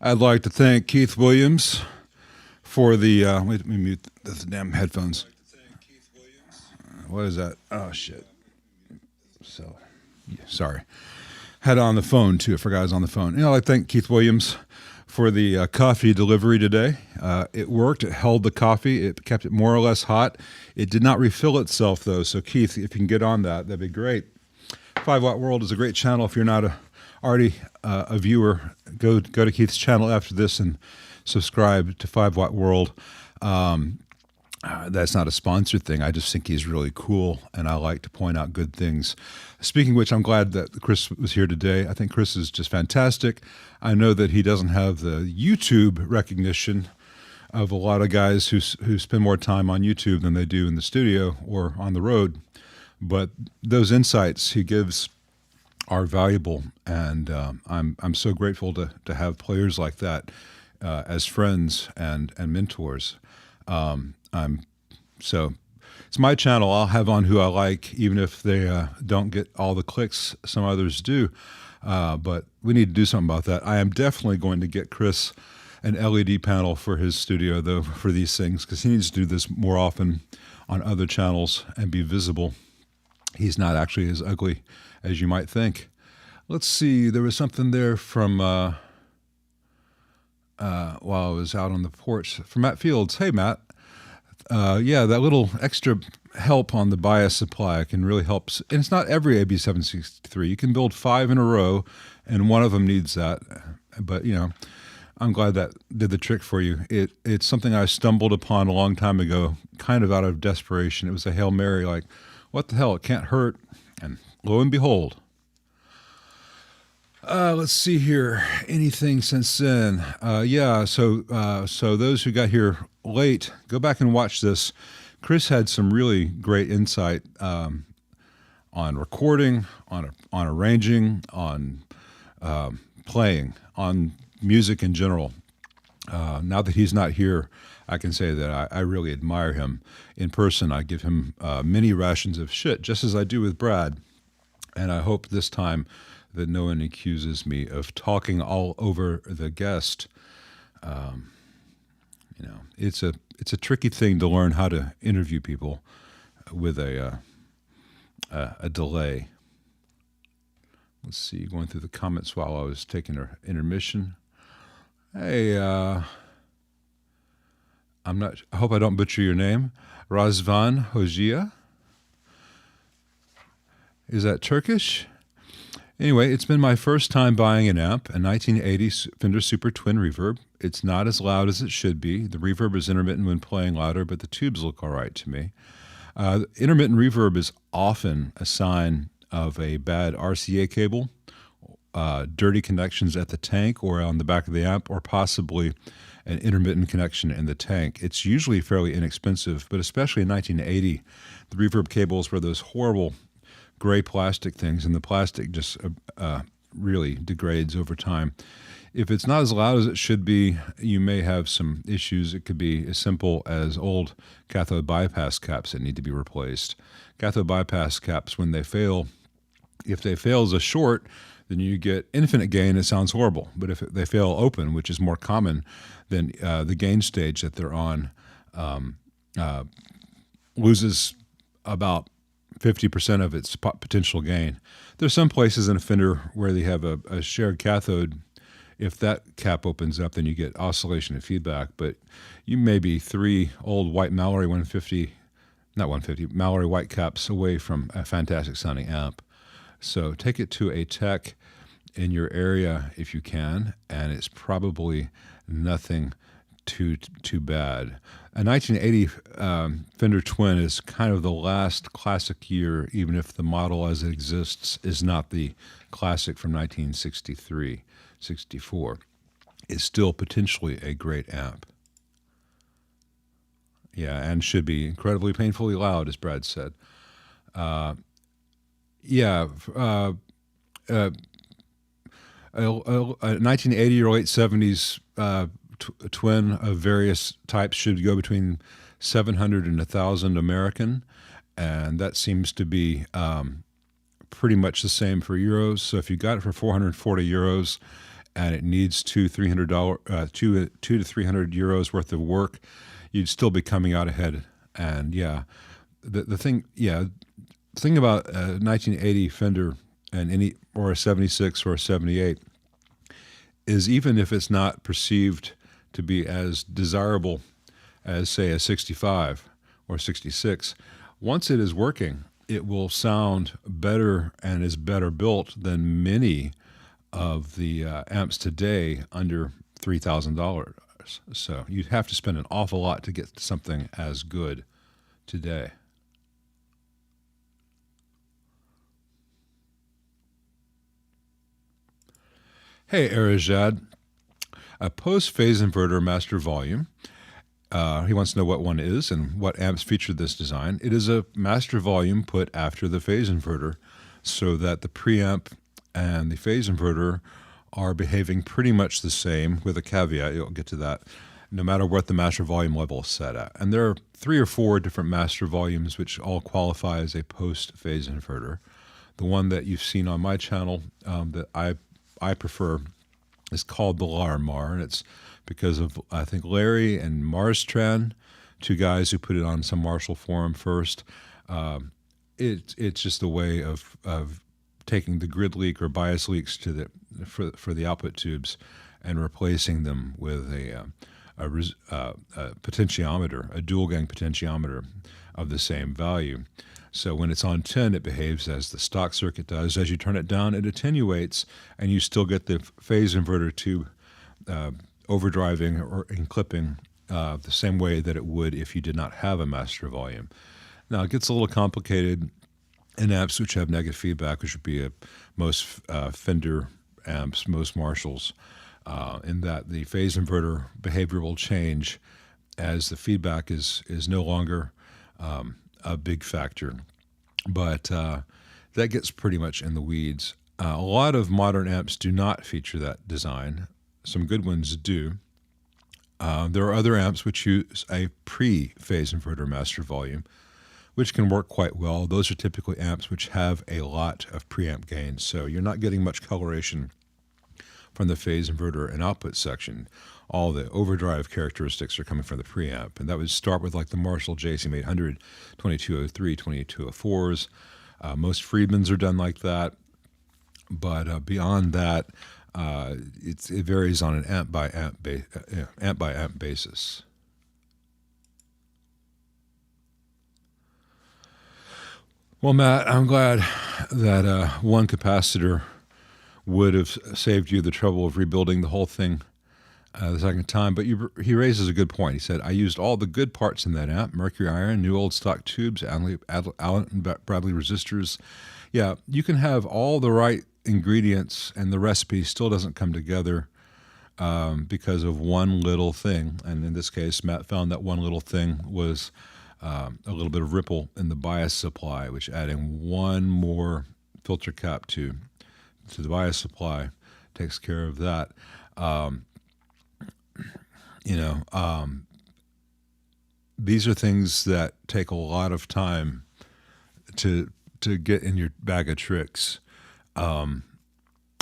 I'd like to thank Keith Williams for the. Wait, let me mute the damn headphones. What is that? Oh, shit. So, sorry. Had on the phone, too. I forgot I was on the phone. I'd like to thank Keith Williams for the coffee delivery today. It worked. It held the coffee. It kept it more or less hot. It did not refill itself, though. So, Keith, if you can get on that, that'd be great. 5 Watt World is a great channel. If you're not already a viewer, go to Keith's channel after this and subscribe to 5 Watt World. That's not a sponsored thing. I just think he's really cool, and I like to point out good things. Speaking of which, I'm glad that Chris was here today. I think Chris is just fantastic. I know that he doesn't have the YouTube recognition of a lot of guys who spend more time on YouTube than they do in the studio or on the road, but those insights he gives are valuable, and I'm so grateful to have players like that as friends and mentors. So it's my channel. I'll have on who I like, even if they don't get all the clicks some others do. But we need to do something about that. I am definitely going to get Chris an LED panel for his studio, though, for these things, because he needs to do this more often on other channels and be visible. He's not actually as ugly as you might think. Let's see. There was something there from while I was out on the porch from Matt Fields. Hey, Matt. Yeah, that little extra help on the bias supply can really help. And it's not every AB763. You can build 5 in a row, and one of them needs that. But, I'm glad that did the trick for you. It's something I stumbled upon a long time ago, kind of out of desperation. It was a Hail Mary, like, what the hell? It can't hurt. And lo and behold. Let's see here. Anything since then? So those who got here late, go back and watch this. Chris had some really great insight on recording, on arranging, on playing, on music in general. Now that he's not here, I can say that I really admire him. In person, I give him many rations of shit, just as I do with Brad. And I hope this time that no one accuses me of talking all over the guest. It's a tricky thing to learn how to interview people with a delay. Let's see, going through the comments while I was taking an intermission. Hey, I hope I don't butcher your name. Razvan Hojia. Is that Turkish? Anyway, it's been my first time buying an amp, a 1980 Fender Super Twin Reverb. It's not as loud as it should be. The reverb is intermittent when playing louder, but the tubes look all right to me. Intermittent reverb is often a sign of a bad RCA cable, dirty connections at the tank or on the back of the amp, or possibly an intermittent connection in the tank. It's usually fairly inexpensive, but especially in 1980, the reverb cables were those horrible gray plastic things, and the plastic just really degrades over time. If it's not as loud as it should be, you may have some issues. It could be as simple as old cathode bypass caps that need to be replaced. Cathode bypass caps, when they fail, if they fail as a short, then you get infinite gain. It sounds horrible. But if they fail open, which is more common, then the gain stage that they're on loses about 50% of its potential gain. There's some places in a Fender where they have a shared cathode. If that cap opens up, then you get oscillation and feedback. But you may be 3 old white Mallory Mallory white caps away from a fantastic sounding amp. So take it to a tech in your area if you can, and it's probably nothing too bad. A 1980 Fender Twin is kind of the last classic year, even if the model as it exists is not the classic from 1963, 64. It's still potentially a great amp. Yeah, and should be incredibly painfully loud, as Brad said. 1980 or late 70s twin of various types should go between 700 and 1,000 American, and that seems to be pretty much the same for euros. So if you got it for 440 euros and it needs $200 to €300 worth of work, you'd still be coming out ahead. And the thing about a 1980 Fender and or a 76 or a 78 is, even if it's not perceived to be as desirable as, say, a 65 or 66, once it is working, it will sound better and is better built than many of the amps today under $3,000. So you'd have to spend an awful lot to get something as good today. Hey, Arizad, a post-phase inverter master volume. He wants to know what one is and what amps feature this design. It is a master volume put after the phase inverter so that the preamp and the phase inverter are behaving pretty much the same, with a caveat. You'll get to that, no matter what the master volume level is set at. And there are 3 or 4 different master volumes which all qualify as a post-phase inverter. The one that you've seen on my channel that I prefer is called the Larimar, and it's because of, I think, Larry and Marstran, 2 guys who put it on some Marshall forum first. It's just a way of taking the grid leak or bias leaks for the output tubes and replacing them with a potentiometer, a dual gang potentiometer of the same value. So when it's on 10, it behaves as the stock circuit does. As you turn it down, it attenuates, and you still get the phase inverter tube overdriving or clipping the same way that it would if you did not have a master volume. Now, it gets a little complicated in amps which have negative feedback, which would be most Fender amps, most Marshalls, in that the phase inverter behavior will change as the feedback is no longer a big factor. But that gets pretty much in the weeds. A lot of modern amps do not feature that design. Some good ones do. There are other amps which use a pre-phase inverter master volume, which can work quite well. Those are typically amps which have a lot of preamp gain, so you're not getting much coloration from the phase inverter and output section. All the overdrive characteristics are coming from the preamp, and that would start with like the Marshall JCM800, 2203, 2204s. Most Friedmans are done like that, but beyond that, it varies on an amp by amp basis. Well, Matt, I'm glad that one capacitor would have saved you the trouble of rebuilding the whole thing the second time. But he raises a good point. He said, I used all the good parts in that amp: mercury iron, new old stock tubes, Allen and Bradley resistors. Yeah, you can have all the right ingredients and the recipe still doesn't come together because of one little thing. And in this case, Matt found that one little thing was a little bit of ripple in the bias supply, which adding one more filter cap to the bias supply takes care of that. These are things that take a lot of time to get in your bag of tricks. And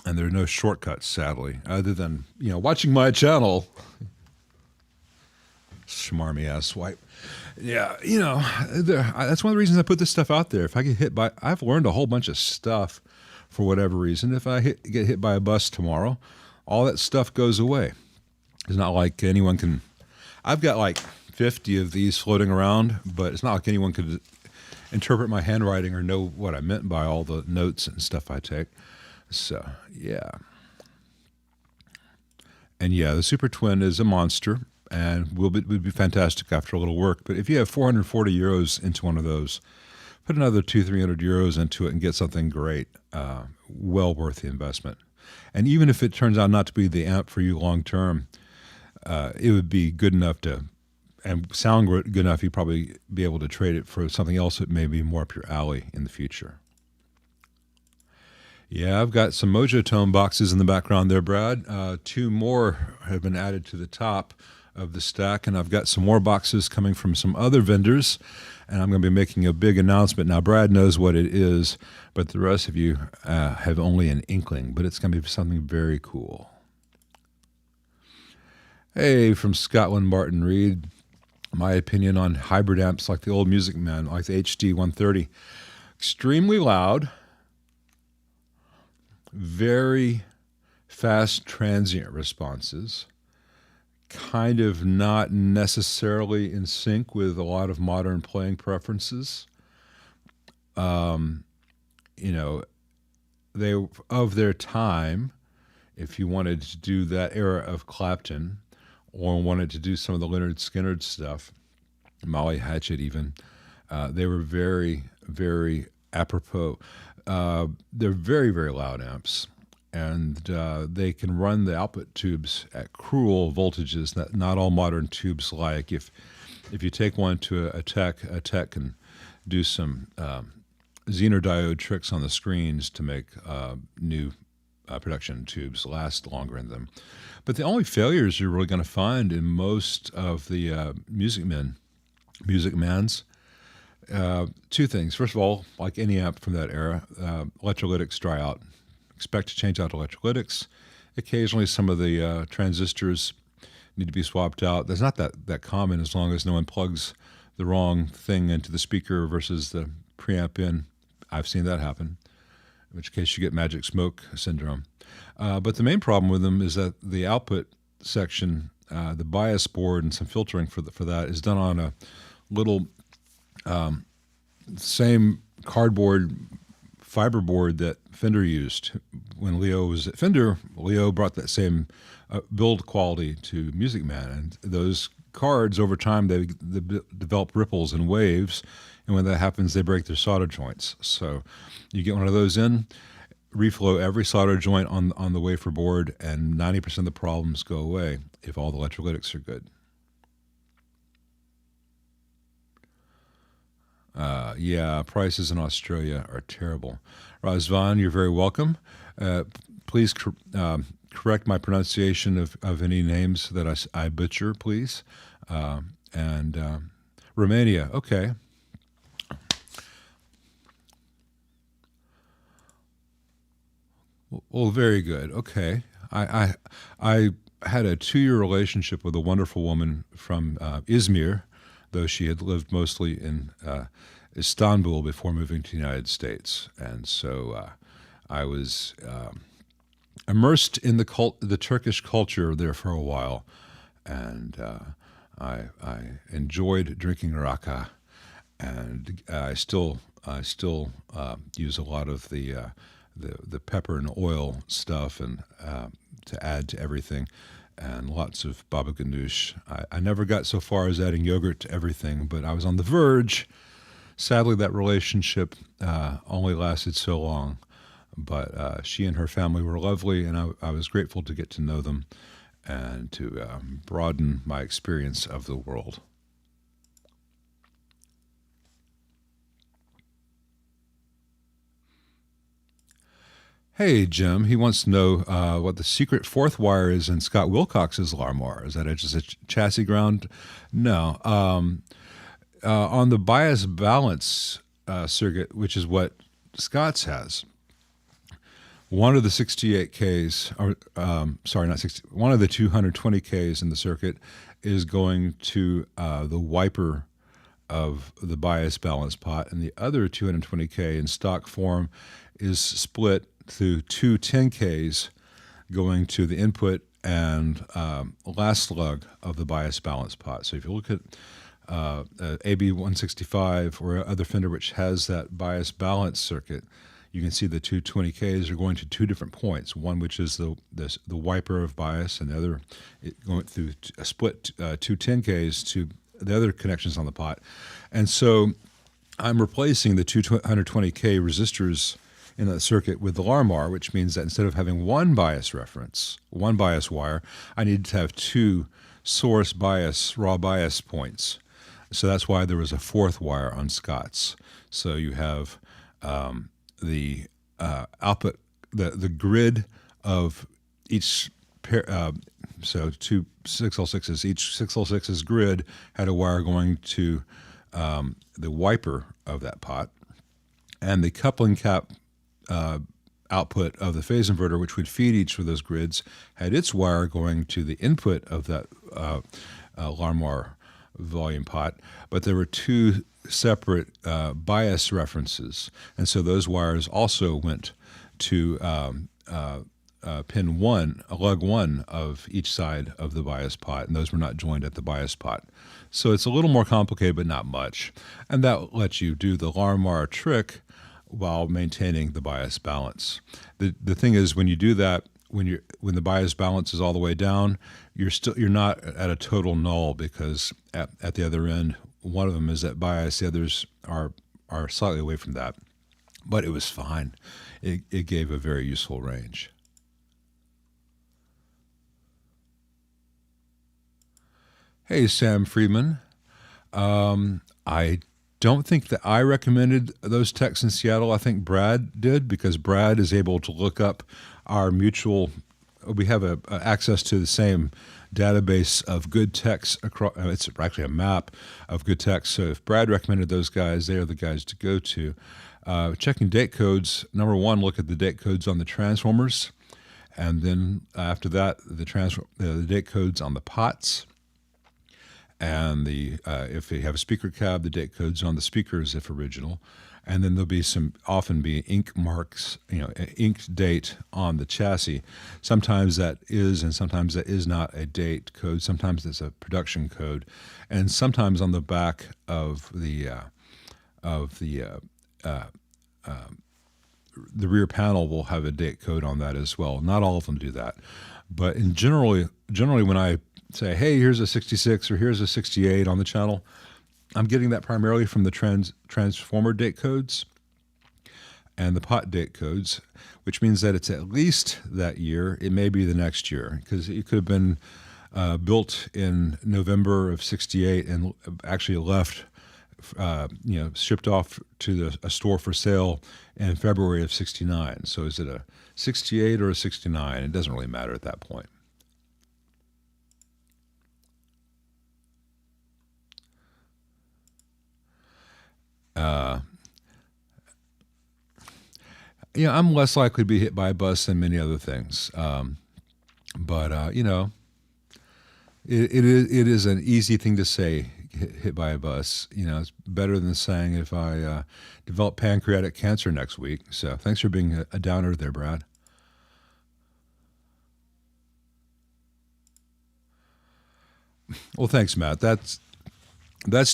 there are no shortcuts, sadly, other than, watching my channel. Schmarmy ass wipe. Yeah, that's one of the reasons I put this stuff out there. If I get hit by, I've learned a whole bunch of stuff for whatever reason. If I get hit by a bus tomorrow, all that stuff goes away. It's not like anyone can, I've got like 50 of these floating around, but it's not like anyone could interpret my handwriting or know what I meant by all the notes and stuff I take. So, yeah. And yeah, the Super Twin is a monster and would be fantastic after a little work. But if you have 440 euros into one of those, put another 200-300 euros into it and get something great. Well worth the investment. And even if it turns out not to be the amp for you long term, it would be good enough and sound good enough, you'd probably be able to trade it for something else that may be more up your alley in the future. Yeah, I've got some Mojo Tone boxes in the background there, Brad. 2 more have been added to the top of the stack, and I've got some more boxes coming from some other vendors, and I'm going to be making a big announcement. Now, Brad knows what it is, but the rest of you have only an inkling, but it's going to be something very cool. Hey, from Scotland, Martin Reed. My opinion on hybrid amps like the old Music Man, like the HD 130. Extremely loud, very fast transient responses, kind of not necessarily in sync with a lot of modern playing preferences. You know, they of their time, if you wanted to do that era of Clapton or wanted to do some of the Leonard Skinner stuff, Molly Hatchet even, they were very, very apropos. They're very, very loud amps, and they can run the output tubes at cruel voltages that not all modern tubes like. If you take one to a tech can do some Zener diode tricks on the screens to make new production tubes last longer in them. But the only failures you're really going to find in most of the Music Mans, two things. First of all, like any amp from that era, electrolytics dry out. Expect to change out electrolytics. Occasionally, some of the transistors need to be swapped out. That's not that common as long as no one plugs the wrong thing into the speaker versus the preamp in. I've seen that happen, in which case you get magic smoke syndrome. But the main problem with them is that the output section, the bias board and some filtering for that is done on a little same cardboard fiber board that Fender used. When Leo was at Fender, Leo brought that same build quality to Music Man, and those cards over time they develop ripples and waves, and when that happens they break their solder joints. So you get one of those in, reflow every solder joint on the wafer board, and 90% of the problems go away if all the electrolytics are good. Yeah, prices in Australia are terrible. Razvan, you're very welcome. Please correct my pronunciation of any names that I butcher, please. And Romania, okay. Well, very good. Okay. I had a 2-year relationship with a wonderful woman from Izmir, though she had lived mostly in Istanbul before moving to the United States. And so I was immersed in the Turkish culture there for a while, and I enjoyed drinking raka, and I still use a lot of the pepper and oil stuff and to add to everything, and lots of baba ganoush. I never got so far as adding yogurt to everything, but I was on the verge. Sadly, that relationship only lasted so long, but she and her family were lovely, and I was grateful to get to know them and to broaden my experience of the world. Hey, Jim, he wants to know what the secret fourth wire is in Scott Wilcox's Larmar. Is that just a chassis ground? No. On the bias balance circuit, which is what Scott's has, one of the 68Ks, one of the 220Ks in the circuit is going to the wiper of the bias balance pot, and the other 220K in stock form is split through two 10Ks going to the input and last slug of the bias balance pot. So if you look at AB 165 or other Fender which has that bias balance circuit, you can see the 220Ks are going to two different points. One which is the wiper of bias, and the other going through a split two 10Ks to the other connections on the pot. And so I'm replacing the 220K resistors in that circuit with the Larmar, which means that instead of having one bias reference, one bias wire, I need to have two source bias, raw bias points. So that's why there was a fourth wire on Scott's. So you have the output, the grid of each pair, so two 6L6s. Each 6L6's grid had a wire going to the wiper of that pot, and the coupling cap output of the phase inverter, which would feed each of those grids, had its wire going to the input of that Larmor volume pot, but there were two separate bias references, and so those wires also went to pin 1, lug 1 of each side of the bias pot, and those were not joined at the bias pot. So it's a little more complicated, but not much, and that lets you do the Larmor trick while maintaining the bias balance. The thing is, when you do that, when the bias balance is all the way down, you're not at a total null, because at the other end, one of them is at bias, the others are slightly away from that. But it was fine. It gave a very useful range. Hey, Sam Friedman. I don't think that I recommended those techs in Seattle. I think Brad did, because Brad is able to look up our mutual. We have access to the same database of good techs across. It's actually a map of good techs. So if Brad recommended those guys, they are the guys to go to. Checking date codes. Number one, look at the date codes on the transformers, and then after that, the date codes on the pots. And if you have a speaker cab, the date codes on the speakers if original, and then there'll be often be ink marks, inked date on the chassis. Sometimes that is, and sometimes that is not a date code. Sometimes it's a production code, and sometimes on the back of the rear panel will have a date code on that as well. Not all of them do that, but generally when I say, hey, here's a 66 or here's a 68 on the channel, I'm getting that primarily from the transformer date codes and the pot date codes, which means that it's at least that year. It may be the next year, because it could have been built in November of 68 and actually left, shipped off to a store for sale in February of 69. So is it a 68 or a 69? It doesn't really matter at that point. I'm less likely to be hit by a bus than many other things. But it is an easy thing to say, hit by a bus. It's better than saying if I develop pancreatic cancer next week. So thanks for being a downer there, Brad. Well, thanks, Matt. That's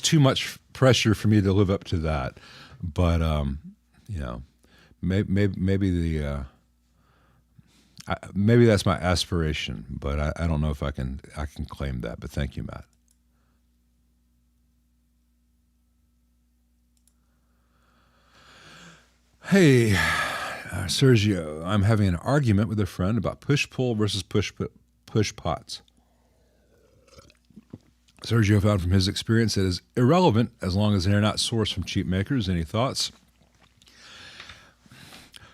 too much pressure for me to live up to that. But, maybe maybe that's my aspiration, but I don't know if I can claim that. But thank you, Matt. Hey, Sergio, I'm having an argument with a friend about push-pull versus push pots. Sergio found from his experience that it is irrelevant as long as they're not sourced from cheap makers. Any thoughts?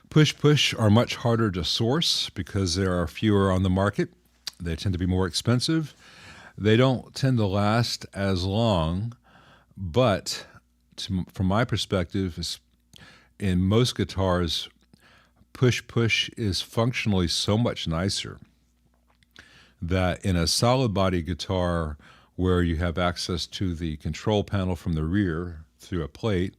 Push are much harder to source because there are fewer on the market. They tend to be more expensive. They don't tend to last as long, but from my perspective, in most guitars, push is functionally so much nicer that in a solid body guitar where you have access to the control panel from the rear through a plate,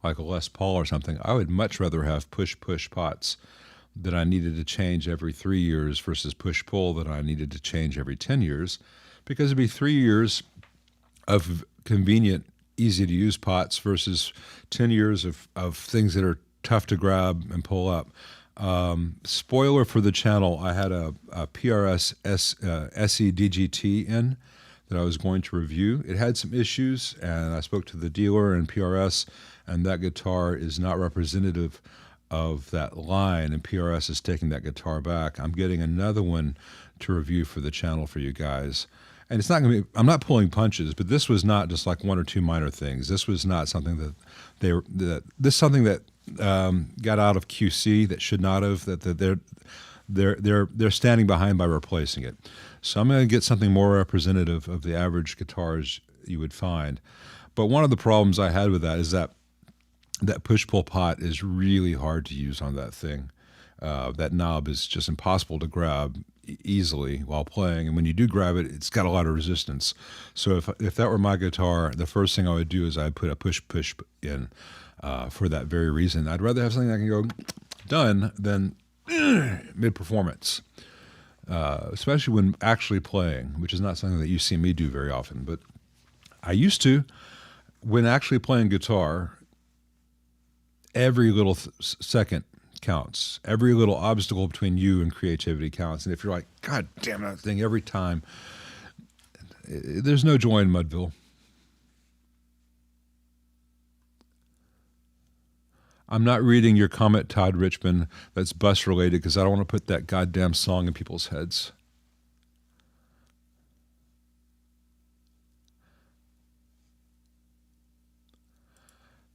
like a Les Paul or something, I would much rather have push pots that I needed to change every 3 years versus push-pull that I needed to change every 10 years, because it'd be 3 years of convenient, easy-to-use pots versus 10 years of things that are tough to grab and pull up. Spoiler for the channel, I had a PRS SE DGT in that I was going to review. It had some issues, and I spoke to the dealer in PRS, and that guitar is not representative of that line, and PRS is taking that guitar back. I'm getting another one to review for the channel for you guys. And it's not going to be, I'm not pulling punches, but this was not just like one or two minor things. This was not something that this is something that got out of QC that should not have, that they're standing behind by replacing it. So I'm going to get something more representative of the average guitars you would find. But one of the problems I had with that is that push-pull pot is really hard to use on that thing. That knob is just impossible to grab easily while playing, and when you do grab it, it's got a lot of resistance. So if that were my guitar, the first thing I would do is I'd put a push in for that very reason. I'd rather have something that can go done than mid performance, especially when actually playing, which is not something that you see me do very often. But I used to, when actually playing guitar, every little second counts. Every little obstacle between you and creativity counts. And if you're like, God damn that thing every time, there's no joy in Mudville. I'm not reading your comment, Todd Richmond, that's bus related, because I don't want to put that goddamn song in people's heads.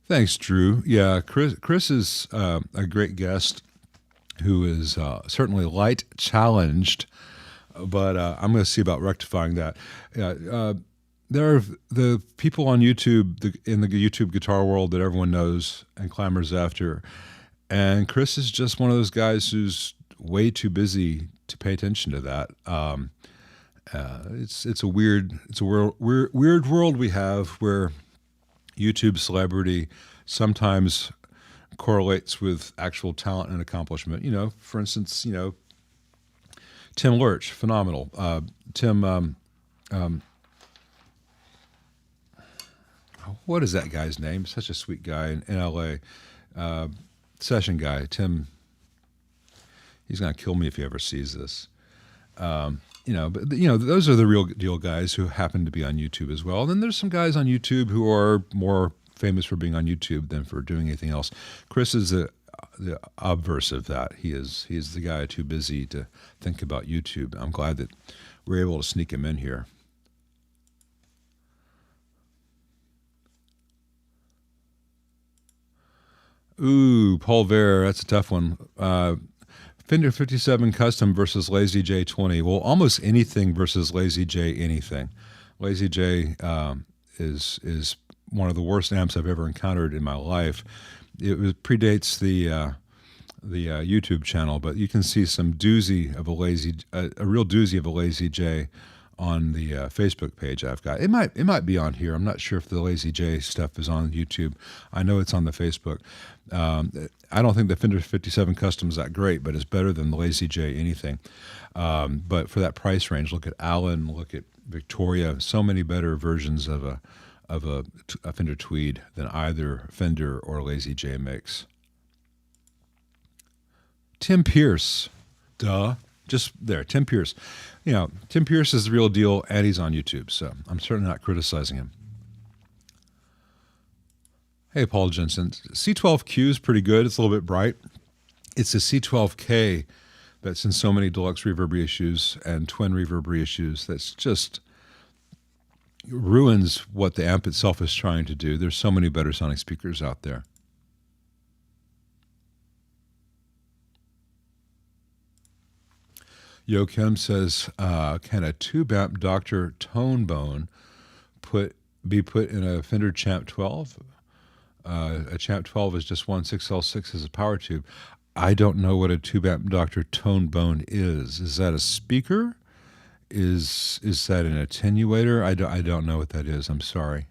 Thanks, Drew. Yeah, Chris is a great guest who is certainly light challenged, but I'm going to see about rectifying that. There are the people on YouTube, in the YouTube guitar world that everyone knows and clamors after, and Chris is just one of those guys who's way too busy to pay attention to that. It's a weird world we have where YouTube celebrity sometimes correlates with actual talent and accomplishment. For instance, Tim Lurch, phenomenal. Tim, what is that guy's name? Such a sweet guy in LA. Session guy, Tim. He's going to kill me if he ever sees this. Those are the real deal guys who happen to be on YouTube as well. And then there's some guys on YouTube who are more famous for being on YouTube than for doing anything else. Chris is the obverse of that. He is the guy too busy to think about YouTube. I'm glad that we're able to sneak him in here. Ooh, Paul Ver, that's a tough one. Fender 57 Custom versus Lazy J 20. Well, almost anything versus Lazy J anything. Lazy J is one of the worst amps I've ever encountered in my life. It predates the YouTube channel, but you can see some doozy of a real doozy of a Lazy J on the Facebook page I've got. It might be on here. I'm not sure if the Lazy J stuff is on YouTube. I know it's on the Facebook. I don't think the Fender 57 Custom is that great, but it's better than the Lazy J anything. But for that price range, look at Allen, look at Victoria. So many better versions of a Fender Tweed than either Fender or Lazy J makes. Tim Pierce, duh. Just there, Tim Pierce. Tim Pierce is the real deal, and he's on YouTube, so I'm certainly not criticizing him. Hey, Paul Jensen. C12Q is pretty good. It's a little bit bright. It's the C12K that's in so many deluxe reverb reissues and twin reverb reissues that's just ruins what the amp itself is trying to do. There's so many better sounding speakers out there. Yo Kim says, can a tube amp Dr. Tone Bone be put in a Fender Champ 12? A Champ 12 is just one 6L6 as a power tube. I don't know what a tube amp Dr. Tone Bone is. Is that a speaker? Is that an attenuator? I don't know what that is. I'm sorry.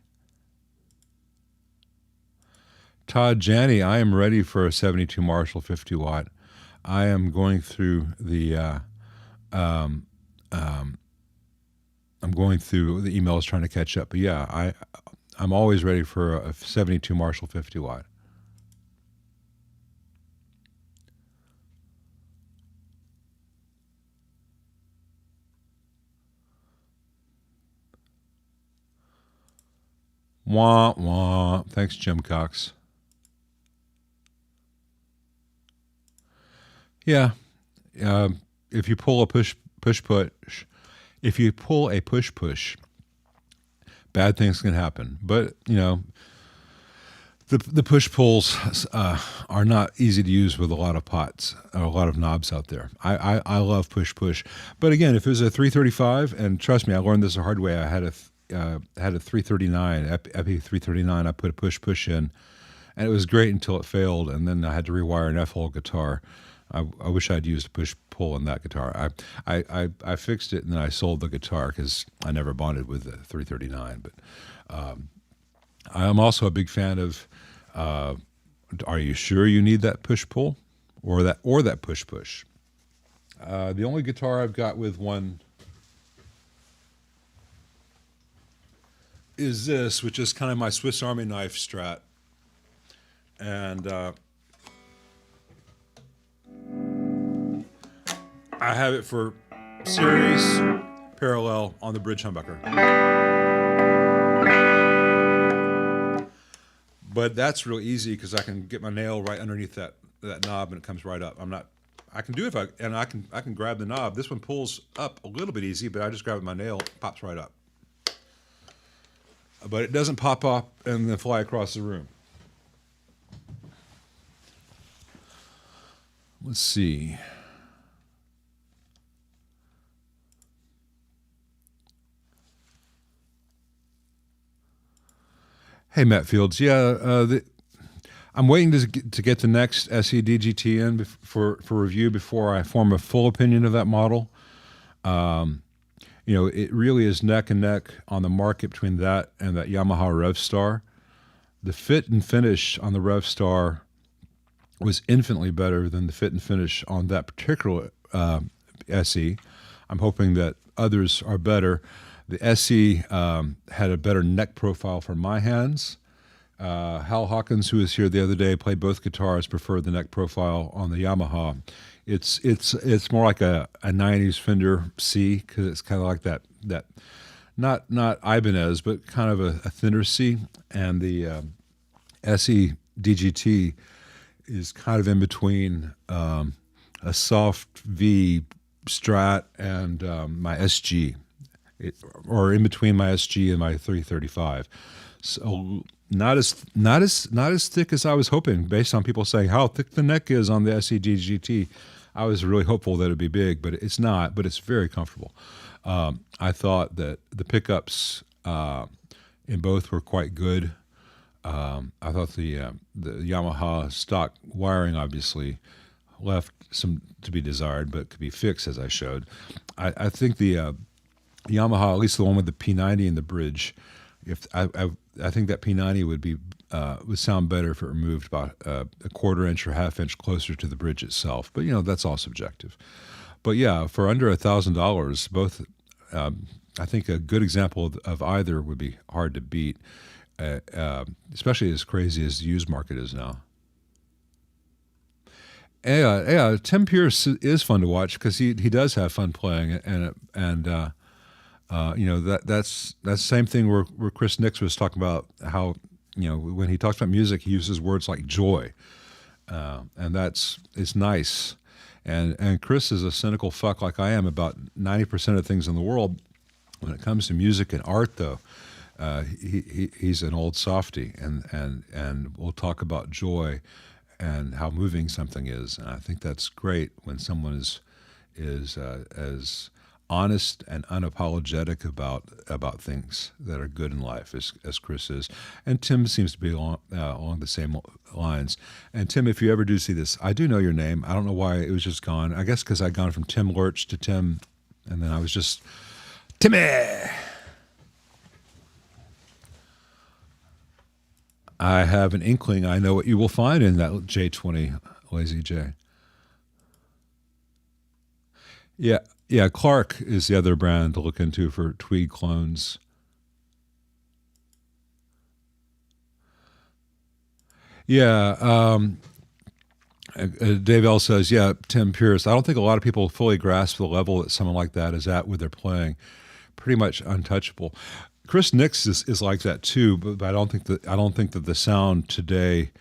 Todd Janney, I am ready for a 72 Marshall 50 watt. I am going through the I'm going through the emails trying to catch up. But yeah, I'm always ready for a 72 Marshall 50 watt. Wah, wah. Thanks, Jim Cox. Yeah. If you pull a push, if you pull a push, bad things can happen. But, the push pulls are not easy to use with a lot of pots or a lot of knobs out there. I love push. But again, if it was a 335, and trust me, I learned this the hard way. I had a 339, Epi 339. I put a push in, and it was great until it failed, and then I had to rewire an F-hole guitar. I wish I'd used a push-pull on that guitar. I fixed it and then I sold the guitar because I never bonded with the 339. But I am also a big fan of. Are you sure you need that push-pull, or that push-push? The only guitar I've got with one is this, which is kind of my Swiss Army knife Strat, and I have it for series, parallel on the bridge humbucker. But that's real easy because I can get my nail right underneath that knob and it comes right up. I can do it I can grab the knob. This one pulls up a little bit easy, but I just grab it with my nail, it pops right up. But it doesn't pop up and then fly across the room. Let's see. Hey, Matt Fields. Yeah, I'm waiting to get the next SE DGT in for review before I form a full opinion of that model. It really is neck and neck on the market between that and that Yamaha RevStar. The fit and finish on the RevStar was infinitely better than the fit and finish on that particular SE. I'm hoping that others are better. The SE had a better neck profile for my hands. Hal Hawkins, who was here the other day, played both guitars, preferred the neck profile on the Yamaha. It's more like a 90s Fender C, because it's kind of like that not Ibanez, but kind of a thinner C. And the SE DGT is kind of in between a soft V Strat and my SG. Or in between my SG and my 335, so not as thick as I was hoping. Based on people saying how thick the neck is on the SE GT, I was really hopeful that it'd be big, but it's not. But it's very comfortable. I thought that the pickups in both were quite good. I thought the Yamaha stock wiring obviously left some to be desired, but could be fixed, as I showed. I think the Yamaha, at least the one with the P90 in the bridge, I think that P90 would sound better if it removed about a quarter inch or half inch closer to the bridge itself. But that's all subjective. But yeah, for under $1,000, both, I think a good example of either would be hard to beat, especially as crazy as the used market is now. Yeah, Tim Pierce is fun to watch because he does have fun playing, and that's the same thing where Chris Nix was talking about how when he talks about music he uses words like joy, and it's nice, and Chris is a cynical fuck like I am about 90% of things in the world. When it comes to music and art, though, he's an old softy, and we'll talk about joy and how moving something is, and I think that's great when someone is as honest and unapologetic about things that are good in life as Chris is. And Tim seems to be along the same lines. And Tim, if you ever do see this, I do know your name. I don't know why it was just gone. I guess because I'd gone from Tim Lurch to Tim, and then I was just Timmy. I have an inkling I know what you will find in that J20 Lazy J. Yeah, Clark is the other brand to look into for Tweed clones. Yeah, Dave L says, yeah, Tim Pierce. I don't think a lot of people fully grasp the level that someone like that is at with their playing. Pretty much untouchable. Chris Nix is like that too, but I don't think that the sound today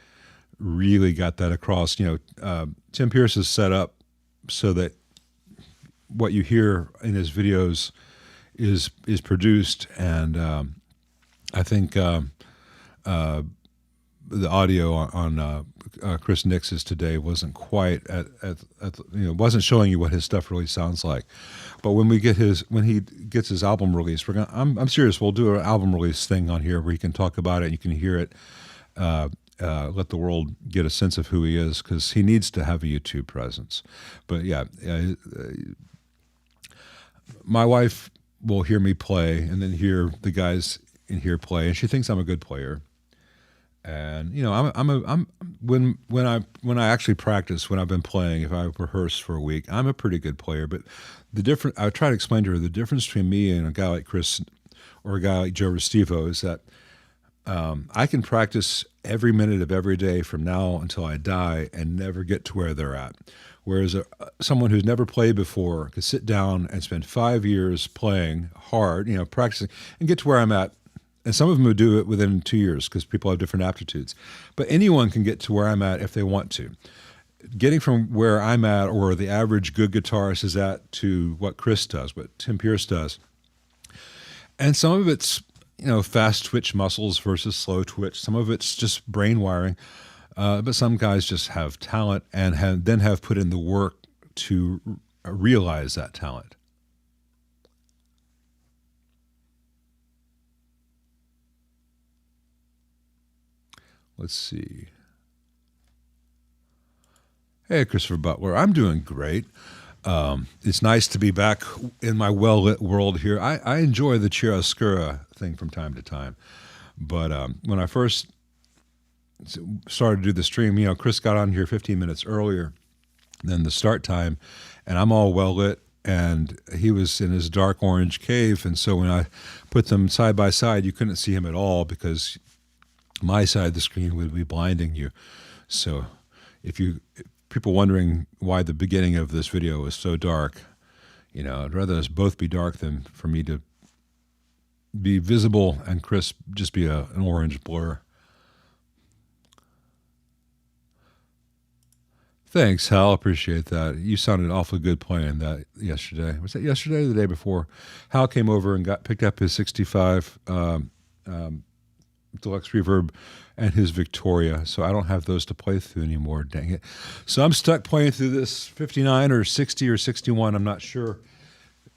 really got that across. Tim Pierce is set up so that what you hear in his videos is produced, and I think the audio on Chris Nix's today wasn't quite wasn't showing you what his stuff really sounds like. But when he gets his album released, I'm serious. We'll do an album release thing on here where you can talk about it. You can hear it let the world get a sense of who he is, because he needs to have a YouTube presence. But yeah, my wife will hear me play and then hear the guys in here play, and she thinks I'm a good player. And you know, I'm when I actually practice, when I've been playing, if I rehearse for a week, I'm a pretty good player. But I try to explain to her the difference between me and a guy like Chris or a guy like Joe Restivo is that I can practice every minute of every day from now until I die and never get to where they're at. Whereas someone who's never played before could sit down and spend 5 years playing hard, you know, practicing, and get to where I'm at. And some of them would do it within 2 years because people have different aptitudes. But anyone can get to where I'm at if they want to. Getting from where I'm at, or the average good guitarist is at, to what Chris does, what Tim Pierce does. And some of it's, you know, fast twitch muscles versus slow twitch. Some of it's just brain wiring. But some guys just have talent and have put in the work to realize that talent. Let's see. Hey, Christopher Butler. I'm doing great. It's nice to be back in my well-lit world here. I enjoy the chiaroscuro thing from time to time. But when I first started to do the stream, you know, Chris got on here 15 minutes earlier than the start time, and I'm all well-lit, and he was in his dark orange cave. And so when I put them side by side, you couldn't see him at all because my side of the screen would be blinding you. So if people wondering why the beginning of this video was so dark, you know, I'd rather us both be dark than for me to be visible and Chris just be an orange blur. Thanks, Hal. Appreciate that. You sounded awfully good playing that yesterday. Was that yesterday or the day before? Hal came over and picked up his 65 Deluxe Reverb and his Victoria, so I don't have those to play through anymore, dang it. So I'm stuck playing through this 59 or 60 or 61, I'm not sure,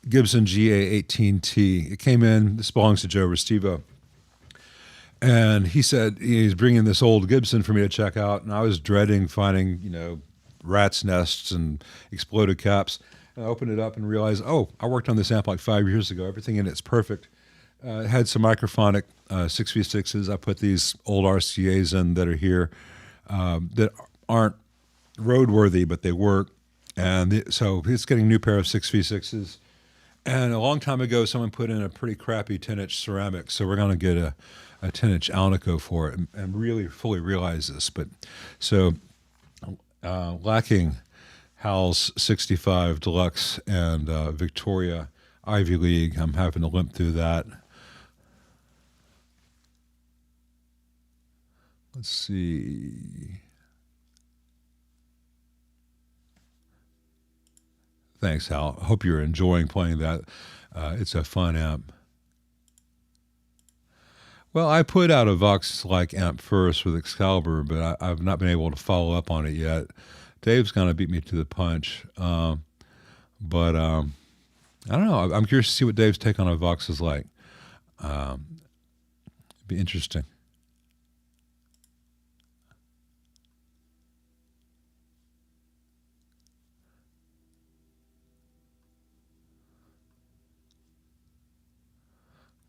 Gibson GA18T. It came in, this belongs to Joe Restivo, and he said he's bringing this old Gibson for me to check out, and I was dreading finding, you know, rat's nests and exploded caps. And I opened it up and realized, oh, I worked on this amp like 5 years ago. Everything in it's perfect. It had some microphonic 6v6s. I put these old RCAs in that are here that aren't roadworthy, but they work. And so it's getting a new pair of 6v6s. And a long time ago, someone put in a pretty crappy 10-inch ceramic. So we're going to get a 10-inch Alnico for it and really fully realize this. But so lacking Hal's 65 Deluxe and Victoria Ivy League, I'm having to limp through that. Let's see. Thanks, Hal. I hope you're enjoying playing that. It's a fun amp. Well, I put out a Vox-like amp first with Excalibur, but I've not been able to follow up on it yet. Dave's going to beat me to the punch. But I don't know. I'm curious to see what Dave's take on a Vox is like. It'd be interesting.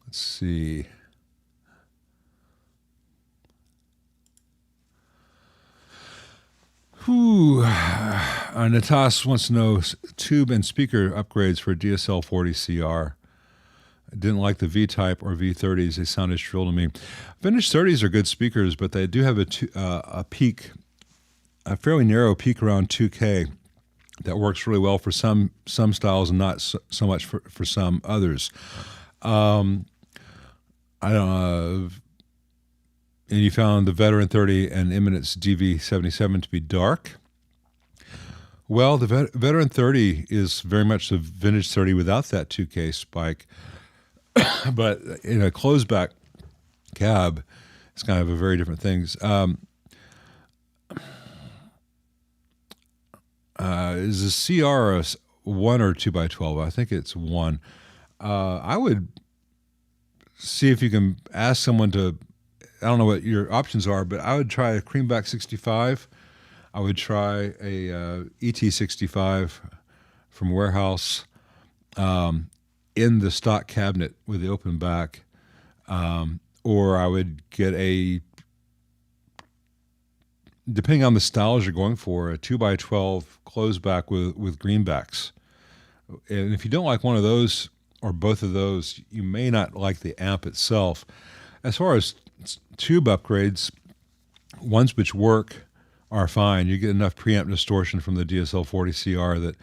Let's see. Natas wants to know tube and speaker upgrades for DSL 40CR. I didn't like the V-Type or V30s. They sounded shrill to me. Vintage 30s are good speakers, but they do have a peak, a fairly narrow peak around 2K that works really well for some styles and not so much for some others. I don't know. And you found the Veteran 30 and Eminence DV77 to be dark. Well, the Veteran 30 is very much the vintage 30 without that 2K spike. But in a closed back cab, it's kind of a very different thing. Is the CR a 1 or 2x12? I think it's 1. I would see if you can ask someone to I don't know what your options are, but I would try a Creamback 65. I would try a ET65 from Warehouse in the stock cabinet with the open back, or I would get depending on the styles you're going for, a 2x12 closed back with greenbacks. And if you don't like one of those or both of those, you may not like the amp itself. As far as tube upgrades, ones which work are fine. You get enough preamp distortion from the DSL-40CR that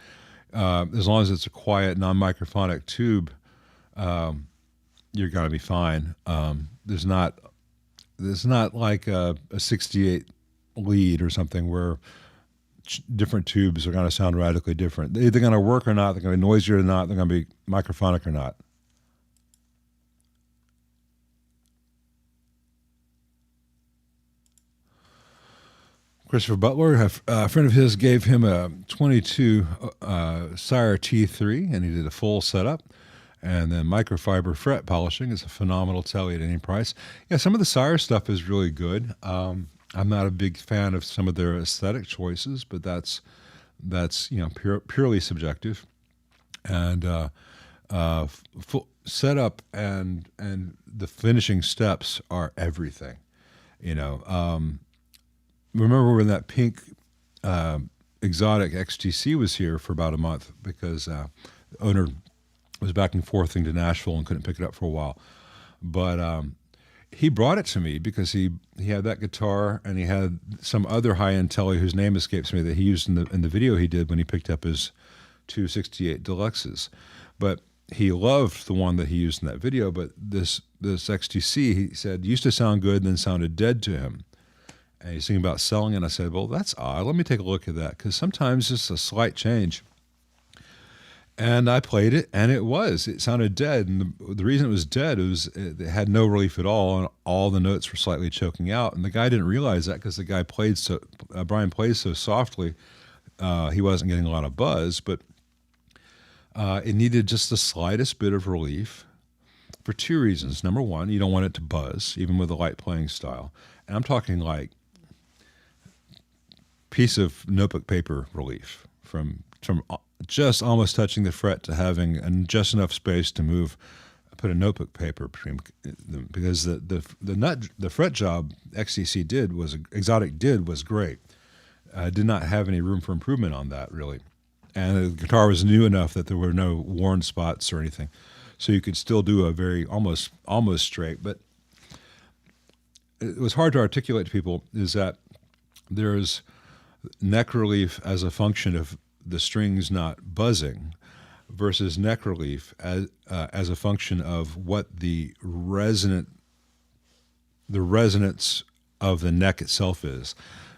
as long as it's a quiet, non-microphonic tube, you're going to be fine. There's not like a 68 lead or something where different tubes are going to sound radically different. They're either going to work or not. They're going to be noisier or not. They're going to be microphonic or not. Christopher Butler, a friend of his gave him a 22 Sire T3, and he did a full setup. And then microfiber fret polishing is a phenomenal telly at any price. Yeah, some of the Sire stuff is really good. I'm not a big fan of some of their aesthetic choices, but that's purely subjective. And full setup and the finishing steps are everything. Remember when that pink exotic XTC was here for about a month because the owner was back and forth to Nashville and couldn't pick it up for a while. But he brought it to me because he had that guitar and he had some other high-end telly whose name escapes me that he used in the video he did when he picked up his 268 Deluxes. But he loved the one that he used in that video, but this XTC, he said, used to sound good and then sounded dead to him. And he's thinking about selling it, and I said, well, that's odd. Let me take a look at that, because sometimes it's a slight change. And I played it, and it sounded dead. And the reason it was dead was it had no relief at all, and all the notes were slightly choking out. And the guy didn't realize that because the guy Brian plays so softly, he wasn't getting a lot of buzz, but it needed just the slightest bit of relief for two reasons. Number one, you don't want it to buzz, even with a light playing style. And I'm talking like piece of notebook paper relief from just almost touching the fret to having just enough space to put a notebook paper between them, because the fret job Exotic did was great. Did not have any room for improvement on that really, and the guitar was new enough that there were no worn spots or anything, so you could still do a very almost straight. But it was hard to articulate to people is that there's neck relief as a function of the strings not buzzing versus neck relief as a function of what the resonance of the neck itself is.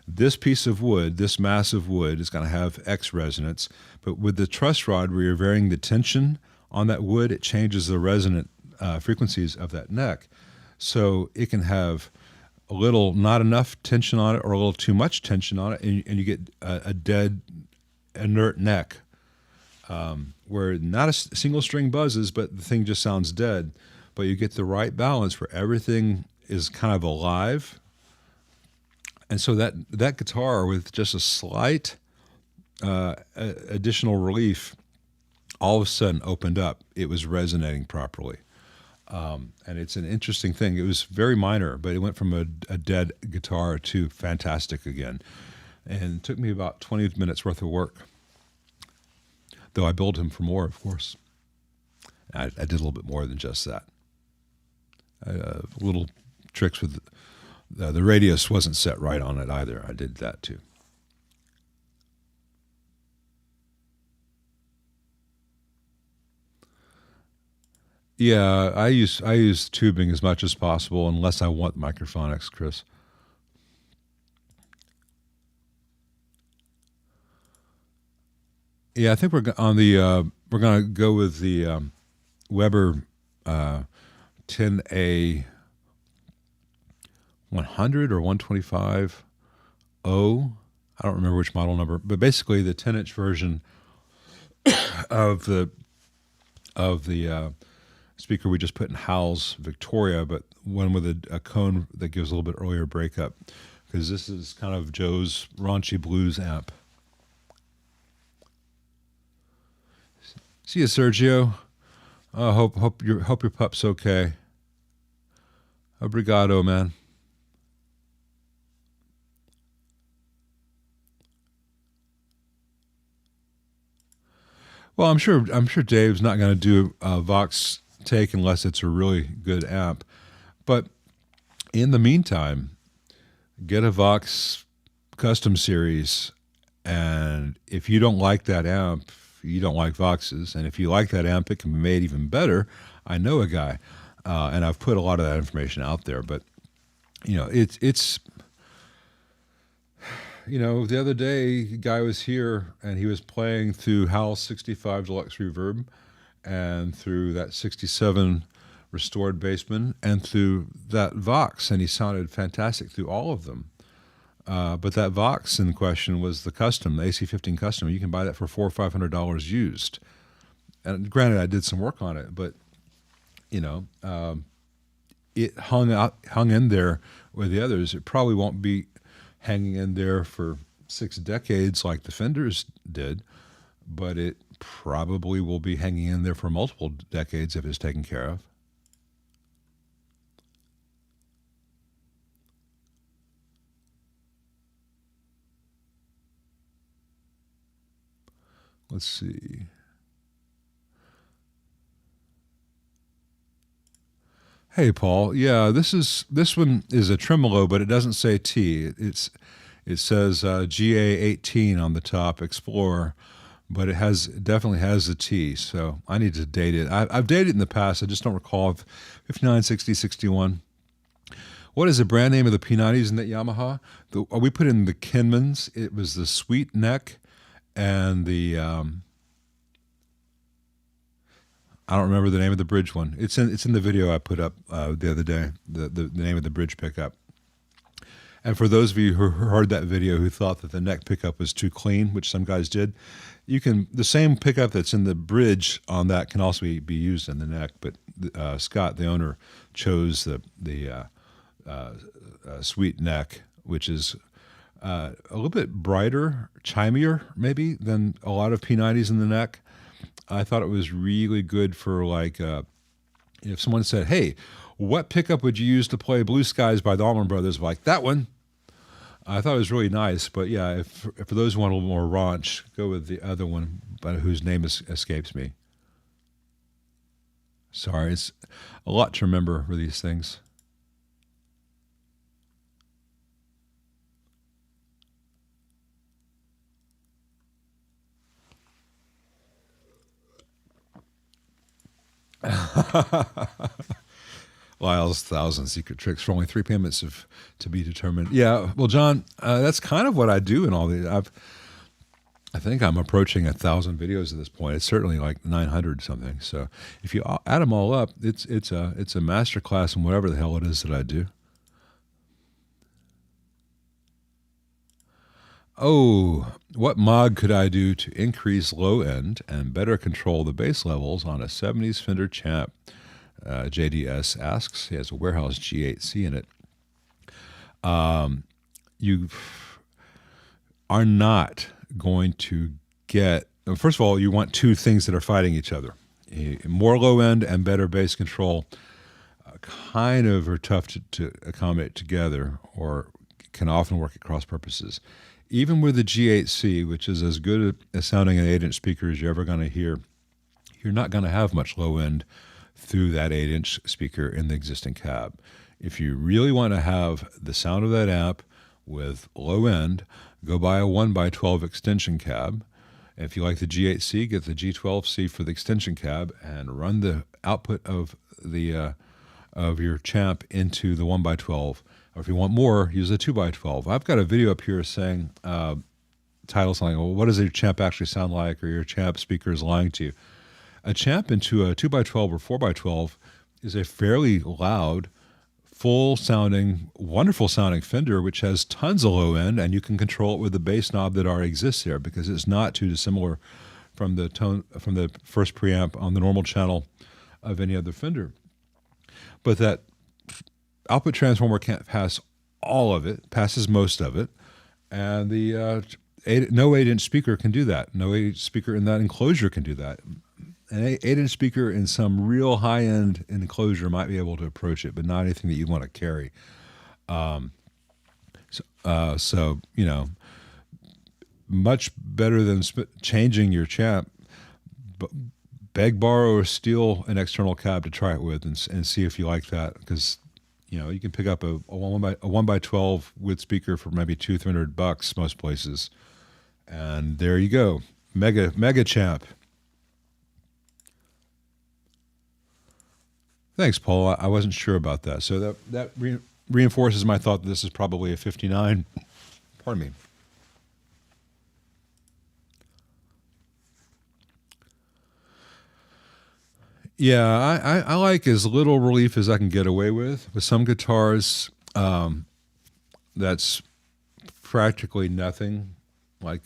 This piece of wood, this mass of wood, is going to have X resonance, but with the truss rod where you're varying the tension on that wood, it changes the resonant frequencies of that neck. So it can have a little not enough tension on it or a little too much tension on it, and you get a dead, inert neck where not a single string buzzes, but the thing just sounds dead. But you get the right balance where everything is kind of alive. And so that guitar with just a slight additional relief all of a sudden opened up. It was resonating properly. And it's an interesting thing. It was very minor, but it went from a dead guitar to fantastic again. And it took me about 20 minutes worth of work, though I billed him for more, of course. I did a little bit more than just that. Little tricks with the radius wasn't set right on it either. I did that too. Yeah, I use tubing as much as possible unless I want microphonics, Chris. Yeah, I think we're going to go with the Weber 10A 100 or 125 O. I don't remember which model number, but basically the 10-inch version of the speaker we just put in Howell's Victoria, but one with a cone that gives a little bit earlier breakup, because this is kind of Joe's raunchy blues amp. See you, Sergio. Hope your pup's okay. Obrigado, man. Well, I'm sure Dave's not going to do a Vox take unless it's a really good amp. But in the meantime, get a Vox custom series, and if you don't like that amp, you don't like Voxes, and if you like that amp, it can be made even better. I know a guy, and I've put a lot of that information out there. But it's the other day, a guy was here and he was playing through Howell's 65 Deluxe Reverb and through that 67 Restored Bassman and through that Vox, and he sounded fantastic through all of them. But that Vox in question was the custom, the AC-15 custom. You can buy that for $400 or $500 used. And granted, I did some work on it, but it hung in there with the others. It probably won't be hanging in there for 6 decades like the Fenders did, but it probably will be hanging in there for multiple decades if it's taken care of. Let's see. Hey, Paul. Yeah, this one is a tremolo, but it doesn't say T. It says GA18 on the top, Explorer, but it definitely has a T. So I need to date it. I've dated it in the past. I just don't recall if 59, 60, 61. What is the brand name of the P90s in that Yamaha? We put in the Kinmans. It was the Sweet Neck and the I don't remember the name of the bridge one. It's in the video I put up the other day, the name of the bridge pickup. And for those of you who heard that video who thought that the neck pickup was too clean, which some guys did, the same pickup that's in the bridge on that can also be used in the neck. But Scott, the owner, chose the Sweet Neck, which is a little bit brighter, chimier maybe than a lot of P90s in the neck. I thought it was really good for if someone said, "Hey, what pickup would you use to play Blue Skies by the Allman Brothers?" Like that one. I thought it was really nice, but yeah, if for those who want a little more raunch, go with the other one, but whose name escapes me. Sorry, it's a lot to remember for these things. Lyle's 1,000 secret tricks for only 3 payments to be determined. Yeah, well, John, that's kind of what I do in all these. I think I'm approaching 1,000 videos at this point. It's certainly like 900 something. So if you add them all up, it's a master class in whatever the hell it is that I do. Oh, what mod could I do to increase low end and better control the bass levels on a 70s Fender Champ? JDS asks. He has a Warehouse G8C in it. You are not going to get... First of all, you want 2 things that are fighting each other. More low end and better bass control kind of are tough to accommodate together, or can often work at cross purposes. Even with the G8C, which is as good a sounding an 8-inch speaker as you're ever going to hear, you're not going to have much low end through that 8-inch speaker in the existing cab. If you really want to have the sound of that amp with low end, go buy a 1x12 extension cab. If you like the G8C, get the G12C for the extension cab and run the output of your Champ into the 1x12. Or if you want more, use a 2x12. I've got a video up here saying, title something, well, what does your Champ actually sound like, or your Champ speaker is lying to you. A Champ into a 2x12 or 4x12 is a fairly loud, full-sounding, wonderful-sounding Fender, which has tons of low end, and you can control it with the bass knob that already exists there, because it's not too dissimilar from the first preamp on the normal channel of any other Fender. But that output transformer can't pass all of it, passes most of it, and the no 8-inch speaker can do that. No 8-inch speaker in that enclosure can do that. An 8-inch speaker in some real high-end enclosure might be able to approach it, but not anything that you want to carry. So much better than changing your champ. Beg, borrow, or steal an external cab to try it with, and see if you like that. Because you can pick up a 1x12 with speaker for maybe $200-300 most places, and there you go, mega champ. Thanks, Paul. I wasn't sure about that, so that reinforces my thought that this is probably a 59. Pardon me. Yeah, I like as little relief as I can get away with. With some guitars, that's practically nothing. Like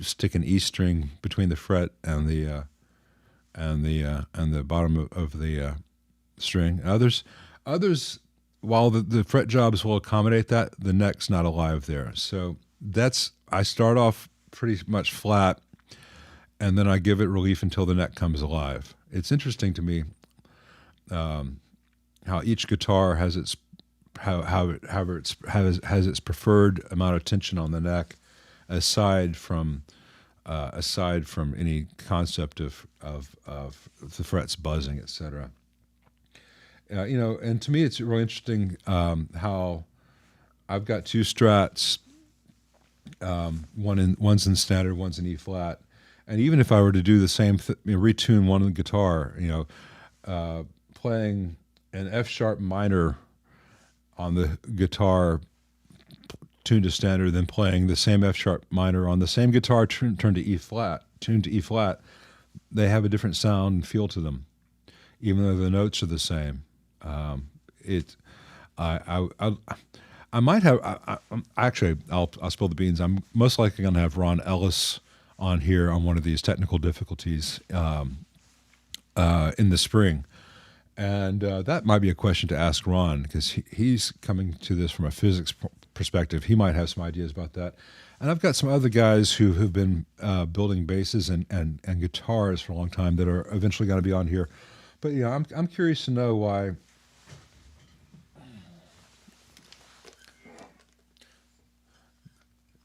stick an E string between the fret and the bottom of the string. Others, while the fret jobs will accommodate that, the neck's not alive there. So I start off pretty much flat, and then I give it relief until the neck comes alive. It's interesting to me how each guitar has its has its preferred amount of tension on the neck, aside from any concept of the frets buzzing, etc. And to me, it's really interesting how I've got two Strats, one's in standard, one's in E flat. And even if I were to do the same, retune one guitar, playing an F sharp minor on the guitar tuned to standard, then playing the same F sharp minor on the same guitar tuned to E flat, they have a different sound and feel to them, even though the notes are the same. I might have. Actually, I'll spill the beans. I'm most likely going to have Ron Ellis on here on one of these technical difficulties in the spring. And that might be a question to ask Ron, because he's coming to this from a physics perspective. He might have some ideas about that. And I've got some other guys who have been building basses and guitars for a long time that are eventually going to be on here. But I'm curious to know why.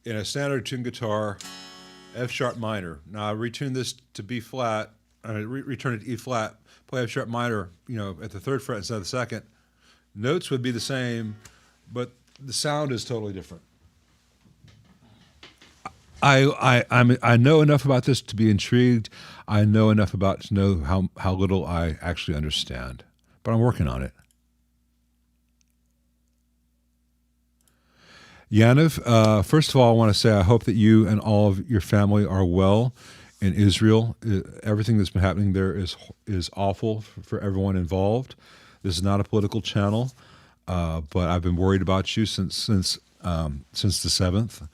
In a standard tuned guitar, F sharp minor. Now I retune this to B flat. Return it to E flat. Play F sharp minor. At the third fret instead of the second. Notes would be the same, but the sound is totally different. I know enough about this to be intrigued. I know enough about to know how little I actually understand, but I'm working on it. Yaniv, first of all, I want to say I hope that you and all of your family are well in Israel. Everything that's been happening there is awful for everyone involved. This is not a political channel, but I've been worried about you since the 7th,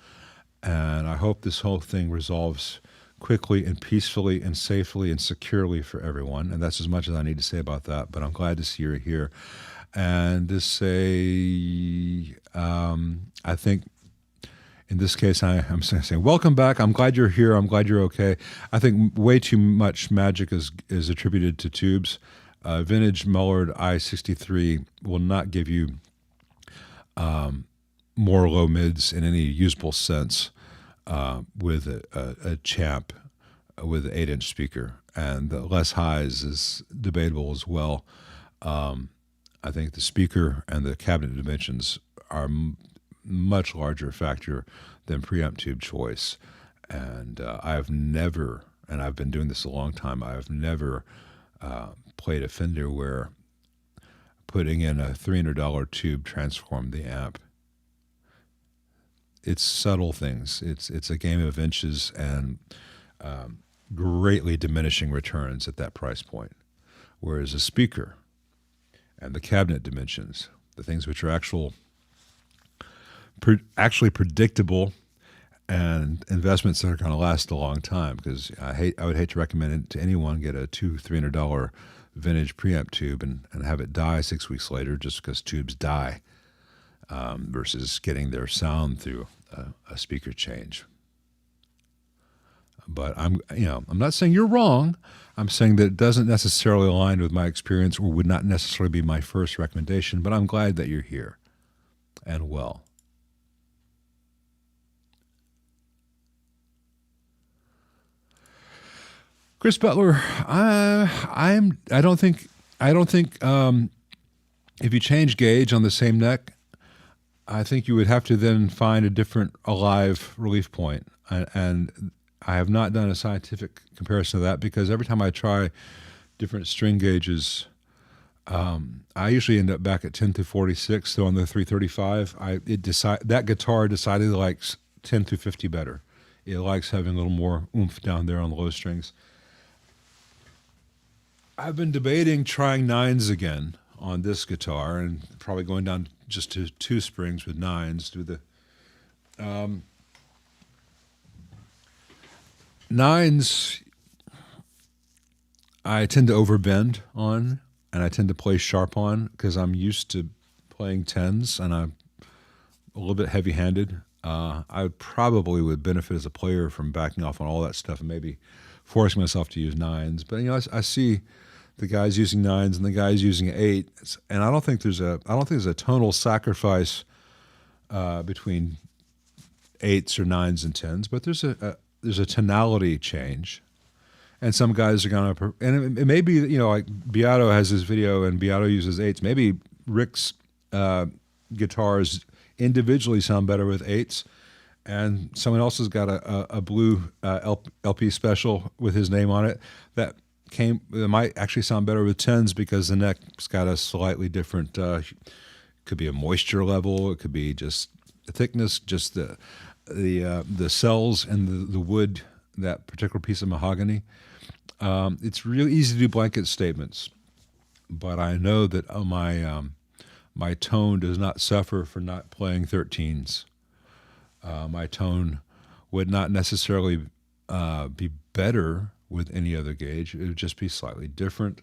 and I hope this whole thing resolves quickly and peacefully and safely and securely for everyone. And that's as much as I need to say about that. But I'm glad to see you're here. And to say, I think in this case, I'm saying, welcome back. I'm glad you're here. I'm glad you're okay. I think way too much magic is attributed to tubes. Vintage Mullard I-63 will not give you more low mids in any usable sense with a champ with an 8-inch speaker. And the less highs is debatable as well. I think the speaker and the cabinet dimensions are much larger factor than preamp tube choice. And I've never, and I've been doing this a long time, I've never played a Fender where putting in a $300 tube transformed the amp. It's subtle things. It's a game of inches and greatly diminishing returns at that price point. Whereas a speaker and the cabinet dimensions, the things which are actually predictable and investments that are going to last a long time, because I would hate to recommend it to anyone, get a $200-300 vintage preamp tube and have it die 6 weeks later just because tubes die, versus getting their sound through a speaker change. But I'm not saying you're wrong. I'm saying that it doesn't necessarily align with my experience or would not necessarily be my first recommendation, but I'm glad that you're here and well. Chris Butler, I don't think if you change gauge on the same neck, I think you would have to then find a different alive relief point. And I have not done a scientific comparison of that because every time I try different string gauges, I usually end up back at 10 through 46. So on the 335, that guitar decided it likes 10 through 50 better. It likes having a little more oomph down there on the low strings. I've been debating trying nines again on this guitar and probably going down just to 2 springs with nines. Nines, I tend to overbend on, and I tend to play sharp on because I'm used to playing tens, and I'm a little bit heavy-handed. I probably would benefit as a player from backing off on all that stuff and maybe forcing myself to use nines. But I see the guys using nines and the guys using eights, and I don't think there's a tonal sacrifice between eights or nines and tens, but there's a tonality change, and some guys are gonna, and it may be like Beato has his video and Beato uses eights. Maybe Rick's guitars individually sound better with eights, and someone else has got a blue LP special with his name on it that might actually sound better with tens because the neck's got a slightly different. Could be a moisture level. It could be just the thickness, just the cells and the wood, that particular piece of mahogany. It's really easy to do blanket statements, but I know that my tone does not suffer for not playing 13s. My tone would not necessarily be better with any other gauge. It would just be slightly different.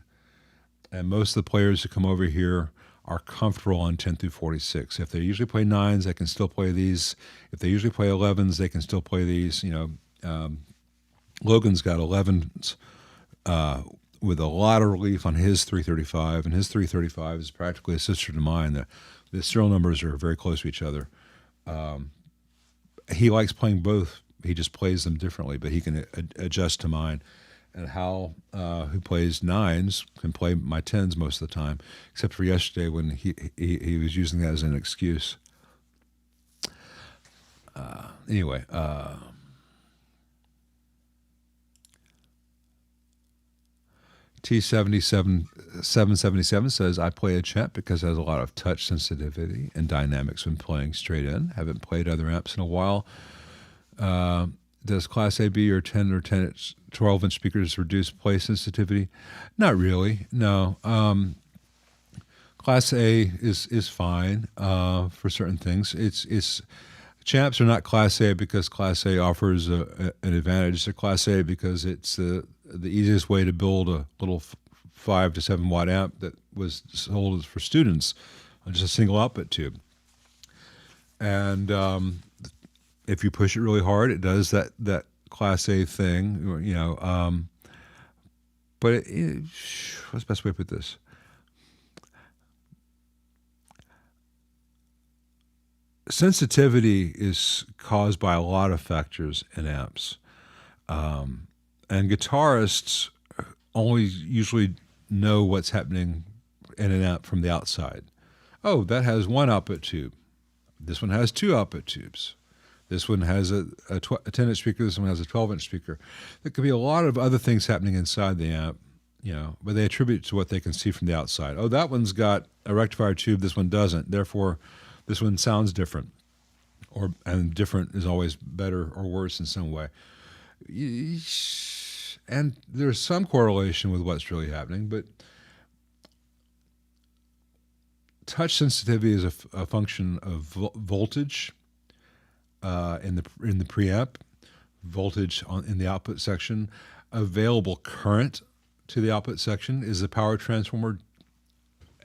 And most of the players who come over here are comfortable on 10 through 46. If they usually play nines, they can still play these. If they usually play 11s, they can still play these. Logan's got 11s with a lot of relief on his 335, and his 335 is practically a sister to mine. The serial numbers are very close to each other. He likes playing both. He just plays them differently, but he can adjust to mine. And Hal, who plays nines, can play my tens most of the time, except for yesterday when he was using that as an excuse. Anyway, T77777 says, I play a champ because it has a lot of touch sensitivity and dynamics when playing straight in. Haven't played other amps in a while. Does Class A, B, or 10 or 12-inch speakers reduce play sensitivity? Not really, no. Class A is fine for certain things. Champs are not Class A because Class A offers an advantage. They're Class A because it's the easiest way to build a little 5 to 7 watt amp that was sold for students on just a single output tube. And if you push it really hard, it does that Class A thing, but what's the best way to put this? Sensitivity is caused by a lot of factors in amps. And guitarists only usually know what's happening in an amp from the outside. Oh, that has 1 output tube. This one has 2 output tubes. This one has a 10-inch speaker. This one has a 12-inch speaker. There could be a lot of other things happening inside the amp, but they attribute to what they can see from the outside. Oh, that one's got a rectifier tube. This one doesn't. Therefore, this one sounds different. And different is always better or worse in some way. And there's some correlation with what's really happening, but touch sensitivity is a function of voltage in the preamp, voltage in the output section, available current to the output section? Is the power transformer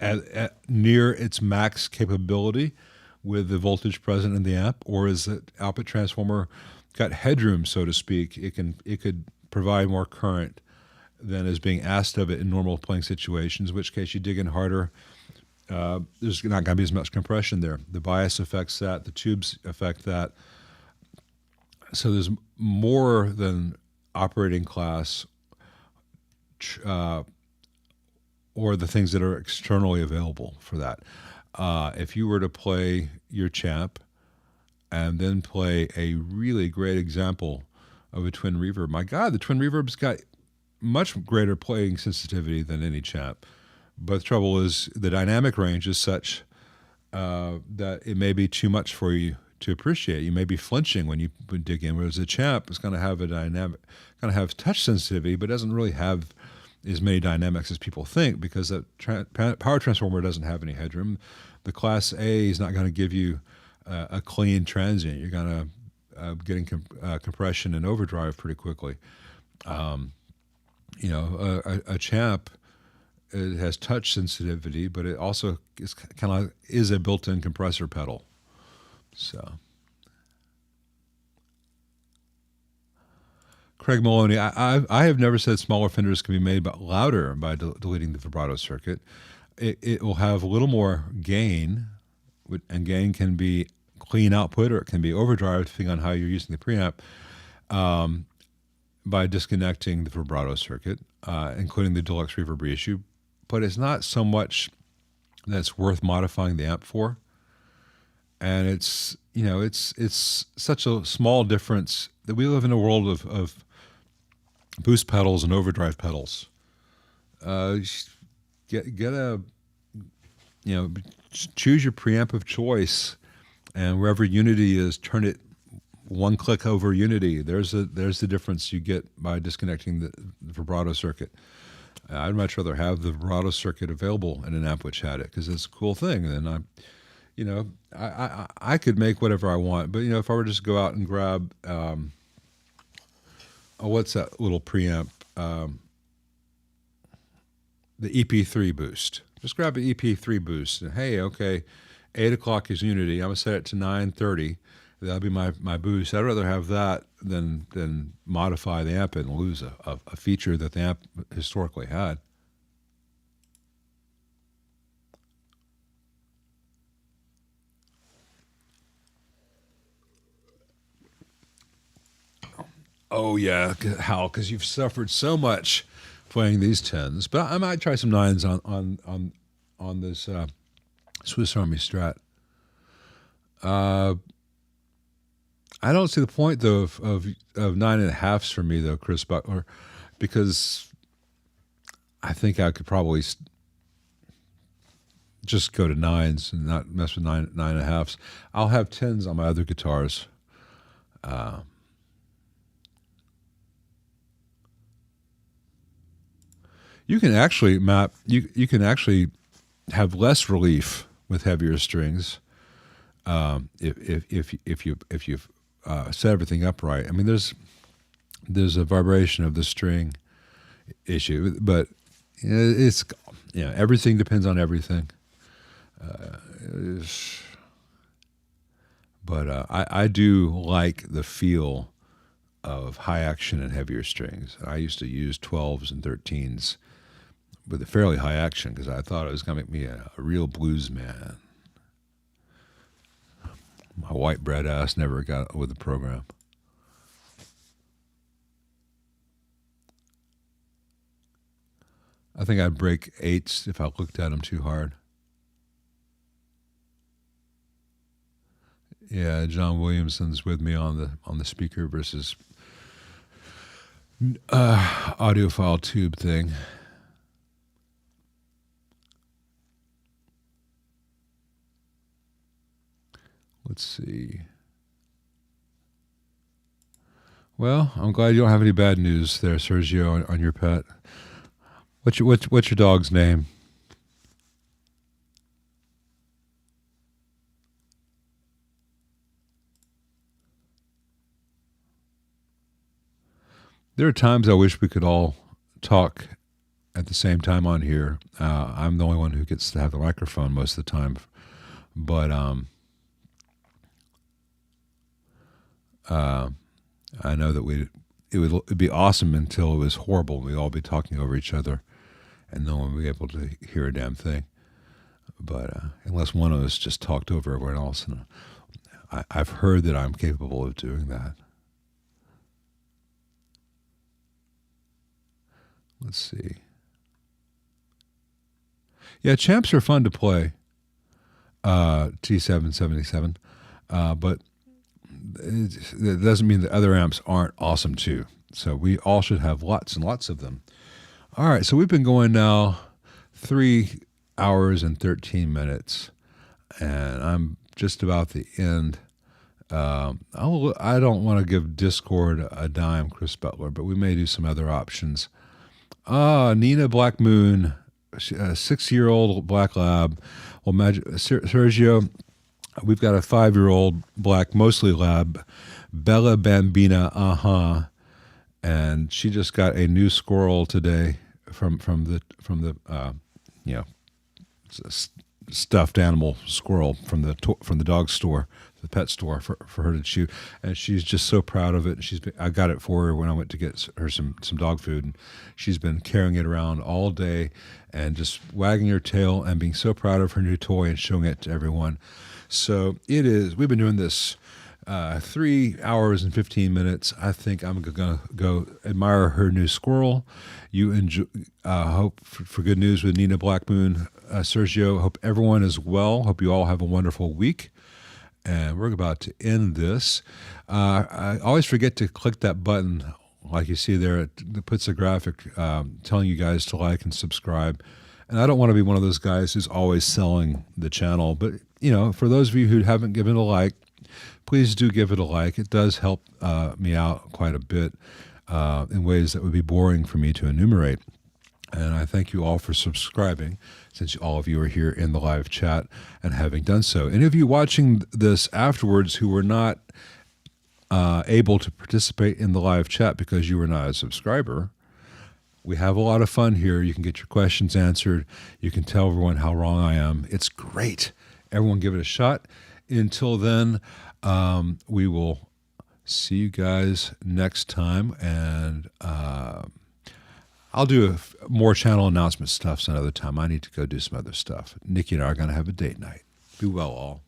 at near its max capability with the voltage present in the amp, or is the output transformer got headroom, so to speak? It could provide more current than is being asked of it in normal playing situations, in which case you dig in harder. There's not going to be as much compression there. The bias affects that. The tubes affect that. So there's more than operating class or the things that are externally available for that. If you were to play your champ and then play a really great example of a twin reverb, my God, the twin reverb's got much greater playing sensitivity than any champ. But the trouble is the dynamic range is such that it may be too much for you to appreciate. You may be flinching when you dig in, whereas a champ is going to have a dynamic, going to have touch sensitivity, but doesn't really have as many dynamics as people think, because that power transformer doesn't have any headroom. The Class A is not going to give you a clean transient. You're going to getting compression and overdrive pretty quickly. A champ, it has touch sensitivity, but it also is a built-in compressor pedal. So, Craig Maloney, I have never said smaller fenders can be made louder by deleting the vibrato circuit. It will have a little more gain, and gain can be clean output or it can be overdrive, depending on how you're using the preamp, by disconnecting the vibrato circuit, including the deluxe reverb reissue. But it's not so much that's worth modifying the amp for. And it's such a small difference that we live in a world of boost pedals and overdrive pedals. Get a, choose your preamp of choice, and wherever unity is, turn it one click over unity. There's the difference you get by disconnecting the vibrato circuit. I'd much rather have the vibrato circuit available in an amp which had it, because it's a cool thing. And I could make whatever I want, but if I were to just go out and grab, what's that little preamp? The EP3 boost. Just grab an EP3 boost, and hey, okay, 8 o'clock is unity. I'm gonna set it to 9:30. That'll be my boost. I'd rather have that than modify the amp and lose a feature that the amp historically had. Oh yeah, Hal, because you've suffered so much playing these 10s. But I might try some 9s on this Swiss Army Strat. I don't see the point though of 9.5s for me though, Chris Butler, because I think I could probably just go to 9s and not mess with 9.5s. I'll have 10s on my other guitars. You can actually map. You can actually have less relief with heavier strings if you set everything up right. I mean, there's a vibration of the string issue, but it's everything depends on everything. But I do like the feel of high action and heavier strings. I used to use 12s and 13s with a fairly high action because I thought it was going to make me a real blues man. My white bread ass never got with the program. I think I'd break 8s if I looked at them too hard. Yeah, John Williamson's with me on the speaker versus audiophile tube thing. Let's see. Well, I'm glad you don't have any bad news there, Sergio, on your pet. What's your dog's name? There are times I wish we could all talk at the same time on here. I'm the only one who gets to have the microphone most of the time, but I know that it'd be awesome until it was horrible. We'd all be talking over each other, and no one would be able to hear a damn thing. But unless one of us just talked over everyone else, and I've heard that I'm capable of doing that. Let's see. Yeah, champs are fun to play. T777, but it doesn't mean that other amps aren't awesome too. So we all should have lots and lots of them. All right, so we've been going now 3 hours and 13 minutes, and I'm just about the end. I don't want to give Discord a dime, Chris Butler, but we may do some other options. Nina Black Moon, a 6-year-old black lab. Well, Sergio, we've got a 5-year-old black, mostly lab, Bella Bambina, and she just got a new squirrel today from the stuffed animal squirrel from the dog store, the pet store for her to chew, and she's just so proud of it. I got it for her when I went to get her some dog food, and she's been carrying it around all day and just wagging her tail and being so proud of her new toy and showing it to everyone. So we've been doing this 3 hours and 15 minutes. I think I'm going to go admire her new squirrel. You enjoy, hope for good news with Nina Blackmoon. Sergio, hope everyone is well. Hope you all have a wonderful week. And we're about to end this. I always forget to click that button like you see there. It puts a graphic telling you guys to like and subscribe. And I don't want to be one of those guys who's always selling the channel. But, for those of you who haven't given it a like, please do give it a like. It does help me out quite a bit in ways that would be boring for me to enumerate. And I thank you all for subscribing, since all of you are here in the live chat and having done so. Any of you watching this afterwards who were not able to participate in the live chat because you were not a subscriber, we have a lot of fun here. You can get your questions answered. You can tell everyone how wrong I am. It's great. Everyone give it a shot. Until then, we will see you guys next time, and I'll do more channel announcement stuff some other time. I need to go do some other stuff. Nikki and I are going to have a date night. Be well, all.